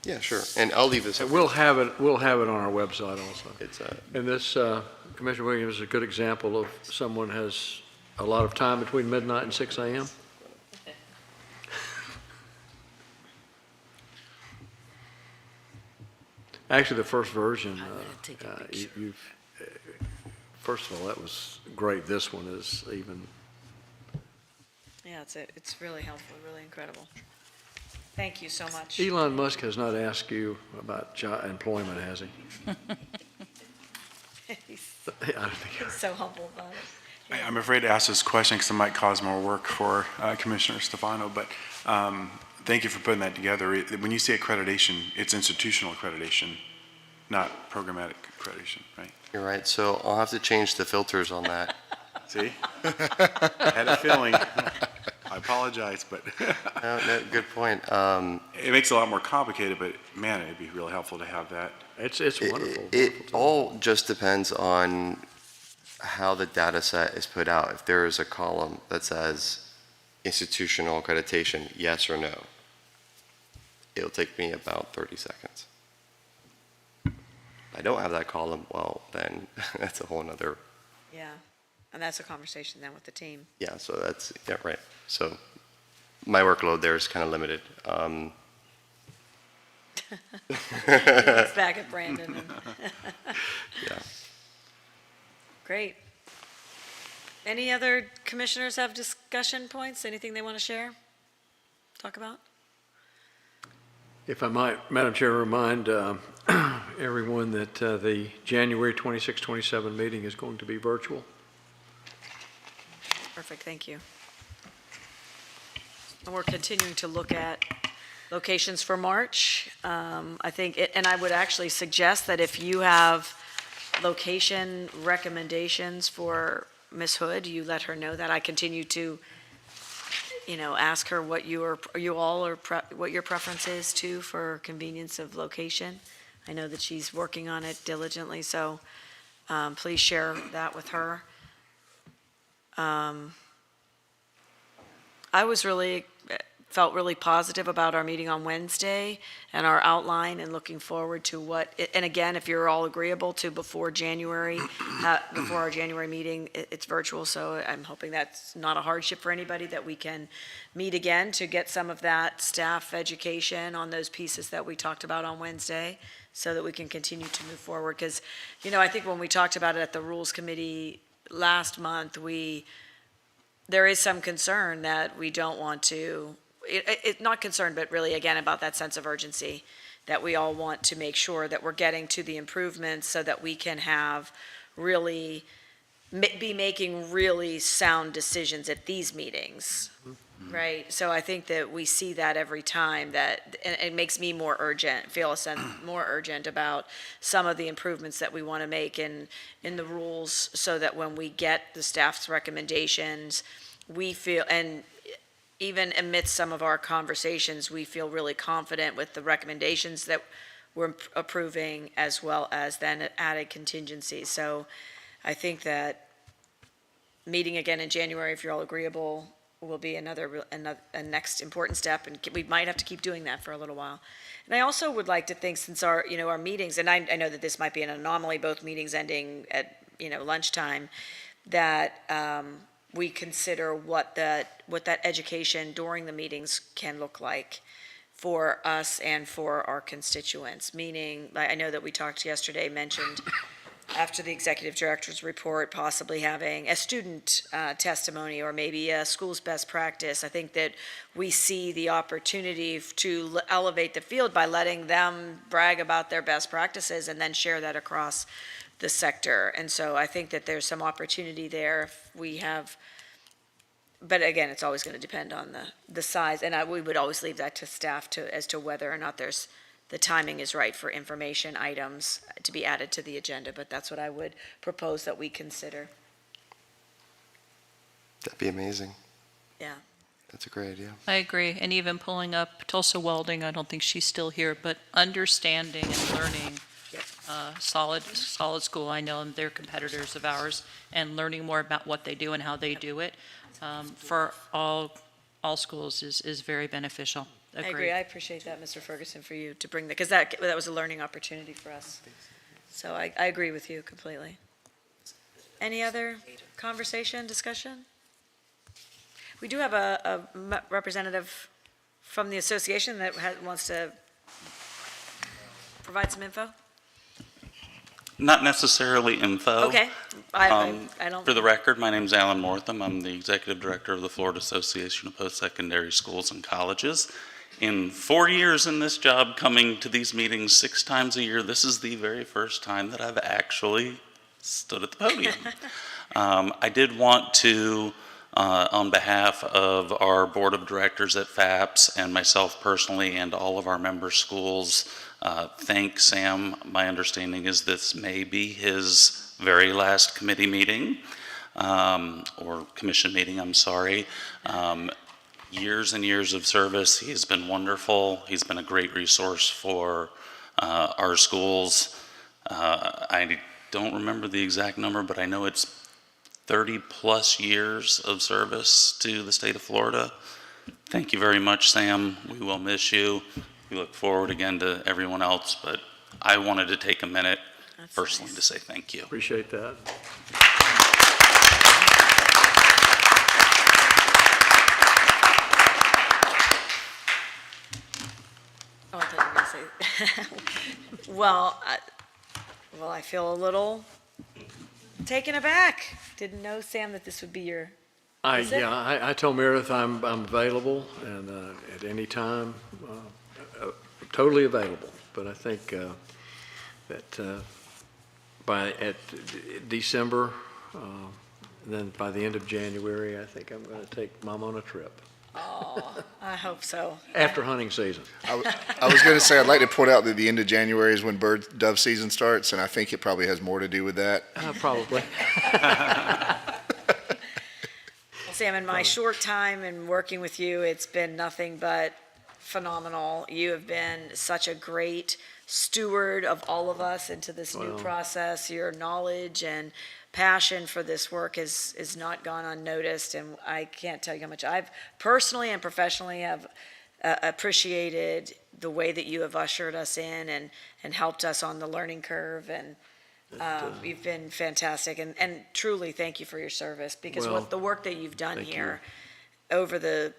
Yeah, sure. And I'll leave this. We'll have it on our website also. It's And this, Commissioner Williams, is a good example of someone has a lot of time between midnight and 6 a.m. Actually, the first version, first of all, that was great. This one is even. Yeah, it's really helpful, really incredible. Thank you so much. Elon Musk has not asked you about employment, has he? He's so humble about it. I'm afraid to ask this question because it might cause more work for Commissioner Stefano, but thank you for putting that together. When you say accreditation, it's institutional accreditation, not programmatic accreditation, right? You're right. So I'll have to change the filters on that. See? I had a feeling. I apologize, but. No, good point. It makes it a lot more complicated, but man, it'd be really helpful to have that. It's wonderful. It all just depends on how the data set is put out. If there is a column that says institutional accreditation, yes or no, it'll take me about 30 seconds. If I don't have that column, well, then that's a whole nother. Yeah, and that's a conversation then with the team. Yeah, so that's, yeah, right. So my workload there is kind of limited. It's back at Brandon. Yeah. Great. Any other commissioners have discussion points? Anything they want to share? Talk about? If I might, Madam Chair, remind everyone that the January 26, 27 meeting is going to be virtual. Perfect, thank you. And we're continuing to look at locations for March. I think, and I would actually suggest that if you have location recommendations for Ms. Hood, you let her know that. I continue to, ask her what what your preference is too for convenience of location. I know that she's working on it diligently, so please share that with her. I was really felt really positive about our meeting on Wednesday and our outline, and looking forward to what, and again, if you're all agreeable to before January, before our January meeting, it's virtual, so I'm hoping that's not a hardship for anybody, that we can meet again to get some of that staff education on those pieces that we talked about on Wednesday, so that we can continue to move forward. Because, I think when we talked about it at the Rules Committee last month, there is some concern that we don't want to, not concerned, but really, again, about that sense of urgency, that we all want to make sure that we're getting to the improvements so that we can have really, be making really sound decisions at these meetings, right? So I think that we see that every time, that it makes me more urgent, feel a sense more urgent about some of the improvements that we want to make in the rules, so that when we get the staff's recommendations, we feel, and even amidst some of our conversations, we feel really confident with the recommendations that we're approving, as well as then added contingencies. So I think that meeting again in January, if you're all agreeable, will be a next important step, and we might have to keep doing that for a little while. And I also would like to think, since our meetings, and I know that this might be an anomaly, both meetings ending at, lunchtime, that we consider what that education during the meetings can look like for us and for our constituents. Meaning, I know that we talked yesterday, mentioned after the executive director's report, possibly having a student testimony, or maybe a school's best practice. I think that we see the opportunity to elevate the field by letting them brag about their best practices and then share that across the sector. And so I think that there's some opportunity there if we have, but again, it's always going to depend on the size, and we would always leave that to staff as to whether or not the timing is right for information items to be added to the agenda, but that's what I would propose that we consider. That'd be amazing. Yeah. That's a great idea. I agree, and even pulling up Tulsa Welding, I don't think she's still here, but understanding and learning Solid School, I know they're competitors of ours, and learning more about what they do and how they do it for all schools is very beneficial. I agree. I appreciate that, Mr. Ferguson, for you to bring that, because that was a learning opportunity for us. So I agree with you completely. Any other conversation, discussion? We do have a representative from the association that wants to provide some info. Not necessarily info. Okay. I don't. For the record, my name is Alan Mortham. I'm the Executive Director of the Florida Association of Post-Secondary Schools and Colleges. In 4 years in this job, coming to these meetings 6 times a year, this is the very first time that I've actually stood at the podium. I did want to, on behalf of our Board of Directors at FAPS and myself personally and all of our member schools, thank Sam. My understanding is this may be his very last committee meeting, or commission meeting, I'm sorry. Years and years of service. He has been wonderful. He's been a great resource for our schools. I don't remember the exact number, but I know it's 30 plus years of service to the state of Florida. Thank you very much, Sam. We will miss you. We look forward again to everyone else, but I wanted to take a minute personally to say thank you. Appreciate that. Oh, I thought you were going to say. Well, I feel a little taken aback. Didn't know, Sam, that this would be your. I told Meredith I'm available, and at any time, totally available. But I think that at December, then by the end of January, I think I'm going to take Mom on a trip. Oh, I hope so. After hunting season. I was going to say, I'd like to point out that the end of January is when dove season starts, and I think it probably has more to do with that. Probably. Sam, in my short time in working with you, it's been nothing but phenomenal. You have been such a great steward of all of us into this new Well. process. Your knowledge and passion for this work is not gone unnoticed, and I can't tell you how much I've personally and professionally have appreciated the way that you have ushered us in and helped us on the learning curve, and you've been fantastic, and truly thank you for your service, because Well, what the work that you've done thank here over the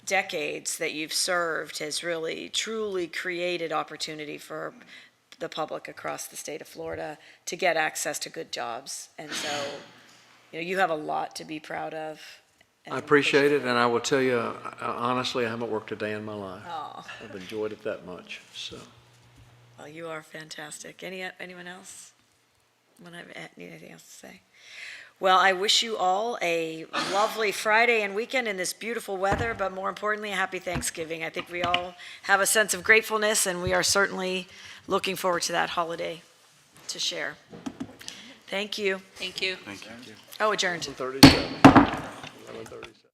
decades that you've served has really, truly created opportunity for the public across the state of Florida to get access to good jobs. And so, you have a lot to be proud of. and I appreciate it, and I will tell you, honestly, I haven't worked a day in my life. Oh, I've enjoyed it that much, so. well, you are fantastic. Anyone else? Need anything else to say? Well, I wish you all a lovely Friday and weekend in this beautiful weather, but more importantly, a happy Thanksgiving. I think we all have a sense of gratefulness, and we are certainly looking forward to that holiday to share. Thank you. Thank you. Thank you. Oh, adjourned. 11:37.